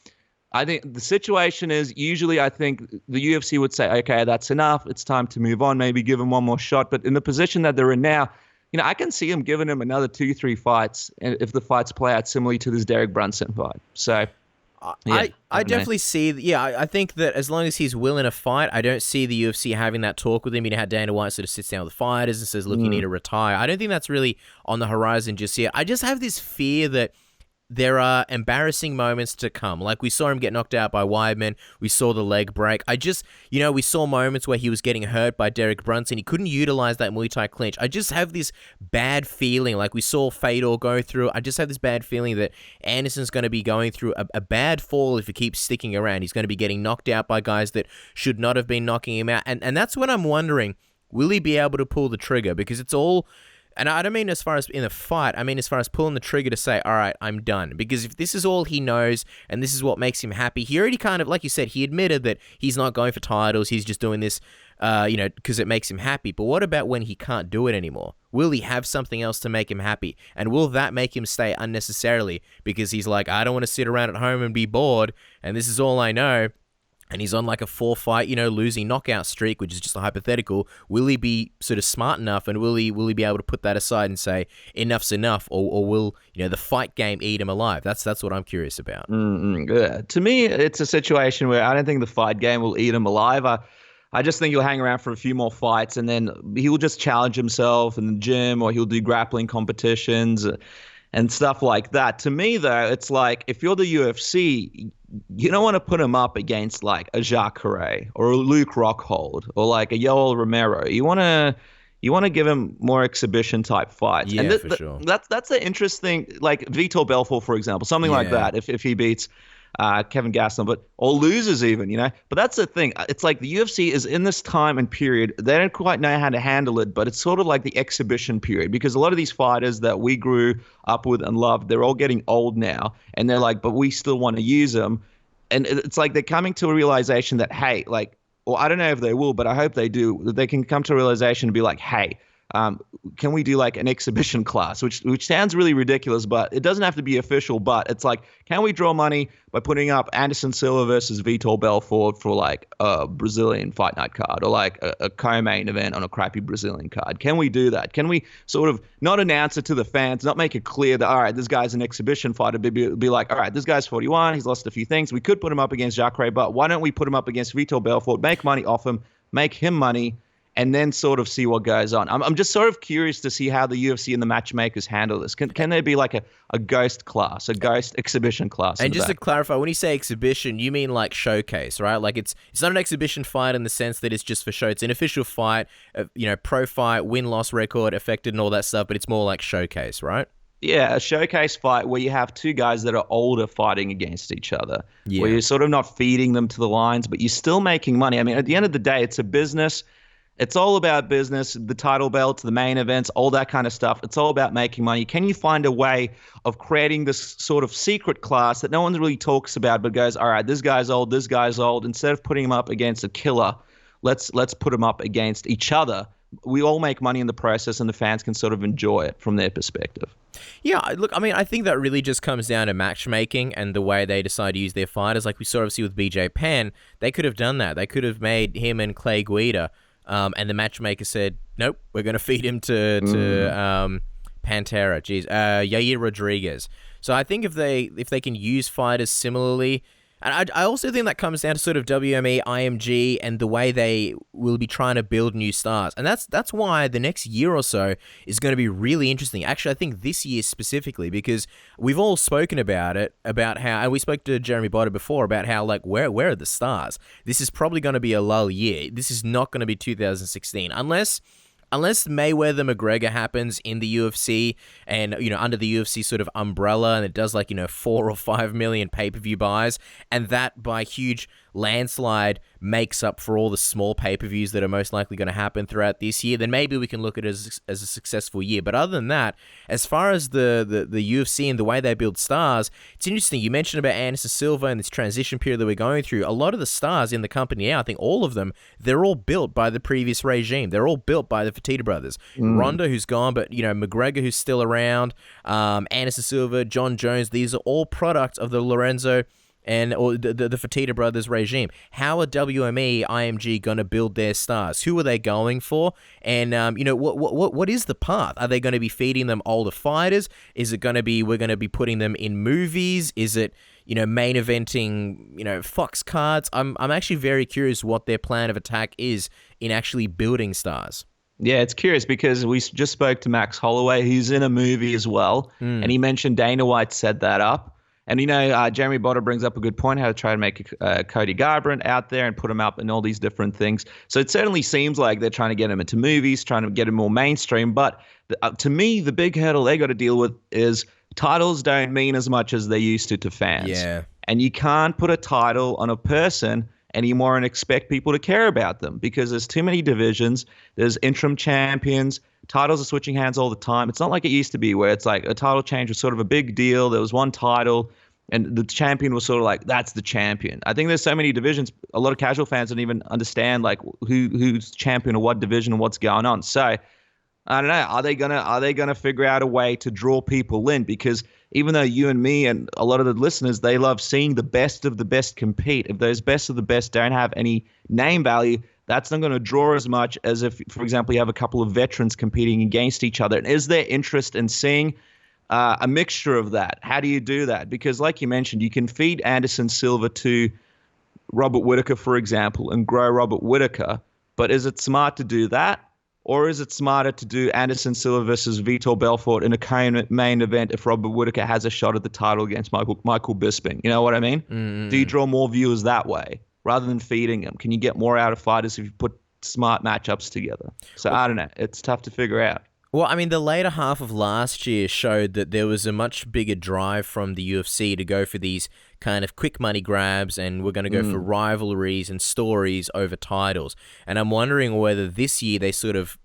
I think the situation is, usually I think the UFC would say, okay, that's enough. It's time to move on. Maybe give him one more shot. But in the position that they're in now, I can see him giving him another 2-3 fights if the fights play out similarly to this Derek Brunson fight. So, yeah, I definitely see. I think that as long as he's willing to fight, I don't see the UFC having that talk with him. You know how Dana White sort of sits down with the fighters and says, "Look, you need to retire." I don't think that's really on the horizon just yet. I just have this fear that there are embarrassing moments to come. Like we saw him get knocked out by Weidman. We saw the leg break. We saw moments where he was getting hurt by Derek Brunson. He couldn't utilize that Muay Thai clinch. I just have this bad feeling, like we saw Fedor go through. I just have this bad feeling that Anderson's going to be going through a bad fall if he keeps sticking around. He's going to be getting knocked out by guys that should not have been knocking him out. And that's when I'm wondering, will he be able to pull the trigger? Because it's all... And I don't mean as far as in a fight, I mean as far as pulling the trigger to say, all right, I'm done. Because if this is all he knows and this is what makes him happy, he already kind of, like you said, he admitted that he's not going for titles, he's just doing this, because it makes him happy. But what about when he can't do it anymore? Will he have something else to make him happy? And will that make him stay unnecessarily? Because he's like, I don't want to sit around at home and be bored, and this is all I know. And he's on like a 4-fight, losing knockout streak, which is just a hypothetical. Will he be sort of smart enough, and will he be able to put that aside and say enough's enough, or will the fight game eat him alive? That's what I'm curious about. To me, it's a situation where I don't think the fight game will eat him alive. I just think he'll hang around for a few more fights, and then he'll just challenge himself in the gym, or he'll do grappling competitions and stuff like that. To me, though, it's like if you're the UFC, you don't want to put him up against like a Jacare or a Luke Rockhold or like a Yoel Romero. You want to give him more exhibition type fights. Yeah, and for sure. That's the interesting, like Vitor Belfort, for example, something like that. If he beats Kevin Gastelum, or loses even, But that's the thing. It's like the UFC is in this time and period. They don't quite know how to handle it, but it's sort of like the exhibition period, because a lot of these fighters that we grew up with and loved, they're all getting old now, and they're like, but we still want to use them. And it's like they're coming to a realization that, hey, like, or I don't know if they will, but I hope they do, that they can come to a realization and be like, hey, can we do like an exhibition class, which sounds really ridiculous, but it doesn't have to be official. But it's like, can we draw money by putting up Anderson Silva versus Vitor Belfort for like a Brazilian fight night card, or like a co-main event on a crappy Brazilian card? Can we do that? Can we sort of not announce it to the fans, not make it clear that, all right, this guy's an exhibition fighter, be like, all right, this guy's 41, he's lost a few things. We could put him up against Jacare, but why don't we put him up against Vitor Belfort, make money off him, make him money, and then sort of see what goes on. I'm just sort of curious to see how the UFC and the matchmakers handle this. Can there be like a ghost class, a ghost exhibition class? And just to clarify, when you say exhibition, you mean like showcase, right? Like it's not an exhibition fight in the sense that it's just for show. It's an official fight, pro fight, win-loss record affected and all that stuff, but it's more like showcase, right? Yeah, a showcase fight where you have two guys that are older fighting against each other, where you're sort of not feeding them to the lines, but you're still making money. I mean, at the end of the day, it's a business. It's all about business, the title belts, the main events, all that kind of stuff. It's all about making money. Can you find a way of creating this sort of secret class that no one really talks about, but goes, all right, this guy's old, this guy's old. Instead of putting him up against a killer, let's put him up against each other. We all make money in the process, and the fans can sort of enjoy it from their perspective. Yeah, look, I mean, I think that really just comes down to matchmaking and the way they decide to use their fighters. Like we saw obviously with BJ Penn, they could have done that. They could have made him and Clay Guida. And the matchmaker said, nope, we're going to feed him to Pantera. Yair Rodriguez. So I think if they can use fighters similarly, and I also think that comes down to sort of WME, IMG, and the way they will be trying to build new stars. And that's why the next year or so is going to be really interesting. Actually, I think this year specifically, because we've all spoken about it, about how, and we spoke to Jeremy Botter before about how, like, where are the stars? This is probably going to be a lull year. This is not going to be 2016, unless Mayweather McGregor happens in the UFC and, under the UFC sort of umbrella, and it does 4 or 5 million pay-per-view buys, and that by huge landslide makes up for all the small pay-per-views that are most likely going to happen throughout this year, then maybe we can look at it as a successful year. But other than that, as far as the UFC and the way they build stars, it's interesting. You mentioned about Anderson Silva and this transition period that we're going through. A lot of the stars in the company now, I think all of them, they're all built by the previous regime. They're all built by the Fertitta brothers. Ronda, who's gone, but McGregor, who's still around, Anderson Silva, John Jones, these are all products of the Lorenzo or the Fertitta brothers regime. How are WME, IMG going to build their stars? Who are they going for? And what is the path? Are they going to be feeding them older fighters? Is it going to be we're going to be putting them in movies? Is it main eventing Fox cards? I'm actually very curious what their plan of attack is in actually building stars. Yeah, it's curious because we just spoke to Max Holloway. He's in a movie as well, and he mentioned Dana White set that up. And, Jeremy Botter brings up a good point, how to try to make Cody Garbrandt out there and put him up in all these different things. So it certainly seems like they're trying to get him into movies, trying to get him more mainstream. But to me, the big hurdle they got to deal with is titles don't mean as much as they used to fans. Yeah. And you can't put a title on a person anymore and expect people to care about them because there's too many divisions. There's interim champions. Titles are switching hands all the time. It's not like it used to be where it's like a title change was sort of a big deal. There was one title and the champion was sort of like, that's the champion. I think there's so many divisions. A lot of casual fans don't even understand like who's champion or what division and what's going on. So I don't know. Are they gonna figure out a way to draw people in? Because even though you and me and a lot of the listeners, they love seeing the best of the best compete. If those best of the best don't have any name value, that's not going to draw as much as if, for example, you have a couple of veterans competing against each other. And is there interest in seeing a mixture of that? How do you do that? Because like you mentioned, you can feed Anderson Silva to Robert Whittaker, for example, and grow Robert Whittaker. But is it smart to do that? Or is it smarter to do Anderson Silva versus Vitor Belfort in a main event if Robert Whittaker has a shot at the title against Michael Bisping? You know what I mean? Mm-hmm. Do you draw more viewers that way? Rather than feeding them? Can you get more out of fighters if you put smart matchups together? So I don't know. It's tough to figure out. Well, I mean, the later half of last year showed that there was a much bigger drive from the UFC to go for these kind of quick money grabs, and we're going to go for rivalries and stories over titles. And I'm wondering whether this year they sort of,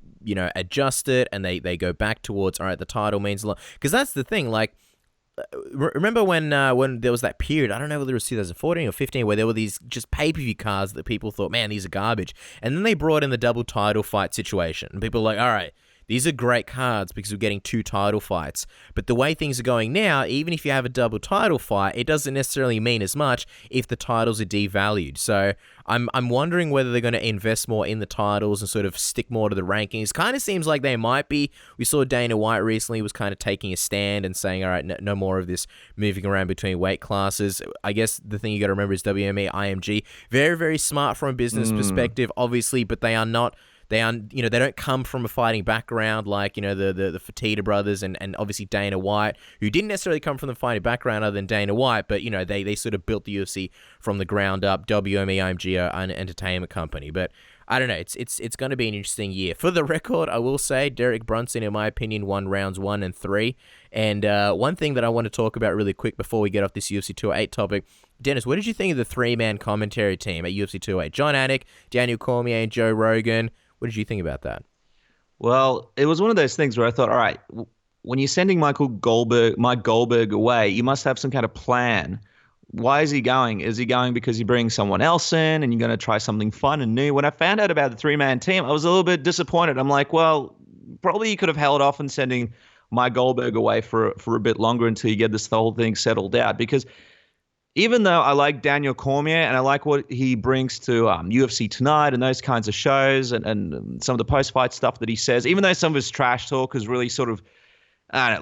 adjust it and they go back towards, all right, the title means a lot. Because that's the thing, like, remember when there was that period, I don't know whether it was 2014 or 15, where there were these just pay-per-view cards that people thought, man, these are garbage. And then they brought in the double title fight situation. And people were like, all right, these are great cards because we're getting 2 title fights. But the way things are going now, even if you have a double title fight, it doesn't necessarily mean as much if the titles are devalued. So I'm wondering whether they're going to invest more in the titles and sort of stick more to the rankings. Kind of seems like they might be. We saw Dana White recently was kind of taking a stand and saying, all right, no more of this moving around between weight classes. I guess the thing you got to remember is WME, IMG, very, very smart from a business perspective, obviously, but they are not. They are, they don't come from a fighting background like, the Fertitta brothers and obviously Dana White, who didn't necessarily come from the fighting background other than Dana White, but, they sort of built the UFC from the ground up. WME, IMG are an entertainment company. But I don't know. It's going to be an interesting year. For the record, I will say Derek Brunson, in my opinion, won rounds 1 and 3. And one thing that I want to talk about really quick before we get off this UFC 208 topic, Dennis, what did you think of the 3-man commentary team at UFC 208? John Anik, Daniel Cormier, and Joe Rogan. What did you think about that? Well, it was one of those things where I thought, all right, when you're sending Mike Goldberg away, you must have some kind of plan. Why is he going? Is he going because you bring someone else in and you're going to try something fun and new? When I found out about the 3-man team, I was a little bit disappointed. I'm like, well, probably you could have held off on sending Mike Goldberg away for a bit longer until you get this whole thing settled out. Because even though I like Daniel Cormier and I like what he brings to UFC Tonight and those kinds of shows and some of the post-fight stuff that he says, even though some of his trash talk is really sort of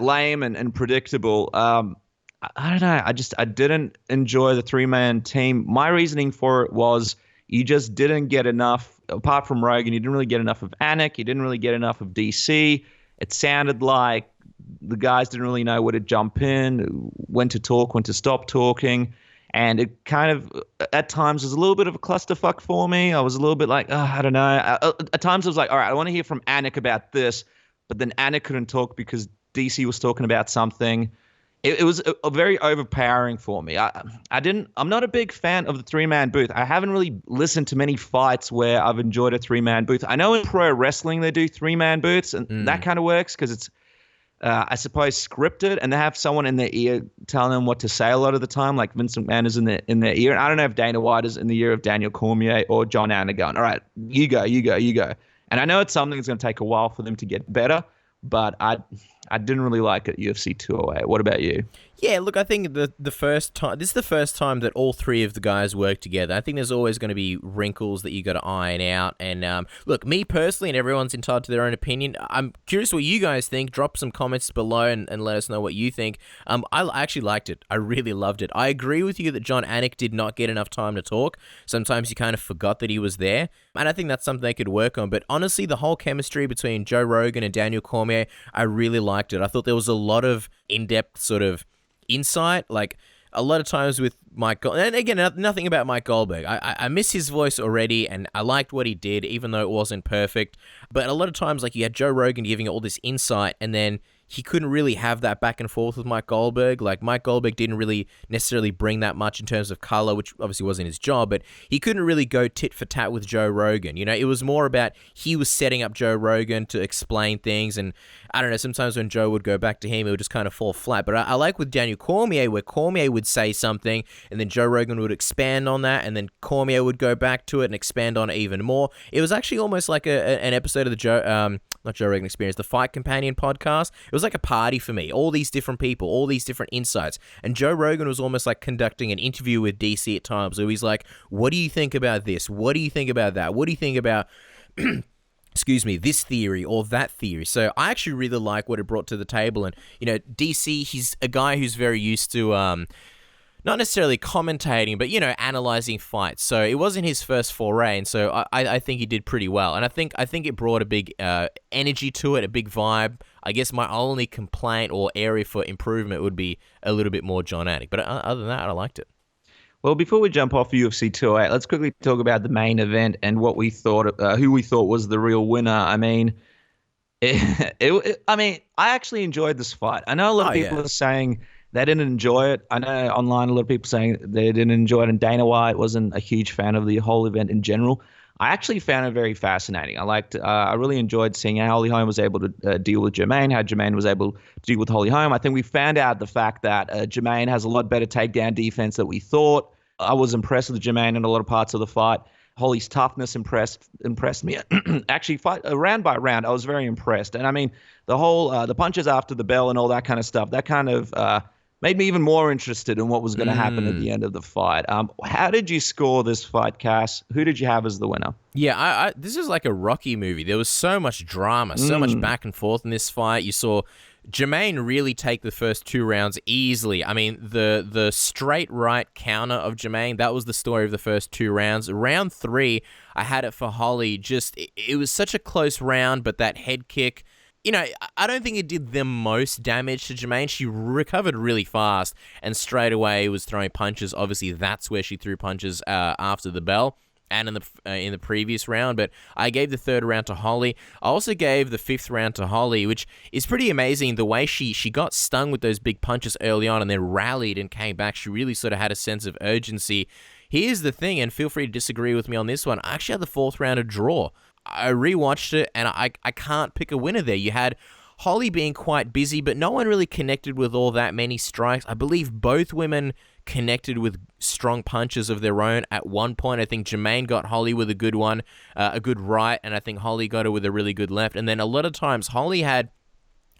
lame and predictable, I don't know. I didn't enjoy the 3-man team. My reasoning for it was you just didn't get enough, apart from Rogan, you didn't really get enough of Anik. You didn't really get enough of DC. It sounded like the guys didn't really know where to jump in, when to talk, when to stop talking. And it kind of, at times, was a little bit of a clusterfuck for me. I was a little bit like, I don't know. At times, I was like, all right, I want to hear from Anik about this. But then Anik couldn't talk because DC was talking about something. It was a very overpowering for me. I'm not a big fan of the 3-man booth. I haven't really listened to many fights where I've enjoyed a 3-man booth. I know in pro wrestling they do 3-man booths, and that kind of works because it's, I suppose, scripted, and they have someone in their ear telling them what to say a lot of the time, like Vince McMahon is in their ear. And I don't know if Dana White is in the ear of Daniel Cormier or John Anik going, all right, you go. And I know it's something that's going to take a while for them to get better, but I I didn't really like it, UFC 208. What about you? Yeah, look, I think the first time, this is the first time that all three of the guys work together. I think there's always going to be wrinkles that you got to iron out. And look, me personally, and everyone's entitled to their own opinion. I'm curious what you guys think. Drop some comments below and let us know what you think. I actually liked it. I really loved it. I agree with you that Jon Anik did not get enough time to talk. Sometimes you kind of forgot that he was there. And I think that's something they could work on. But honestly, the whole chemistry between Joe Rogan and Daniel Cormier, I really liked it. I thought there was a lot of in-depth sort of insight, like a lot of times with Mike and again, nothing about Mike Goldberg. I miss his voice already, and I liked what he did, even though it wasn't perfect. But a lot of times, like, you had Joe Rogan giving all this insight, and then he couldn't really have that back and forth with Mike Goldberg. Like, Mike Goldberg didn't really necessarily bring that much in terms of color, which obviously wasn't his job, but he couldn't really go tit for tat with Joe Rogan. You know, it was more about he was setting up Joe Rogan to explain things, and I don't know, sometimes when Joe would go back to him, it would just kind of fall flat. But I like with Daniel Cormier, where Cormier would say something, and then Joe Rogan would expand on that, and then Cormier would go back to it and expand on it even more. It was actually almost like an episode of the not Joe Rogan Experience, the Fight Companion podcast. It was like a party for me. All these different people, all these different insights. And Joe Rogan was almost like conducting an interview with DC at times. So he's like, what do you think about this? What do you think about that? What do you think about, excuse me, this theory or that theory? So I actually really like what it brought to the table. And, you know, DC, he's a guy who's very used to, not necessarily commentating, but, you know, analyzing fights. So it wasn't his first foray, and so I think he did pretty well. And I think it brought a big energy to it, a big vibe. I guess my only complaint or area for improvement would be a little bit more Jon Anik. But other than that, I liked it. Well, before we jump off UFC 208, let's quickly talk about the main event and what we thought, who we thought was the real winner. I mean, I actually enjoyed this fight. I know a lot of people are saying they didn't enjoy it. I know online a lot of people saying they didn't enjoy it, and Dana White wasn't a huge fan of the whole event in general. I actually found it very fascinating. I really enjoyed seeing how Holly Holm was able to deal with Jermaine, how Jermaine was able to deal with Holly Holm. I think we found out the fact that Jermaine has a lot better takedown defense than we thought. I was impressed with Jermaine in a lot of parts of the fight. Holly's toughness impressed me. Actually, round by round, I was very impressed. And I mean, the whole the punches after the bell and all that kind of stuff, that kind of made me even more interested in what was going to happen at the end of the fight. How did you score this fight, Cass? Who did you have as the winner? Yeah, this is like a Rocky movie. There was so much drama, so much back and forth in this fight. You saw Jermaine really take the first 2 rounds easily. I mean, the straight right counter of Jermaine, that was the story of the first 2 rounds. Round 3, I had it for Holly. It was such a close round, but that head kick, you know, I don't think it did the most damage to Jermaine. She recovered really fast and straight away was throwing punches. Obviously, that's where she threw punches after the bell and in the previous round. But I gave the 3rd round to Holly. I also gave the 5th round to Holly, which is pretty amazing. The way she got stung with those big punches early on and then rallied and came back. She really sort of had a sense of urgency. Here's the thing, and feel free to disagree with me on this one. I actually had the 4th round a draw. I rewatched it, and I can't pick a winner there. You had Holly being quite busy, but no one really connected with all that many strikes. I believe both women connected with strong punches of their own at one point. I think Jermaine got Holly with a good one, a good right, and I think Holly got her with a really good left. And then a lot of times, Holly had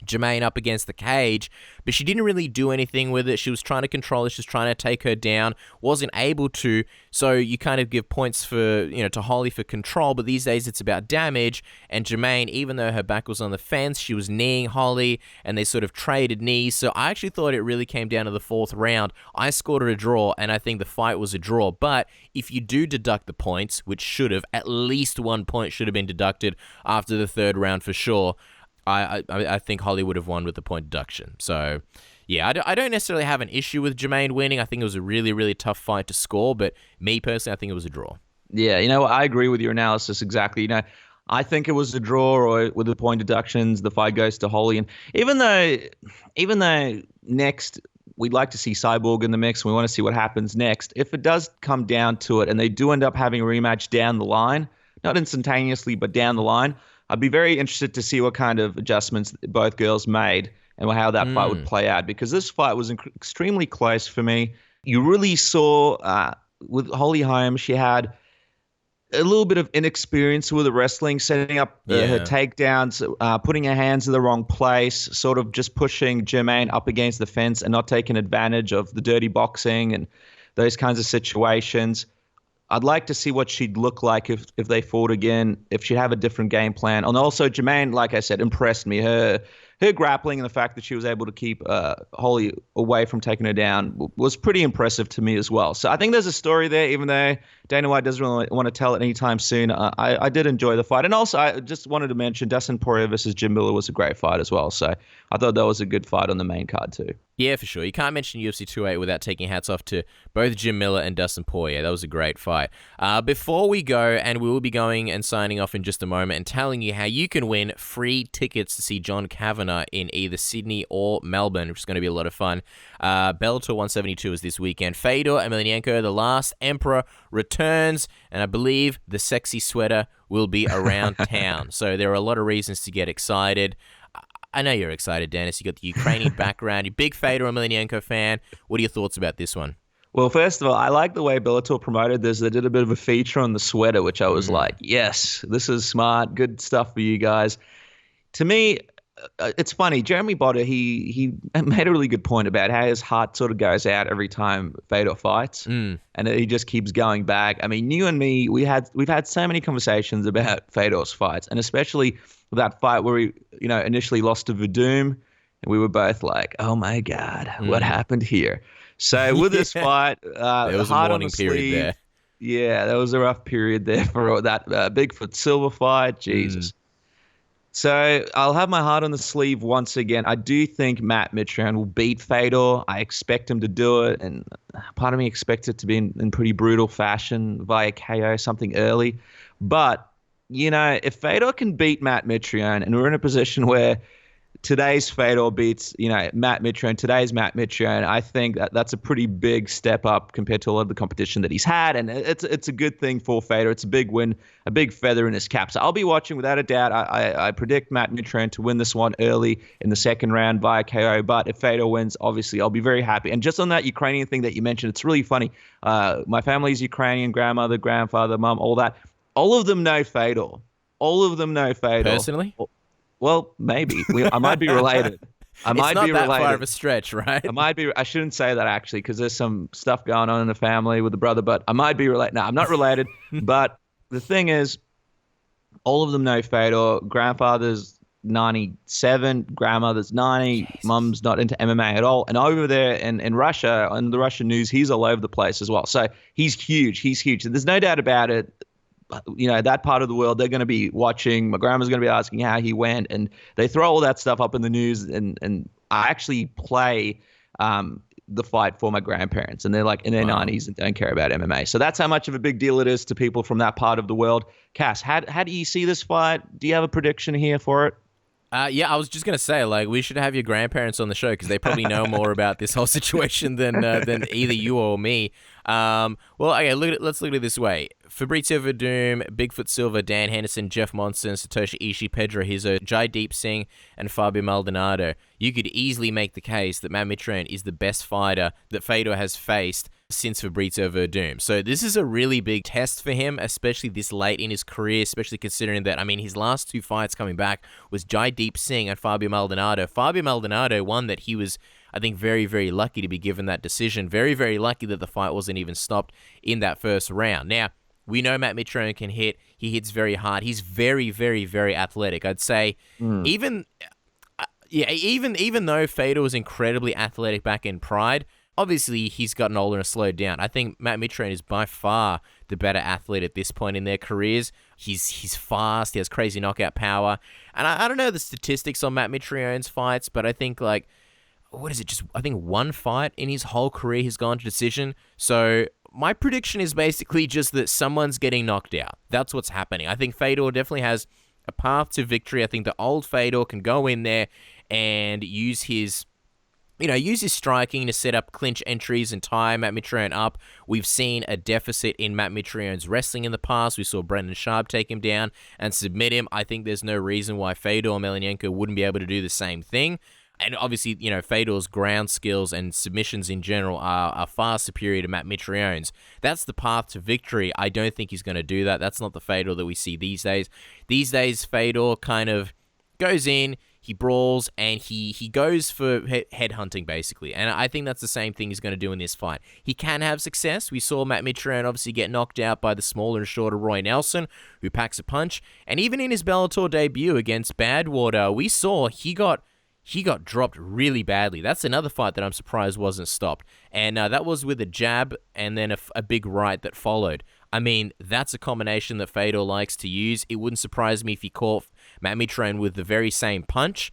Jermaine up against the cage, but she didn't really do anything with it. She was trying to control it. She was trying to take her down, wasn't able to. So you kind of give points to Holly for control, but these days it's about damage. And Jermaine, even though her back was on the fence, she was kneeing Holly, and they sort of traded knees. So I actually thought it really came down to the 4th round. I scored it a draw, and I think the fight was a draw. But if you do deduct the points, which should have, at least 1 point should have been deducted after the 3rd round for sure, I think Holly would have won with the point deduction. So, yeah, I don't necessarily have an issue with Jermaine winning. I think it was a really, really tough fight to score, but me personally, I think it was a draw. Yeah, I agree with your analysis exactly. I think it was a draw, or with the point deductions, the fight goes to Holly. And even though next we'd like to see Cyborg in the mix, and we want to see what happens next, if it does come down to it and they do end up having a rematch down the line, not instantaneously, but down the line, I'd be very interested to see what kind of adjustments both girls made and how that fight would play out, because this fight was extremely close for me. You really saw with Holly Holm, she had a little bit of inexperience with the wrestling, setting up her takedowns, putting her hands in the wrong place, sort of just pushing Germaine up against the fence and not taking advantage of the dirty boxing and those kinds of situations. I'd like to see what she'd look like if they fought again, if she'd have a different game plan. And also, Germaine, like I said, impressed me. Her grappling and the fact that she was able to keep Holly away from taking her down was pretty impressive to me as well. So I think there's a story there, even though Dana White doesn't really want to tell it anytime soon. I did enjoy the fight. And also, I just wanted to mention Dustin Poirier versus Jim Miller was a great fight as well. So I thought that was a good fight on the main card too. Yeah, for sure. You can't mention UFC 208 without taking hats off to both Jim Miller and Dustin Poirier. That was a great fight. Before we go, and we will be going and signing off in just a moment and telling you how you can win free tickets to see John Kavanagh in either Sydney or Melbourne, which is going to be a lot of fun. Bellator 172 is this weekend. Fedor Emelianenko, the last emperor, returns, and I believe the sexy sweater will be around town. So there are a lot of reasons to get excited. I know you're excited, Dennis. You got the Ukrainian background. You're a big Fedor Emelianenko fan. What are your thoughts about this one? Well, first of all, I like the way Bellator promoted this. They did a bit of a feature on the sweater, which I was like, yes, this is smart. Good stuff for you guys. To me, it's funny. Jeremy Botter, he made a really good point about how his heart sort of goes out every time Fedor fights, and he just keeps going back. I mean, you and me, we've had so many conversations about Fedor's fights, and especially that fight where he, initially lost to Verdum, and we were both like, "Oh my God, what happened here?" So with this fight, there was a mourning period there. Yeah, there was a rough period there for that Bigfoot Silva fight. Jesus. So I'll have my heart on the sleeve once again. I do think Matt Mitrione will beat Fedor. I expect him to do it, and part of me expects it to be in pretty brutal fashion via KO, something early. But if Fedor can beat Matt Mitrione, and we're in a position where today's Fedor beats, Matt Mitrione, today's Matt Mitrione, I think that's a pretty big step up compared to a lot of the competition that he's had, and it's a good thing for Fedor. It's a big win, a big feather in his cap. So I'll be watching without a doubt. I predict Matt Mitrione to win this one early in the second round via KO, but if Fedor wins, obviously I'll be very happy. And just on that Ukrainian thing that you mentioned, it's really funny. My family's Ukrainian, grandmother, grandfather, mom, all that. All of them know Fedor. All of them know Fedor. Personally? Well, maybe. I might be related. I might be related. It's not that far of a stretch, right? I shouldn't say that, actually, because there's some stuff going on in the family with the brother, but I might be related. No, I'm not related. But the thing is, all of them know Fedor. Grandfather's 97, grandmother's 90, Jesus. Mum's not into MMA at all. And over there in Russia, on the Russian news, he's all over the place as well. So he's huge. He's huge. There's no doubt about it. That part of the world, they're going to be watching. My grandma's going to be asking how he went, and they throw all that stuff up in the news. And I actually play the fight for my grandparents, and they're like in their 90s and don't care about MMA. So that's how much of a big deal it is to people from that part of the world. Cass, how do you see this fight? Do you have a prediction here for it? Yeah, I was just gonna say, we should have your grandparents on the show because they probably know more about this whole situation than either you or me. Well, okay, let's look at it this way: Fabrizio Verdum, Bigfoot Silva, Dan Henderson, Jeff Monson, Satoshi Ishii, Pedro Hizo, Jaideep Singh, and Fabio Maldonado. You could easily make the case that Matt Mitrione is the best fighter that Fedor has faced since Fabrizio Verdum. So this is a really big test for him, especially this late in his career, especially considering that, his last two fights coming back was Jaideep Singh and Fabio Maldonado. Fabio Maldonado won that he was, I think, very, very lucky to be given that decision. Very, very lucky that the fight wasn't even stopped in that first round. Now, we know Matt Mitrione can hit. He hits very hard. He's very, very, very athletic. I'd say even though Fedor was incredibly athletic back in Pride, obviously he's gotten older and slowed down. I think Matt Mitrione is by far the better athlete at this point in their careers. He's fast. He has crazy knockout power. And I don't know the statistics on Matt Mitrione's fights, but I think I think one fight in his whole career has gone to decision. So my prediction is basically just that someone's getting knocked out. That's what's happening. I think Fedor definitely has a path to victory. I think the old Fedor can go in there and use his striking to set up clinch entries and tie Matt Mitrione up. We've seen a deficit in Matt Mitrione's wrestling in the past. We saw Brendan Schaub take him down and submit him. I think there's no reason why Fedor Emelianenko wouldn't be able to do the same thing. And obviously, Fedor's ground skills and submissions in general are far superior to Matt Mitrione's. That's the path to victory. I don't think he's going to do that. That's not the Fedor that we see these days. These days, Fedor kind of goes in, he brawls, and he goes for head hunting, basically. And I think that's the same thing he's going to do in this fight. He can have success. We saw Matt Mitrione obviously get knocked out by the smaller and shorter Roy Nelson, who packs a punch. And even in his Bellator debut against Badwater, we saw he got dropped really badly. That's another fight that I'm surprised wasn't stopped. And that was with a jab and then a big right that followed. I mean, that's a combination that Fedor likes to use. It wouldn't surprise me if he caught Matt Mitrione with the very same punch.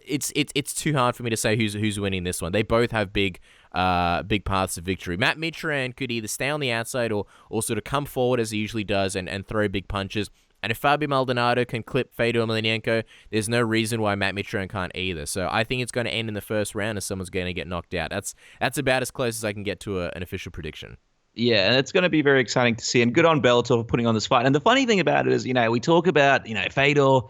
It's too hard for me to say who's winning this one. They both have big paths of victory. Matt Mitrione could either stay on the outside or sort of come forward as he usually does and throw big punches. And if Fabio Maldonado can clip Fedor Emelianenko, there's no reason why Matt Mitrione can't either. So I think it's going to end in the first round and someone's going to get knocked out. That's about as close as I can get to an official prediction. Yeah, and it's going to be very exciting to see. And good on Bellator for putting on this fight. And the funny thing about it is, we talk about, Fedor,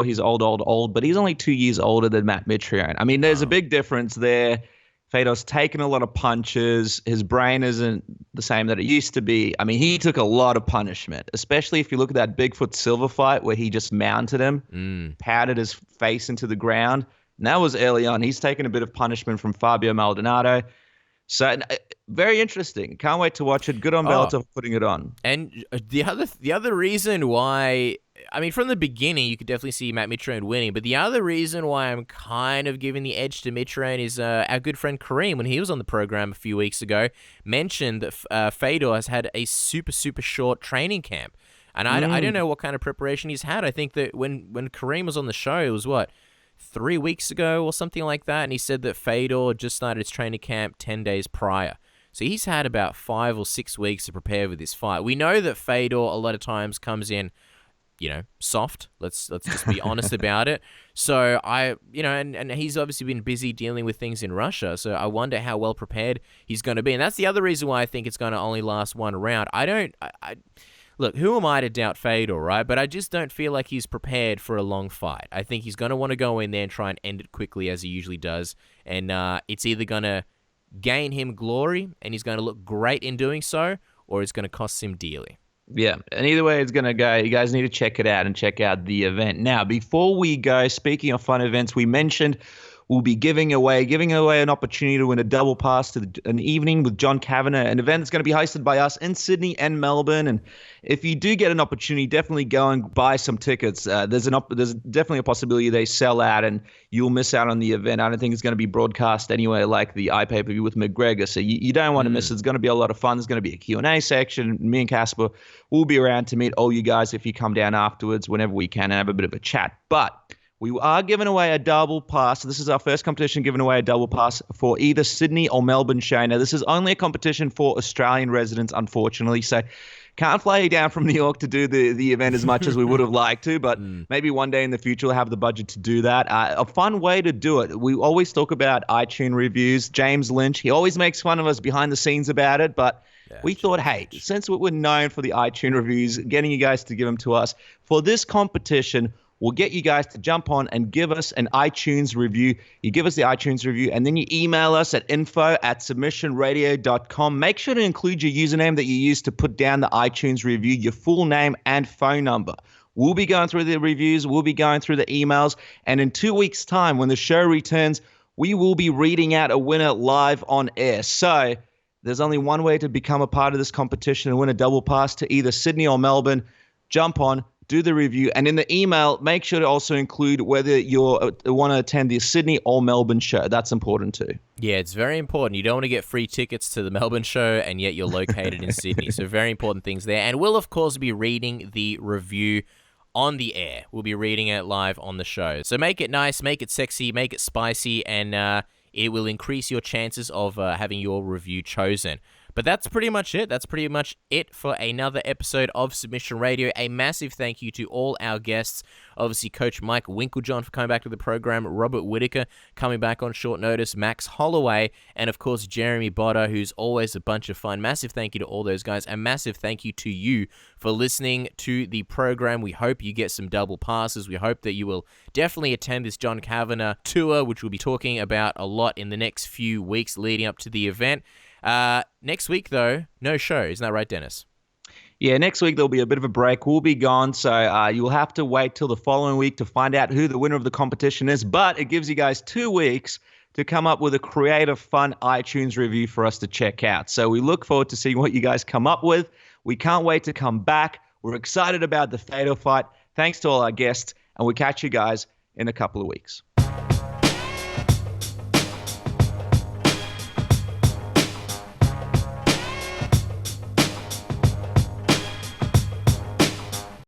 he's old, but he's only 2 years older than Matt Mitrione. I mean, there's a big difference there. Fedor's taken a lot of punches. His brain isn't the same that it used to be. I mean, he took a lot of punishment, especially if you look at that Bigfoot Silva fight where he just mounted him, patted his face into the ground. And that was early on. He's taken a bit of punishment from Fabio Maldonado. So very interesting. Can't wait to watch it. Good on Bellator for putting it on. And the other reason why, I mean, from the beginning, you could definitely see Matt Mitrione winning. But the other reason why I'm kind of giving the edge to Mitrione is our good friend Kareem, when he was on the program a few weeks ago, mentioned that Fedor has had a super, super short training camp. And I don't know what kind of preparation he's had. I think that when Kareem was on the show, it was 3 weeks ago or something like that, and he said that Fedor just started his training camp 10 days prior. So he's had about 5 or 6 weeks to prepare for this fight. We know that Fedor a lot of times comes in, soft. Let's just be honest about it. So and he's obviously been busy dealing with things in Russia. So I wonder how well prepared he's going to be. And that's the other reason why I think it's going to only last one round. Look, who am I to doubt Fedor, right? But I just don't feel like he's prepared for a long fight. I think he's going to want to go in there and try and end it quickly as he usually does. And it's either going to gain him glory and he's going to look great in doing so, or it's going to cost him dearly. Yeah, and either way it's going to go. You guys need to check it out and check out the event. Now, before we go, speaking of fun events, we mentioned we'll be giving away an opportunity to win a double pass to an evening with John Kavanagh, an event that's going to be hosted by us in Sydney and Melbourne. And if you do get an opportunity, definitely go and buy some tickets. There's definitely a possibility they sell out and you'll miss out on the event. I don't think it's going to be broadcast anywhere like the iPay-per-view with McGregor. So you don't want to miss it. It's going to be a lot of fun. There's going to be a Q&A section. Me and Casper will be around to meet all you guys if you come down afterwards whenever we can and have a bit of a chat. But we are giving away a double pass. This is our first competition giving away a double pass for either Sydney or Melbourne show. Now, this is only a competition for Australian residents, unfortunately. So can't fly you down from New York to do the event as much as we would have liked to, but maybe one day in the future we'll have the budget to do that. A fun way to do it. We always talk about iTunes reviews. James Lynch, he always makes fun of us behind the scenes about it, but we thought, hey, since we're known for the iTunes reviews, getting you guys to give them to us, for this competition, we'll get you guys to jump on and give us an iTunes review. You give us the iTunes review, and then you email us at info@submissionradio.com. Make sure to include your username that you use to put down the iTunes review, your full name and phone number. We'll be going through the reviews. We'll be going through the emails. And in 2 weeks' time, when the show returns, we will be reading out a winner live on air. So there's only one way to become a part of this competition and win a double pass to either Sydney or Melbourne. Jump on, do the review, and in the email, make sure to also include whether you want to attend the Sydney or Melbourne show. That's important too. Yeah, it's very important. You don't want to get free tickets to the Melbourne show, and yet you're located in Sydney. So very important things there. And we'll, of course, be reading the review on the air. We'll be reading it live on the show. So make it nice, make it sexy, make it spicy, and it will increase your chances of having your review chosen. But that's pretty much it. That's pretty much it for another episode of Submission Radio. A massive thank you to all our guests. Obviously, Coach Mike Winkeljohn for coming back to the program, Robert Whittaker coming back on short notice, Max Holloway, and of course, Jeremy Botta, who's always a bunch of fun. Massive thank you to all those guys. A massive thank you to you for listening to the program. We hope you get some double passes. We hope that you will definitely attend this John Kavanagh tour, which we'll be talking about a lot in the next few weeks leading up to the event. Next week, though, no show. Isn't that right, Dennis? Yeah, next week there'll be a bit of a break. We'll be gone, so you'll have to wait till the following week to find out who the winner of the competition is. But it gives you guys 2 weeks to come up with a creative, fun iTunes review for us to check out. So we look forward to seeing what you guys come up with. We can't wait to come back. We're excited about the Fedor fight. Thanks to all our guests, and we'll catch you guys in a couple of weeks.